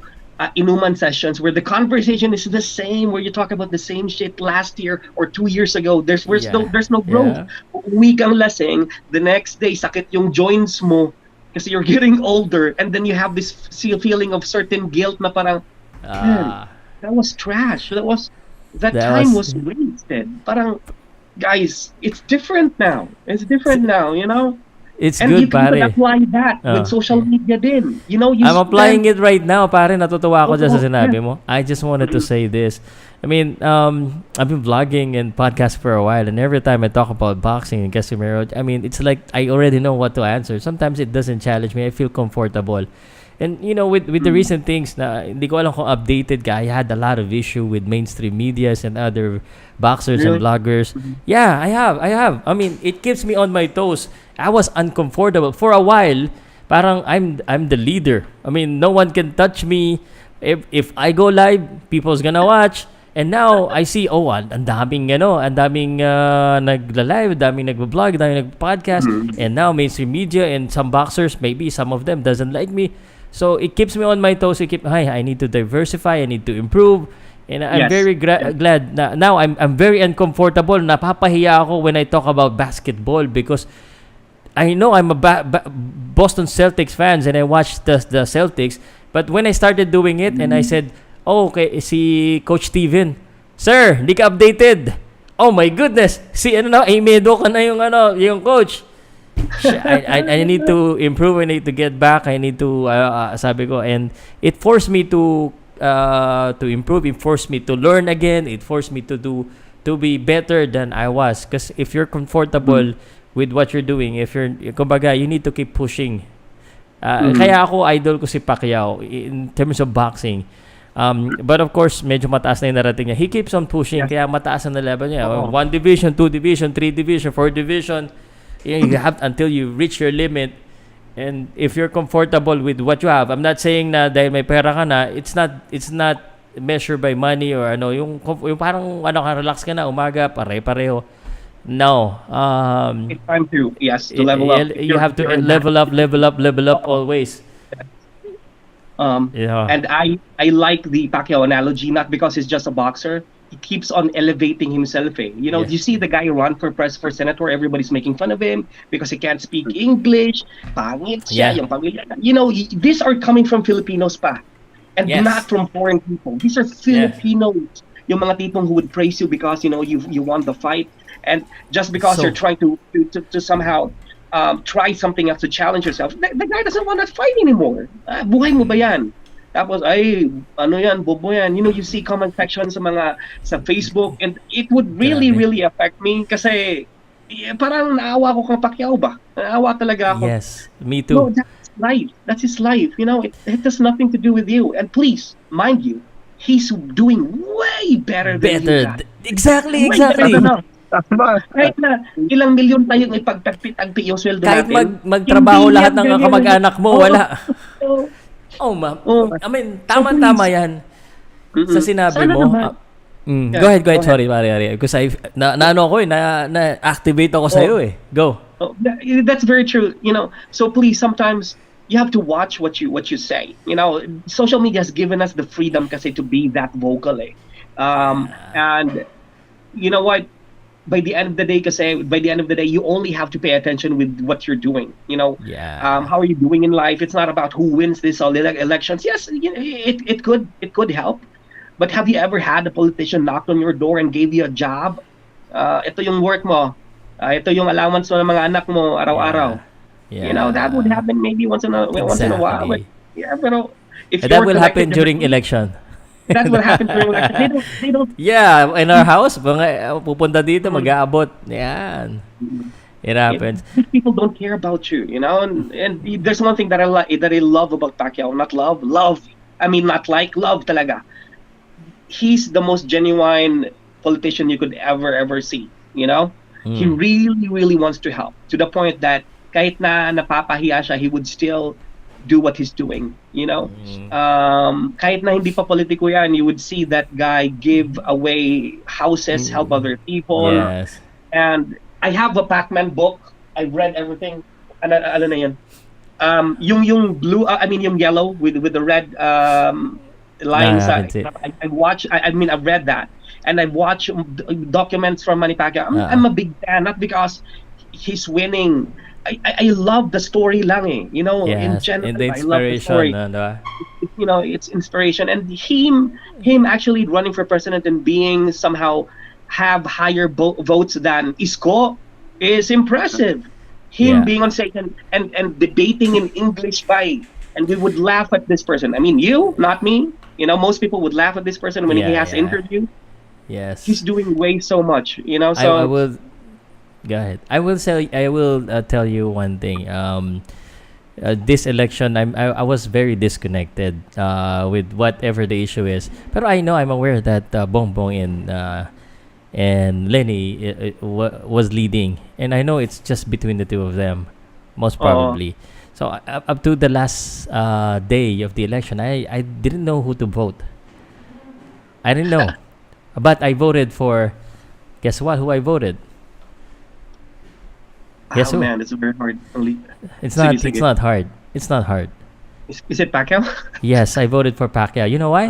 inuman sessions where the conversation is the same, where you talk about the same shit last year or 2 years ago? There's no growth. Uwi kang lasing, the next day sakit yung joints mo kasi you're getting older, and then you have this feeling of certain guilt na parang, man, that was trash. That time was wasted. Parang, guys, it's different now. It's and good, you can pare. apply that with social media din. I'm applying it right now, pare. Natutuwa ako dyan sa sinabi mo. I just wanted to say this. I mean, I've been vlogging and podcast for a while, and every time I talk about boxing and Casimero, I mean, it's like I already know what to answer. Sometimes it doesn't challenge me. I feel comfortable. And, with the recent things, na hindi ko alam kung updated ka, I had a lot of issue with mainstream medias and other boxers and bloggers. Yeah, I have. I mean, it keeps me on my toes. I was uncomfortable. For a while, parang I'm the leader. I mean, no one can touch me. If I go live, people's gonna watch. And now, I see, ang daming nagla-live, daming nagba-vlog, daming nagpa-podcast. And now, mainstream media and some boxers, maybe some of them doesn't like me. So, it keeps me on my toes. I need to diversify, I need to improve. And I'm very glad na now I'm very uncomfortable. Napapahiya ako when I talk about basketball because I know I'm a Boston Celtics fans and I watch the Celtics. But when I started doing it and I said, okay, si Coach Steven, sir, hindi ka updated. Oh my goodness. Medo ka na yung coach. I need to improve. I need to get back. I need to, sabi ko, and it forced me to improve. It forced me to learn again. It forced me to be better than I was. Because if you're comfortable with what you're doing, kumbaga, you need to keep pushing. Kaya ako, idol ko si Pacquiao in terms of boxing. But of course, medyo mataas na yung narating niya. He keeps on pushing, kaya mataas na level niya. 1 division, 2 division, 3 division, 4 division. You have until you reach your limit. And if you're comfortable with what you have, I'm not saying na dahil may pera ka na, it's not measured by money or yung parang relax ka na, umaga, pare-pareho. No. It's time to level up. You have to level up always. And I like the Pacquiao analogy, not because he's just a boxer. He keeps on elevating himself. You see the guy run for senator, everybody's making fun of him because he can't speak English. Pangit siya, yung pamilya. These are coming from Filipinos pa. And not from foreign people. These are Filipinos. Yung mga tipong who would praise you because, you won the fight. And just because you're trying to somehow try something else to challenge yourself, the guy doesn't want to fight anymore. Buhay mo ba yan? Tapos, bobo yan. You see comment section sa Facebook, and it would really affect me kasi parang naawa ko kang Pacquiao ba? Naawa talaga ako. Yes, me too. No, that's life. That's his life. It has nothing to do with you. And please, mind you, he's doing way better than you. Exactly. Kahit na ilang milyon tayong ipagtagpi-tagpi yung sweldo kahit natin. magtrabaho lahat ng kamag-anak mo, wala. I mean, tama yan sa sinabi mo. Go ahead. Sorry, pare. Because na-activate ako sa'yo eh. Go. That's very true. So please, sometimes you have to watch what you say. Social media has given us the freedom kasi to be that vocal eh. And you know what? By the end of the day, you only have to pay attention with what you're doing. How are you doing in life? It's not about who wins this or elections. Yes, it could help. But have you ever had a politician knock on your door and gave you a job? Ito yung work mo. Ito yung allowance mo ng mga anak mo araw-araw. You know, that would happen maybe once in a while. But, yeah, but if that will happen during election. That will happen during election. They don't. Yeah, in our house, mga pupunta dito, mag-aabot. Yan. It happens. People don't care about you, you know. And there's one thing that I love about Pacquiao. Not love. I mean, not like love, talaga. He's the most genuine politician you could ever see. You know, he really wants to help, to the point that kahit na napapahiya siya, he would still do what he's doing. You know, kahit na hindi pa politiko yan, you would see that guy give away houses, help other people. Yes. And I have a Pac-Man book. I've read everything. Ano na yan? Yung blue, yung yellow with the red lines. I've read that. And I've watched documents from Manny Pacquiao. I'm a big fan, not because he's winning. I love the story lang eh. You know, in general, and the I love the story. You know, it's inspiration. And him actually running for president and being somehow have higher votes than Isko is impressive. Him being on stage and debating in English and we would laugh at this person. I mean, you, not me. You know, most people would laugh at this person when he has interview. Yes. He's doing way so much, you know. So I will go ahead. I will tell you one thing. This election, I was very disconnected with whatever the issue is. But I'm aware that Bongbong and Lenny was leading, and I know it's just between the two of them, most probably. So up to the last day of the election, I didn't know who to vote. I didn't know, but I voted for. Guess what? Who I voted? Guess who? Man, it's very hard. It's not hard. It's not hard. Is it Pacquiao? Yes, I voted for Pacquiao. You know why?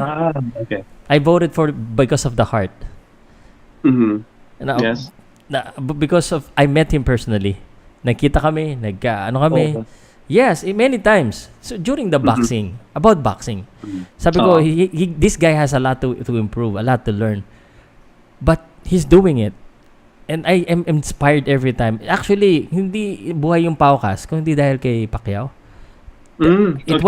Okay. I voted because of the heart. Mm-hmm. Yes. Because of I met him personally. Nagkita kami, kami. Yes, many times. So during the boxing, about boxing. Sabi ko, this guy has a lot to improve, a lot to learn. But he's doing it. And I am inspired every time. Actually, hindi buhay yung Powcast kung hindi dahil kay Pacquiao. It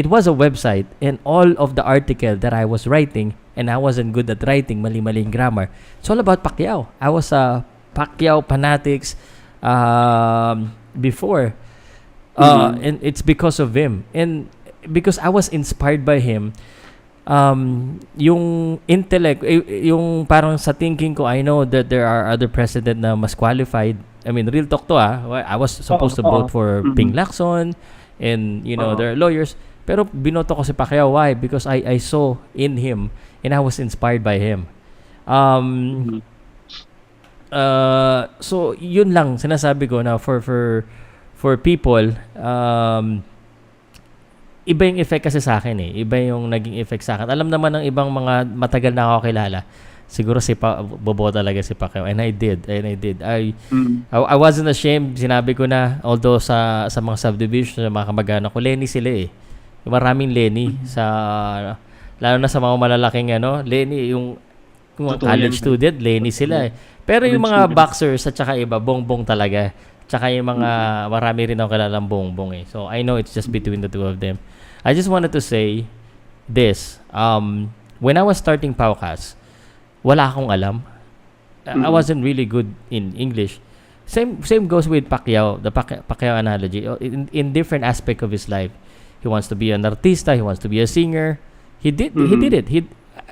was a website, and all of the article that I was writing, and I wasn't good at writing, mali-maling grammar. It's all about Pacquiao. I was a Pacquiao fanatics before. And it's because of him. And because I was inspired by him, yung intellect, yung parang sa thinking ko, I know that there are other president na mas qualified. I mean, real talk to I was supposed to vote for Ping Lacson, and there are lawyers. Pero binoto ko si Pacquiao. Why? Because I saw in him, and I was inspired by him. So yun lang sinasabi ko na for people, iba yung effect kasi sa akin eh. Iba yung naging effect sa akin. Alam naman ng ibang mga matagal na ako kilala, siguro bobo talaga si Pacquiao. And I did. I wasn't ashamed. Sinabi ko na, although sa mga subdivision, sa mga kamag-anak ko, Lenny sila eh. Maraming Lenny lalo na sa mga malalaking Lenny, yung college student, Lenny sila eh. Pero yung mga boxers at saka iba, bongbong talaga. Tsaka yung mga, marami rin ako kilalang bongbong eh. So, I know it's just between the two of them. I just wanted to say this. When I was starting Powcast, wala akong alam. I wasn't really good in English. Same goes with Pacquiao, the Pacquiao analogy. In different aspect of his life. He wants to be an artista, he wants to be a singer. He did it.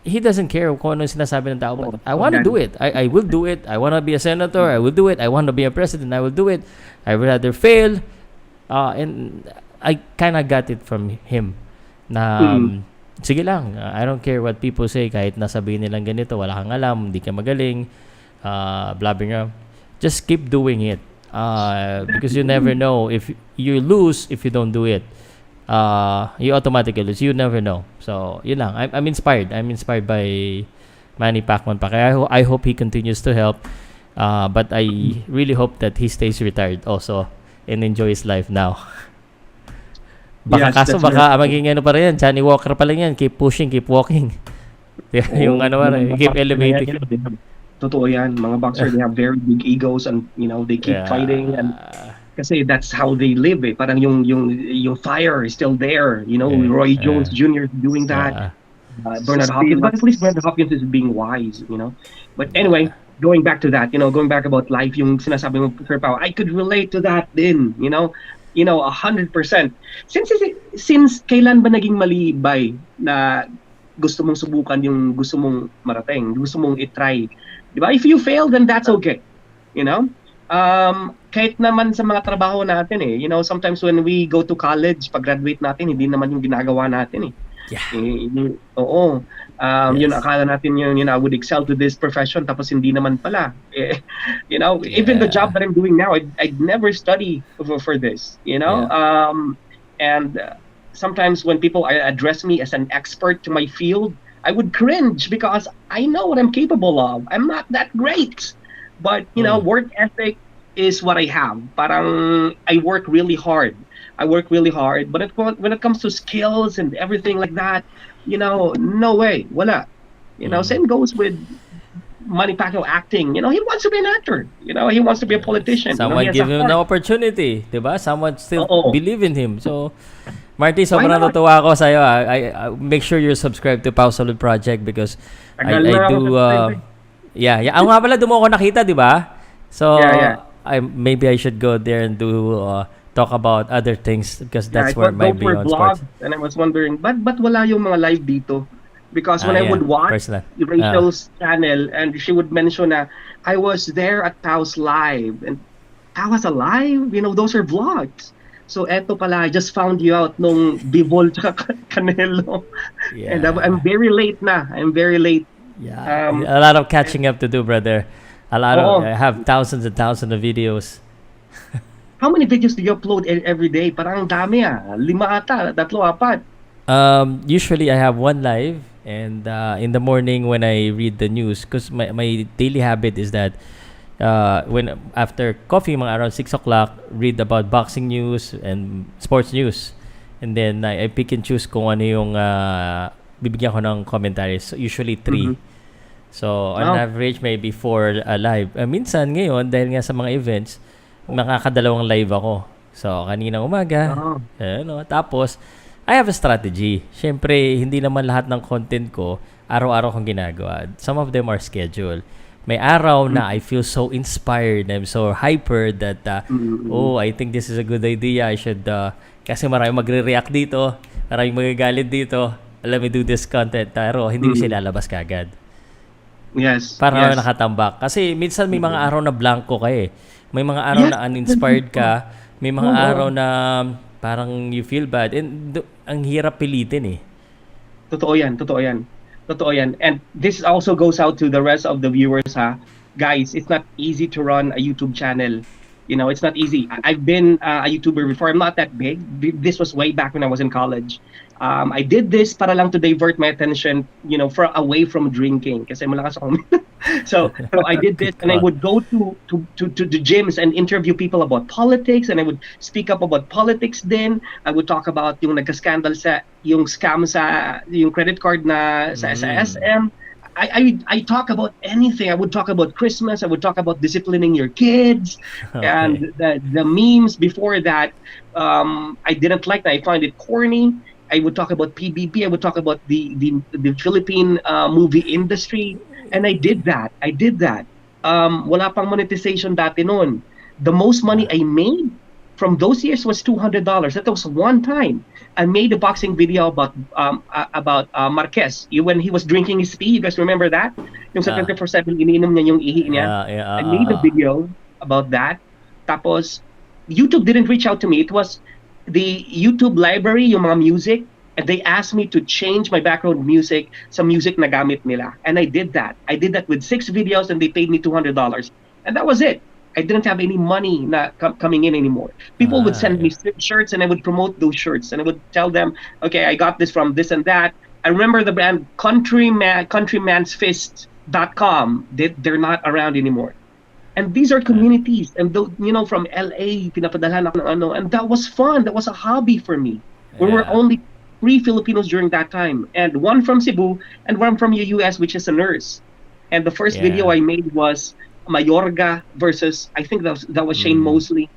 He doesn't care kung ano sinasabi ng tao. But I want to do it. I will do it. I want to be a senator. I will do it. I want to be a president. I will do it. I would rather fail. And I kind of got it from him. Na, sige lang. I don't care what people say. Kahit nasabihin nilang ganito, wala kang alam, hindi ka magaling, blabbing around. Just keep doing it. Because you never know. If you lose, if you don't do it, you automatically lose. You never know. So, yun lang. I'm inspired. I'm inspired by Manny Pacquiao. I hope he continues to help. But I really hope that he stays retired also and enjoy his life now. Baka maging pa rin yan. Johnny Walker pa lang yan. Keep pushing, keep walking. Yung keep elevating. Totoo yan. Mga boxers, they have very big egos and, they keep fighting and Kasi that's how they live eh. Parang yung fire is still there. You know, Roy Jones Jr. is doing that. Bernard Hopkins. But at least Bernard Hopkins is being wise, you know. But anyway, going back to that, going back about life, yung sinasabi mo, Sir Pao, I could relate to that din, 100%. Since kailan ba naging malibay na gusto mong subukan yung gusto mong marating, gusto mong itry? Diba? If you fail, then that's okay. Kahit naman sa mga trabaho natin sometimes when we go to college, pag-graduate natin, hindi naman yung ginagawa natin oo. Yun, akala natin I would excel to this profession, tapos hindi naman pala. Even the job that I'm doing now, I'd never study for this, and sometimes when people address me as an expert to my field, I would cringe because I know what I'm capable of. I'm not that great. But, work ethic is what I have. Parang I work really hard. But when it comes to skills and everything like that, no way. Wala. Same goes with Manny Pacquiao acting. He wants to be an actor. He wants to be a politician. Someone give him an opportunity. Diba? Someone still believe in him. So, Marty, sobrang natutuwa ako sa'yo. I make sure you're subscribed to Powcast Project because I do... Ang nga pala, doon mo ako nakita, di ba? So, maybe I should go there and do talk about other things because that's where my beyond sports. And I was wondering, but wala yung mga live dito? Because when I would watch Rachel's channel and she would mention na I was there at Pow's live and Pow's alive, those are vlogs. So eto pala, I just found you out nung Bivol tsaka Canelo. And I'm very late na. Yeah, a lot of catching up to do, brother. I have thousands and thousands of videos. How many videos do you upload every day? Parang dami 5 ata, 3, 4. Usually I have one live, and in the morning when I read the news, because my daily habit is that when after coffee, mga around 6 o'clock, read about boxing news and sports news, and then I pick and choose kung ano yung bibigyan ko ng commentaries. So usually 3. So on average maybe 4 live. Minsan ngayon dahil nga sa mga events, makakadalawang live ako. So kaninang umaga, tapos I have a strategy. Syempre hindi naman lahat ng content ko araw-araw kong ginagawa. Some of them are scheduled. May araw na I feel so inspired, I'm so hyper that I think this is a good idea. I should kasi maraming magre-react dito, maraming magagalit dito. Let me do this content, pero hindi mo siya lalabas kagad. Yes. Para nakatambak. Kasi minsan may mga araw na blanco ka eh. May mga araw na uninspired ka. May mga araw na parang you feel bad. And ang hirap pilitin eh. Totoo yan. And this also goes out to the rest of the viewers Guys, it's not easy to run a YouTube channel. It's not easy. I've been a YouTuber before. I'm not that big. This was way back when I was in college. I did this para lang to divert my attention, away from drinking. Kasi malakas ako. So I did this, and I would go to the gyms and interview people about politics, and I would speak up about politics. Then I would talk about yung nagka-scandal yung scam sa yung credit card na sa SM. I talk about anything. I would talk about Christmas. I would talk about disciplining your kids, and the memes before that. I didn't like that. I find it corny. I would talk about PBB. I would talk about the Philippine movie industry, and I did that. Wala pang monetization dati noon. The most money I made from those years was $200. That was one time. I made a boxing video about Marquez. When he was drinking his pee, you guys remember that? Yung sa 24/7 iniinom niya yung ihi niya. I made a video about that. Tapos YouTube didn't reach out to me. It was the YouTube library, yung mga music, and they asked me to change my background music sa music na gamit nila. And I did that. I did that with 6 videos, and they paid me $200. And that was it. I didn't have any money coming in anymore. People would send me shirts, and I would promote those shirts, and I would tell them, okay, I got this from this and that. I remember the brand countrymansfist.com. They're not around anymore. And these are communities, and from LA, pinapadalhan ako ng and that was fun. That was a hobby for me. We were only 3 Filipinos during that time, and 1 from Cebu, and 1 from the US, which is a nurse. And the first video I made was Mayorga versus, I think that was Shane Mosley.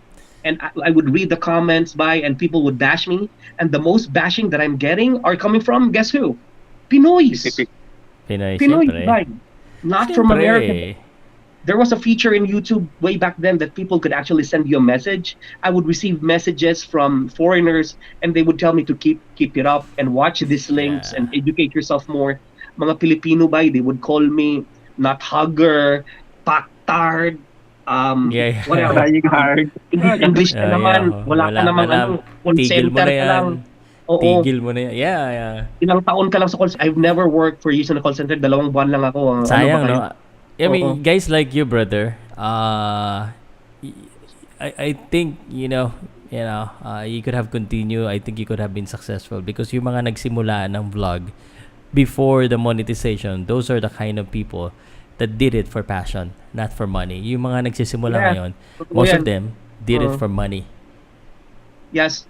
and I would read the comments and people would bash me. And the most bashing that I'm getting are coming from, guess who? Pinoys. Pinoy, Pinoy, siyempre. right? Not from Siyempre. America. There was a feature in YouTube way back then that people could actually send you a message. I would receive messages from foreigners, and they would tell me to keep it up and watch these links and educate yourself more. Mga Pilipino ba, they would call me not hugger, pactard, what else? Trying hard. English na naman. Wala ka namang call Tigil mo center na ka yan. lang. Oo. Tigil mo na yan. Yeah. Ilang taon ka lang sa call center. I've never worked for years in a call center. 2 buwan lang ako. Sayang, Ano ba no? kayo? I mean, guys like you, brother, I think, you could have continued. I think you could have been successful because yung mga nagsimula ng vlog before the monetization, those are the kind of people that did it for passion, not for money. Yung mga nagsisimula ngayon, most of them did it for money. Yes.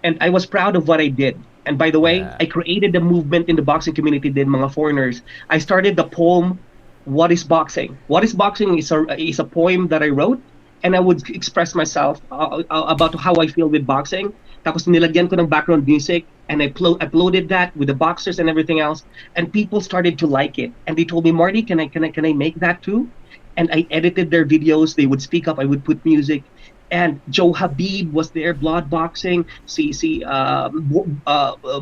And I was proud of what I did. And by the way, I created a movement in the boxing community din, mga foreigners. I started the poem, What is Boxing? What is Boxing is a poem that I wrote, and I would express myself about how I feel with boxing. Tapos nilagyan ko ng background music, and I uploaded that with the boxers and everything else, and people started to like it. And they told me, Marty, can I make that too? And I edited their videos. They would speak up. I would put music. And Joe Habib was there, Blood Boxing,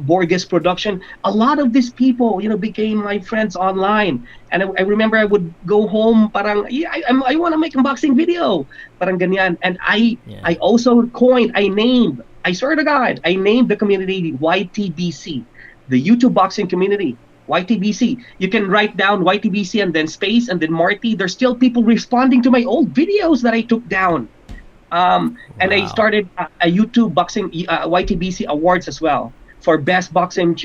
Borges Production. A lot of these people, became my friends online. And I remember I would go home, parang, I want to make a boxing video. Parang ganyan. And I also I swear to God, I named the community YTBC, the YouTube boxing community. YTBC. You can write down YTBC and then space and then Marty. There's still people responding to my old videos that I took down. And I started a YouTube boxing YTBC awards as well for best boxing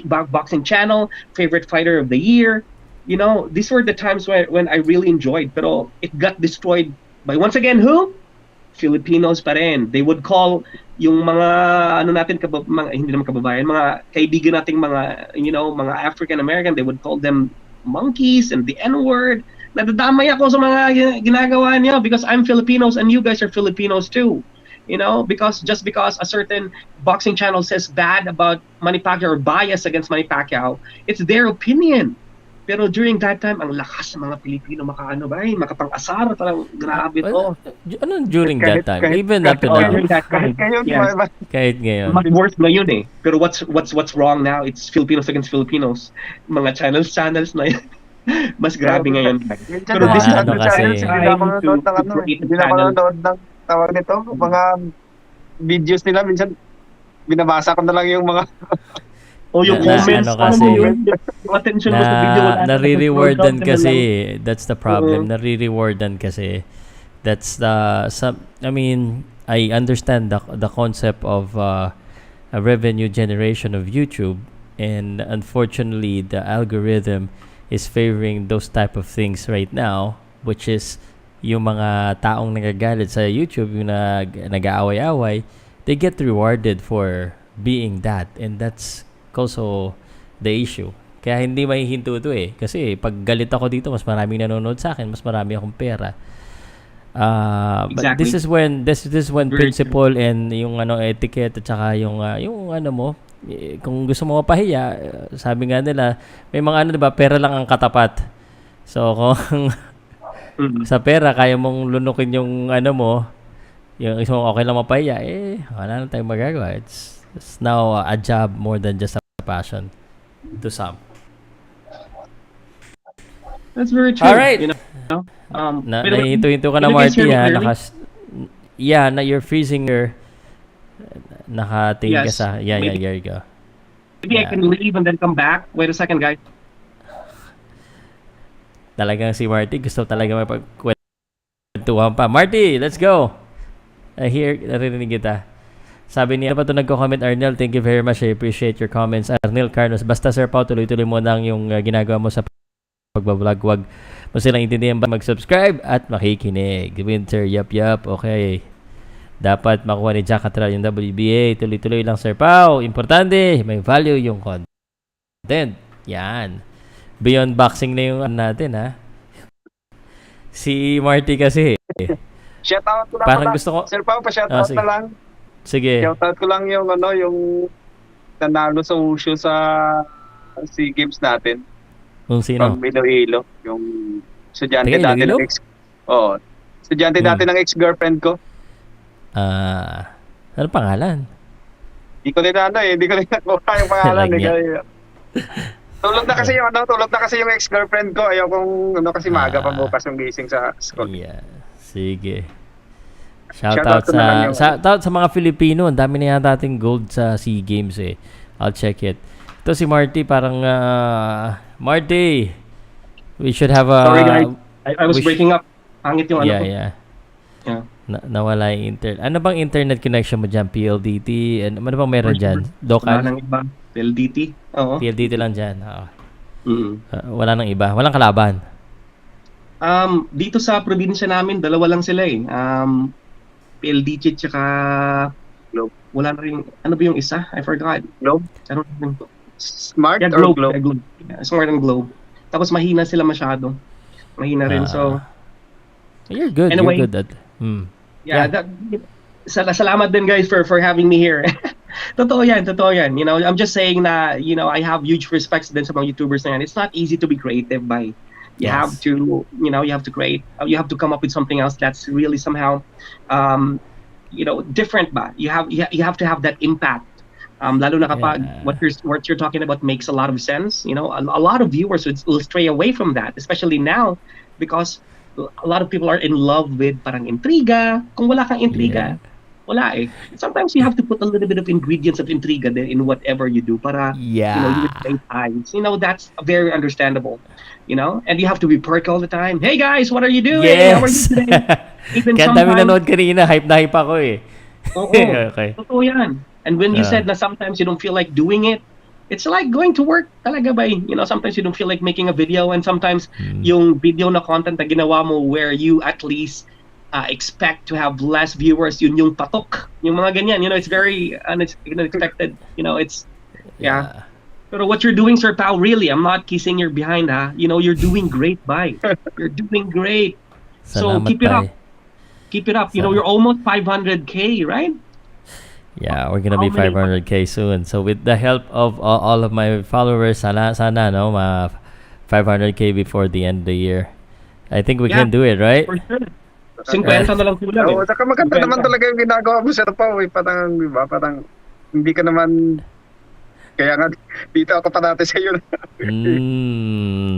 channel, favorite fighter of the year. These were the times when I really enjoyed. Pero it got destroyed by, once again, who? Filipinos pa rin. They would call yung mga hindi naman kababayan, mga kaibigan nating mga African American, they would call them monkeys and the N-word. Nadadamay ako sa mga ginagawa niyo because I'm Filipinos and you guys are Filipinos too. Because just because a certain boxing channel says bad about Manny Pacquiao or bias against Manny Pacquiao, it's their opinion. Pero during that time, ang lakas ng mga Pilipino makapang-asar, parang grabe to. During that time? Even up to now? Kahit ngayon. Much worse ngayon eh. Pero what's wrong now? It's Filipinos against Filipinos. Mga channels na yun. Mas grabe ngayon. Pero this kasi hindi na manonood ng tawag nito, mga videos nila minsan binabasa ko na lang yung mga yung comments kasi attention mo sa video nare-rewardan kasi. That's the problem. Nare-rewardan kasi. That's I understand the concept of a revenue generation of YouTube, and unfortunately the algorithm is favoring those type of things right now, which is yung mga taong nagagalit sa YouTube, yung nag-aaway-away, they get rewarded for being that, and that's also the issue. Kaya hindi mahihinto ito eh. Kasi pag galit ako dito, mas maraming nanonood sa akin, mas marami akong pera. But this is when principle and yung etiquette at saka yung kung gusto mo mapahiya, sabi nga nila, may mga diba, pera lang ang katapat. So kung sa pera kaya mong lunukin yung yung isang okay lang mapahiya, wala na tayong magagawa. It's now a job more than just a passion to some. That's very true. All right. Nahinto-hinto ka na, Marty. You're freezing your nakatingin ka sa... Yeah, here you go. Maybe I can leave and then come back. Wait a second, guys. Talagang si Marty gusto talaga mapagkwentuhan pa. Marty, let's go! Narinig kita. Sabi niya, pa ito nagko-comment, Arnel, thank you very much. I appreciate your comments. Arnel Carlos, basta Sir Pao, tuloy-tuloy mo lang yung ginagawa mo sa pagbablog. Wag mo silang intindihan ba mag-subscribe at makikinig. Winter, yup. Okay. Dapat makuha ni Jack Catral yung WBA. Tuloy-tuloy lang, Sir Pao. Importante, may value yung content. Yan. Beyond boxing na yung natin, ha? Si Marty kasi, Shoutout ko lang Parang pala. gusto ko... Sir Pao, pa-shoutout sige. na lang. Sige. Shoutout ko lang yung yung nanalo sa Wushu sa SEA Games natin. Kung sino? From Iloilo. Yung estudyante Taga dati Iloilo? ng estudyante dati ng ex-girlfriend ko. Ano pangalan? Hindi ko rin hindi ko rin nakuha yung pangalan. Tulog na kasi yung ex-girlfriend ko. Ayaw kong kasi maaga pa bukas yung gising sa school. Yeah. Sige. Shoutout sa mga Filipino. Ang dami na yata ating gold sa SEA Games eh. I'll check it. Ito si Marty parang Marty, we should have a... Sorry guys, I was breaking up. Pangit yung Yeah. Nawala yung ano bang internet connection mo dyan? PLDT? Ano bang meron dyan? Wala nang iba. PLDT? Oo. PLDT lang dyan. Wala nang iba. Walang kalaban. Dito sa probinsya namin, dalawa lang sila eh. PLDT tsaka Globe. Wala na rin, ano ba yung isa? I forgot. Globe? Ano rin? Smart or Globe? Globe. Yeah, Smart and Globe. Tapos mahina sila masyado. Mahina rin. So, you're good. Anyway, you're good at... Yeah. Salamat din guys for having me here. Totoo yan. You know, I'm just saying na, you know, I have huge respects din sa mga YouTubers na yan. It's not easy to be creative by you have to, you know, you have to create, you have to come up with something else that's really somehow you know, different ba? You have to have that impact. Lalo na kapag what you're talking about makes a lot of sense, you know, a lot of viewers will stray away from that, especially now because a lot of people are in love with parang intriga. Kung wala kang intriga, wala eh. Sometimes you have to put a little bit of ingredients of intriga in whatever you do para you know, you would eyes. You know, that's very understandable. You know, and you have to be perk all the time. Hey guys, what are you doing? Yes. How are you today? Even Kaya dami nanood kanina, hype na hype ako eh. Oo, okay. Totoo yan. And when you said that sometimes you don't feel like doing it, it's like going to work talaga ba eh. You know, sometimes you don't feel like making a video and sometimes yung video na content na ginawa mo where you at least expect to have less viewers, yun yung patok. Yung mga ganyan, you know, it's very unexpected. You know, it's, Pero what you're doing, Sir Pao, really, I'm not kissing your behind, ha? You know, you're doing great, bye. You're doing great. So keep it up. Keep it up. You know, you're almost 500K, right? Yeah, we're gonna be 500K soon. So with the help of all of my followers, sana no, 500K before the end of the year. I think we can do it, right? For sure. 50 na lang kulang. Oo, saka maganda naman talaga yung ginagawa mo, Sir Pao. Parang, di ba? Parang hindi ka naman... Kaya nga, dito ako pa natin sa iyo.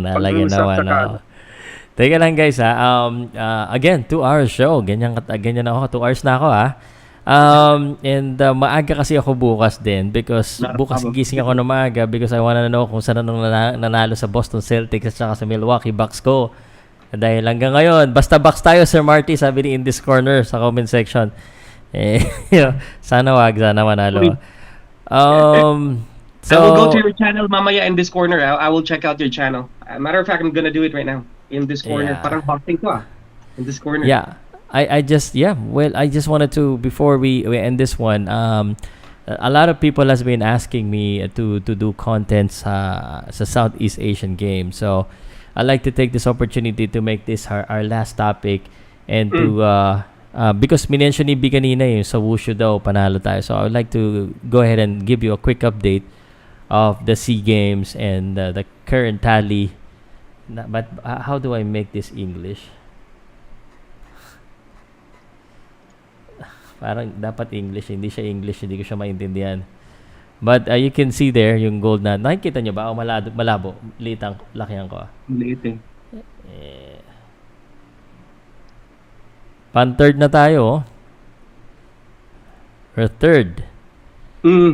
Nalagyan naman ako. Teka lang guys again, 2 hours show. Ganyan ako, 2 hours na ako and maaga kasi ako bukas din because bukas gising ako na maaga because I wanna know kung saan nanalo sa Boston Celtics at saka sa Milwaukee Bucks ko. Dahil hanggang ngayon, basta Bucks tayo, Sir Marty, sabi ni in this corner sa comment section. Sana manalo. So I will go to your channel mamaya in this corner. I will check out your channel. Matter of fact, I'm gonna do it right now in this corner. Parang boxing ko in this corner. Yeah, I just wanted to before we end this one. A lot of people has been asking me to do content sa Southeast Asian Games. So I'd like to take this opportunity to make this our last topic and to because minention ni B kanina yung sa Wushu daw panalo tayo. So I would like to go ahead and give you a quick update of the SEA Games and the current tally. But how do I make this English? Parang dapat English, hindi siya English, hindi ko siya maintindihan. But you can see there yung gold na. Nakikita nyo ba? O malabo? Lakihan ko. Liit eh. Pan-third na tayo. Or third.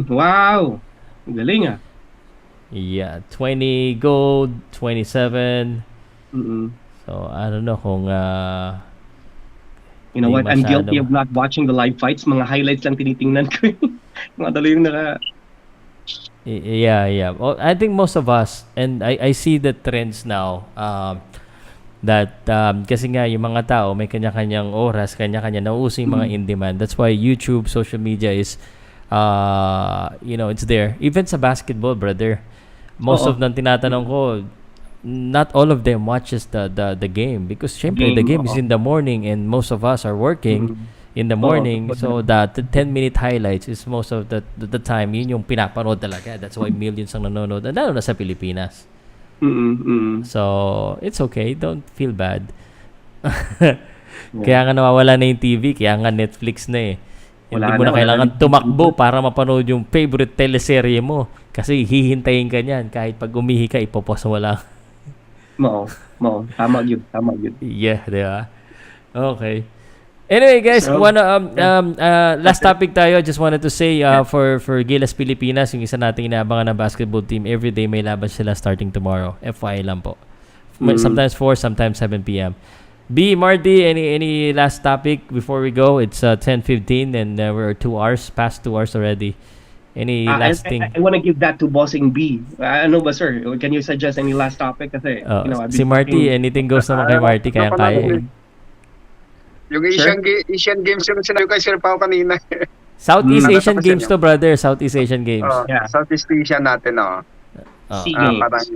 Wow! Galing ah. Yeah, 20 gold, 27. So, I don't know kung... you know what? I'm guilty of not watching the live fights. Mga highlights lang tinitingnan ko. Mga dalo yung Yeah. Well, I think most of us, and I see the trends now, that kasi nga yung mga tao may kanya-kanyang oras, kanya-kanya nauuso yung mga in-demand. That's why YouTube, social media is, you know, it's there. Even sa basketball, brother. Most of ng tinatanong ko, not all of them watches the game because syempre the game is in the morning and most of us are working in the morning. So the 10-minute highlights is most of the time yun yung pinapanood talaga. That's why millions ang nanonood. Lalo na sa Pilipinas. So it's okay. Don't feel bad. Kaya nga nawawala na yung TV. Kaya nga Netflix na eh. Hindi mo na kailangan tumakbo para mapanood yung favorite teleserye mo. Kasi hihintayin ka niyan. Kahit pag umihi ka, ipopos mo lang. Tama yun. Yeah, diba? Okay. Anyway, guys, last topic tayo. Just wanted to say for Gilas Pilipinas, yung isa nating inaabangan na basketball team, everyday may laban sila starting tomorrow. FYI lang po. Sometimes 4, sometimes 7 p.m. B, Marty, any last topic before we go? It's 10:15 and we're 2 hours, past 2 hours already. Any last thing? I want to give that to Bossing B. Ano ba, sir? Can you suggest any last topic? Kasi, si Marty, anything goes naman kay Marty, kaya. Yung Asian Games yung sinabi kay Sir Pao kanina. Southeast Asian Games to, brother. Southeast Asian Games. Southeast Asian natin, SEA Games.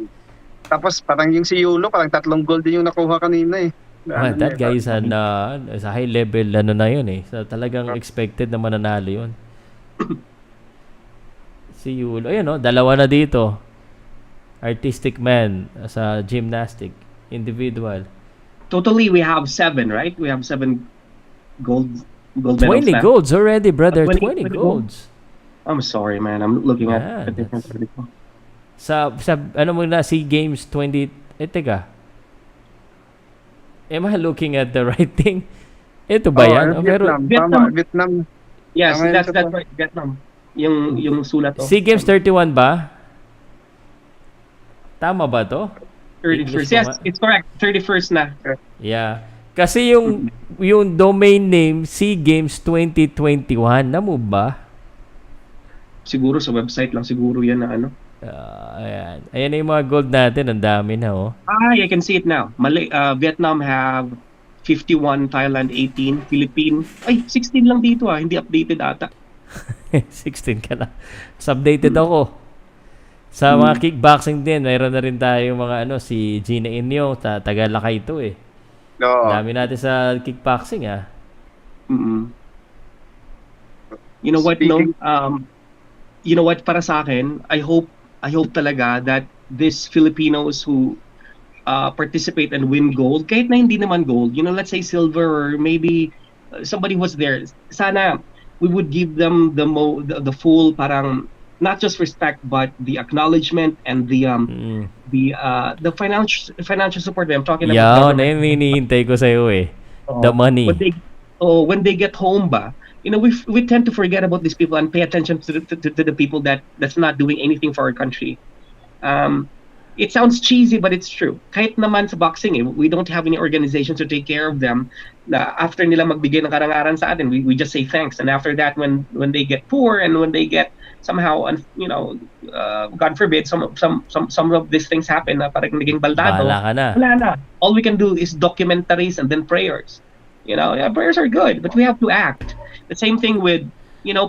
Tapos parang yung si Yulo, parang 3 gold din yung nakuha kanina eh. That guy is sa high level na yun eh. So, talagang expected na mananalo yun. Si Yulo. Ayun, 2 na dito. Artistic man sa gymnastic. Individual. Totally, we have 7, right? We have 7 gold medals. 20 golds already, brother. 20 golds. I'm sorry, man. I'm looking at the different article. Sa SEA Games 20... teka. Am I looking at the right thing? Ito ba yan? Vietnam. Yes, that's right. Vietnam. Yung sulat. SEA Games 31 ba? Tama ba to? 31st. Yes, it's correct. 31st na. Yeah. Kasi yung domain name SEA Games 2021, na-move ba? Siguro sa website lang siguro yan na ano. Ayan. Ayan na yung mga gold natin. Ang dami na, oh. I can see it now. Vietnam have 51, Thailand 18, Philippines. 16 lang dito Hindi updated ata. 16 ka na. Mas updated ako. Sa mga kickboxing din, mayroon na rin tayo mga si Gina Inyo, taga-Lakay ito eh. Dami natin sa kickboxing You know what, you know what, para sa akin, I hope talaga that these Filipinos who participate and win gold, kahit na hindi naman gold, let's say silver or maybe somebody was there, sana we would give them the full parang not just respect but the acknowledgement and the financial support. I'm talking about. Yeah, hinihintay ko sa iyo eh. The money. When they get home ba, we tend to forget about these people and pay attention to the people that's not doing anything for our country. It sounds cheesy, but it's true. Kahit naman sa boxing, we don't have any organizations to take care of them. After nila magbigay ng karangalan sa atin, we just say thanks. And after that, when they get poor and when they get somehow, God forbid, some of these things happen na parang naging baldado. Wala na. All we can do is documentaries and then prayers. Prayers are good, but we have to act. The same thing with,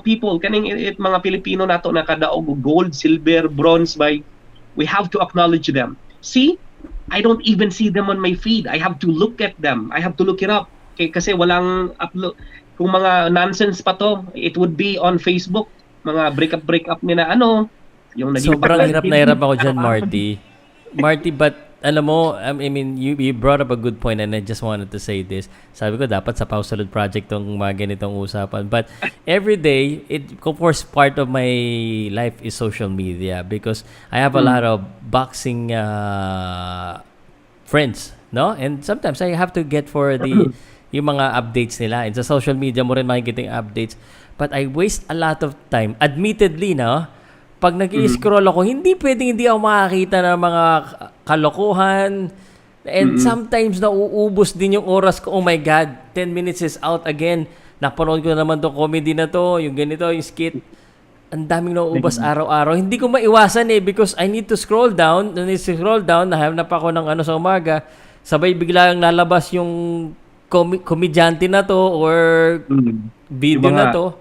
people, kaning mga Pilipino nato na kadaog gold, silver, bronze we have to acknowledge them. See, I don't even see them on my feed. I have to look at them. I have to look it up. Kasi walang upload. Kung mga nonsense pa to, it would be on Facebook. Mga break-up nila yung naging sobrang hirap na hirap ako dyan, Marty. Marty, but alam mo, I mean, you brought up a good point and I just wanted to say this. Sabi ko, dapat sa Powsalud Project tong mga ganitong usapan. But every day, of course, part of my life is social media because I have a lot of boxing friends, no? And sometimes I have to get for yung mga updates nila. And sa social media mo rin makikita yung updates. But I waste a lot of time. Admittedly, no? Pag nag-i-scroll ako, hindi ako makakita ng mga kalokohan. And sometimes nauubos din yung oras ko. Oh my God, 10 minutes is out again. Napanood ko na naman itong comedy na to, yung ganito, yung skit. Ang daming nauubos araw-araw. Hindi ko maiwasan because I need to scroll down. Nahanap ako ng sa umaga. Sabay biglang lalabas yung komedyante na to or video na to.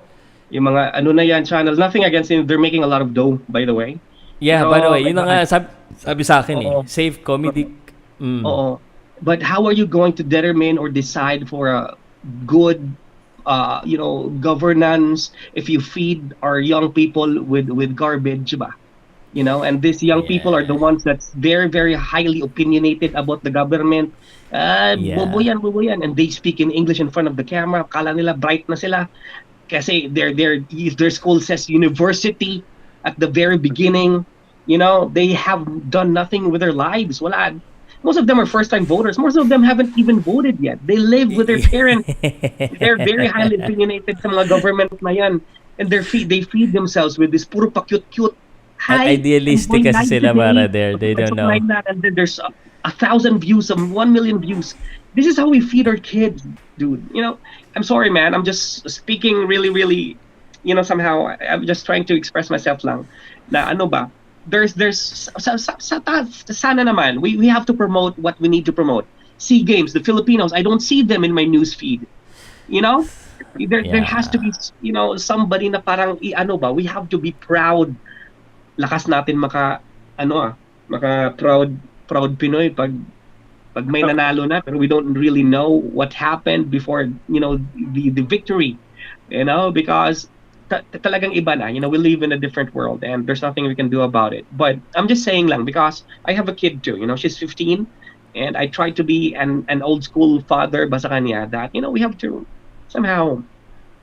Yung mga na yan channel, nothing against them, they're making a lot of dough, by the way. Yeah, by the way, yun nga Sabi sa akin Oo. safe comedic. Oo. But how are you going to determine or decide for a good governance if you feed our young people with garbage ba? And these young people are the ones that's very, very highly opinionated about the government. Bobo yan. And they speak in English in front of the camera. Kala nila bright na sila. Kasi their school says university at the very beginning. They have done nothing with their lives. Wala. Most of them are first-time voters. Most of them haven't even voted yet. They live with their parents. They're very highly opinionated sa mga government na yan. And they feed themselves with this puro pa-cute-cute. Hi, idealistic kasi sila para there. They don't know. Like that. And then there's 1,000 views, 1 million views. This is how we feed our kids, dude. I'm sorry, man. I'm just speaking really, really, somehow, I'm just trying to express myself lang. Na ano ba? Sana naman, we have to promote what we need to promote. SEA Games, the Filipinos, I don't see them in my news feed. There has to be, somebody na parang, we have to be proud. Lakas natin proud Pinoy pag may nanalo na, pero we don't really know what happened before, the victory. Because talagang iba na. We live in a different world and there's nothing we can do about it. But I'm just saying lang because I have a kid too. She's 15 and I try to be an old school father ba sa kanya that, we have to somehow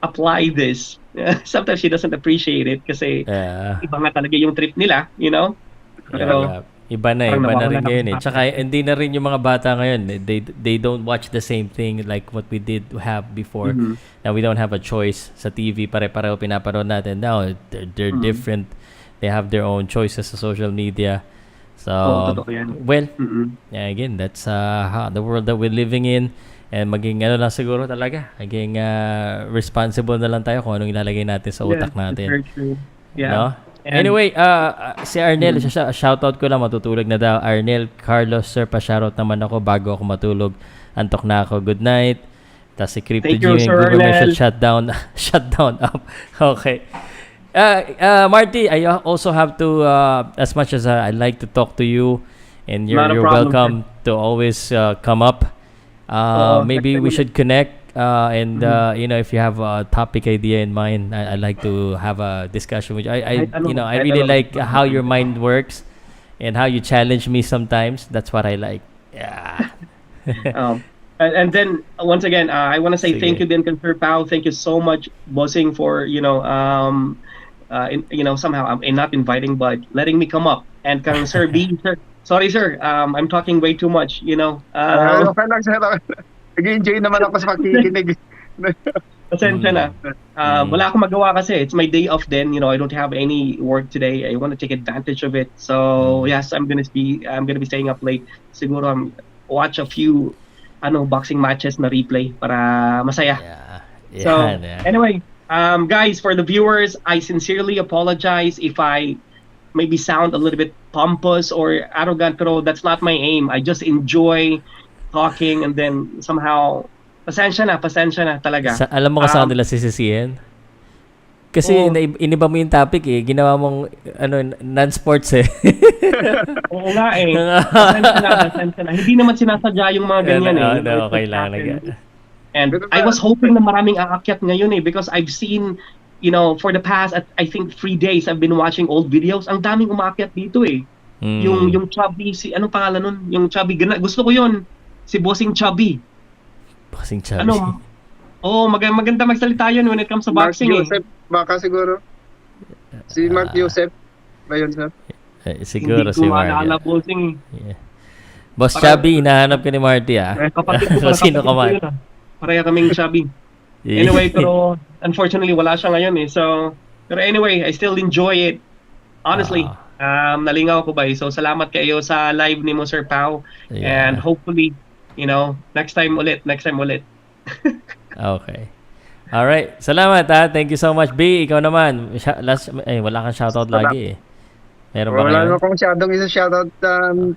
apply this. Sometimes she doesn't appreciate it kasi iba nga talaga yung trip nila, Pero iba na rin ngayon Tsaka hindi na rin yung mga bata ngayon. They don't watch the same thing like what we did have before. Now we don't have a choice sa TV. Pare-pareho pinapanood natin. Now they're different. They have their own choices sa social media. So again, that's the world that we're living in. And maging lang siguro talaga. Maging responsible na lang tayo kung anong ilalagay natin sa utak natin. Very true. Yeah. No? Anyway, si Arnel, shoutout ko lang, matutulog na daw. Arnel, Carlos, sir, pa-shoutout naman ako bago ako matulog. Antok na ako. Good night. Tapos si Crypto G, government should shut down up. Okay. Marty, I also have to, as much as I like to talk to you, and you're welcome to always come up. Maybe we should connect. And if you have a topic idea in mind, I like to have a discussion with you. I really like how your mind works and how you challenge me sometimes. That's what I like. Yeah. And then once again, I want to say thank you, Sir Pao. Thank you so much, bossing, for somehow I'm not inviting, but letting me come up. And kang Sir B, sir, sorry sir, I'm talking way too much. Okay lang, sir. Nag-enjoy naman ako sa pakikinig. Pasensya na. Wala akong magawa kasi. It's my day off then. I don't have any work today. I want to take advantage of it. So, yes, I'm gonna be staying up late. Siguro watch a few boxing matches na replay para masaya. Anyway, guys, for the viewers, I sincerely apologize if I maybe sound a little bit pompous or arrogant, pero that's not my aim. I just enjoy talking and then somehow pasensya na talaga. Alam mo ka saan nila sisisihin? Kasi iniba mo yung topic ginawa mong non-sports Oo nga pasensya na. Hindi naman sinasadya yung mga ganyan okay lang. And I was hoping na maraming aakyat ngayon because I've seen for the past I think 3 days I've been watching old videos. Ang daming umaakyat dito Yung chubby, anong pangalan nun? Yung chubby, gusto ko yun. Si Bossing Chubby. Bossing Chubby. Maganda magsalita yun when it comes to boxing. Mark Joseph, baka siguro. Si Mark Joseph ba yun, sir? Siguro si Mark. Bossing. Yeah. Boss Chubby, hinahanap ka ni Marty Kapatid ko sino ka man? Pareha kaming Chubby. Anyway, pero unfortunately wala siya ngayon So, pero anyway, I still enjoy it. Honestly, nalingaw ko ba So, salamat kayo sa live ni mo, Sir Pao. And hopefully, next time ulit. Okay. All right. Salamat Thank you so much. B, ikaw naman. Wala kang shoutout lagi Meron ba wala naman akong shoutout,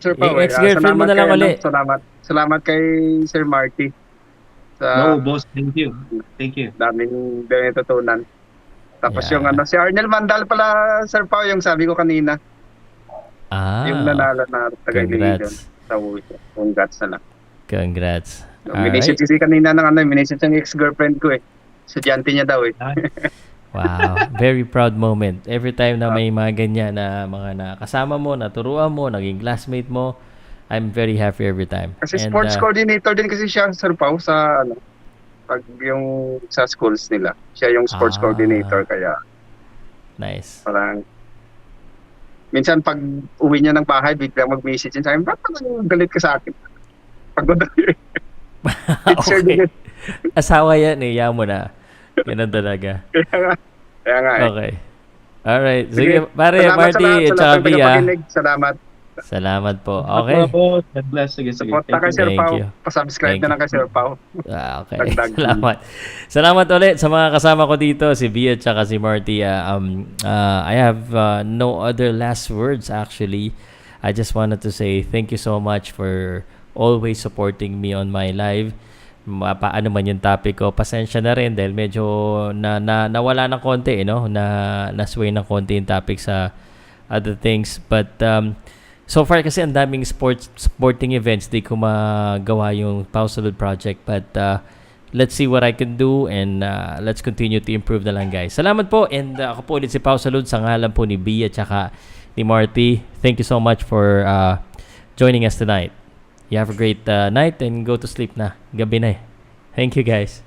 Sir Pao. Ex-girlfriend mo na lang ulit. Salamat kay Sir Marty. No, boss. Thank you. Daming natutunan. Tapos yung si Arnel Mandal pala, Sir Pao, yung sabi ko kanina. Yung nanalo na taga-Iligan Congrats. sa Uya. Congrats na lang. Congrats. Minisip Alright. si kanina ng minisip yung ex-girlfriend ko eh. Estudyante niya daw eh. Wow. Very proud moment. Every time na may mga ganyan na mga nakasama mo, naturuan mo, naging classmate mo, I'm very happy every time. Kasi And, sports coordinator din kasi siya, Sir Pao, sa pag yung sa schools nila. Siya yung sports coordinator, kaya nice. parang minsan pag uwi niya ng bahay, biglang mag-message niya sa akin, ba't parang galit ka sa akin? Pagod teacher Okay. din. Asawa yan eh. Yaman mo na. Ganun talaga. Kaya nga eh. Okay. Alright. Sige, pare, Marty, at saka ng Bia. tagapakinig. Salamat. Salamat po. Okay. God bless. Sige, sige. Support na kay Sir Thank Pao. you. Pasubscribe Thank na lang kay Sir Pao. Okay. Dagdag. Salamat. Salamat ulit sa mga kasama ko dito, si Bia at saka si Marty. I have no other last words actually. I just wanted to say thank you so much for always supporting me on my live. Paano man yung topic ko, pasensya na rin dahil medyo nawala ng konti, na-sway ng konti yung topic sa other things. But so far kasi ang daming sporting events di ko magawa yung Powsalud project, but let's see what I can do, and let's continue to improve na lang, guys. Salamat po, and ako po ulit si Powsalud sa ngalan po ni Bia at saka ni Marty. Thank you so much for joining us tonight. You have a great night and go to sleep na. Gabi na eh. Thank you, guys.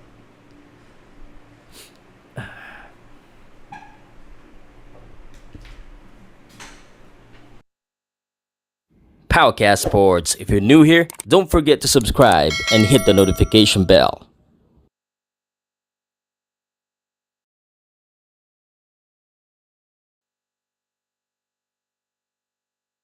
Powcast Sports. If you're new here, don't forget to subscribe and hit the notification bell.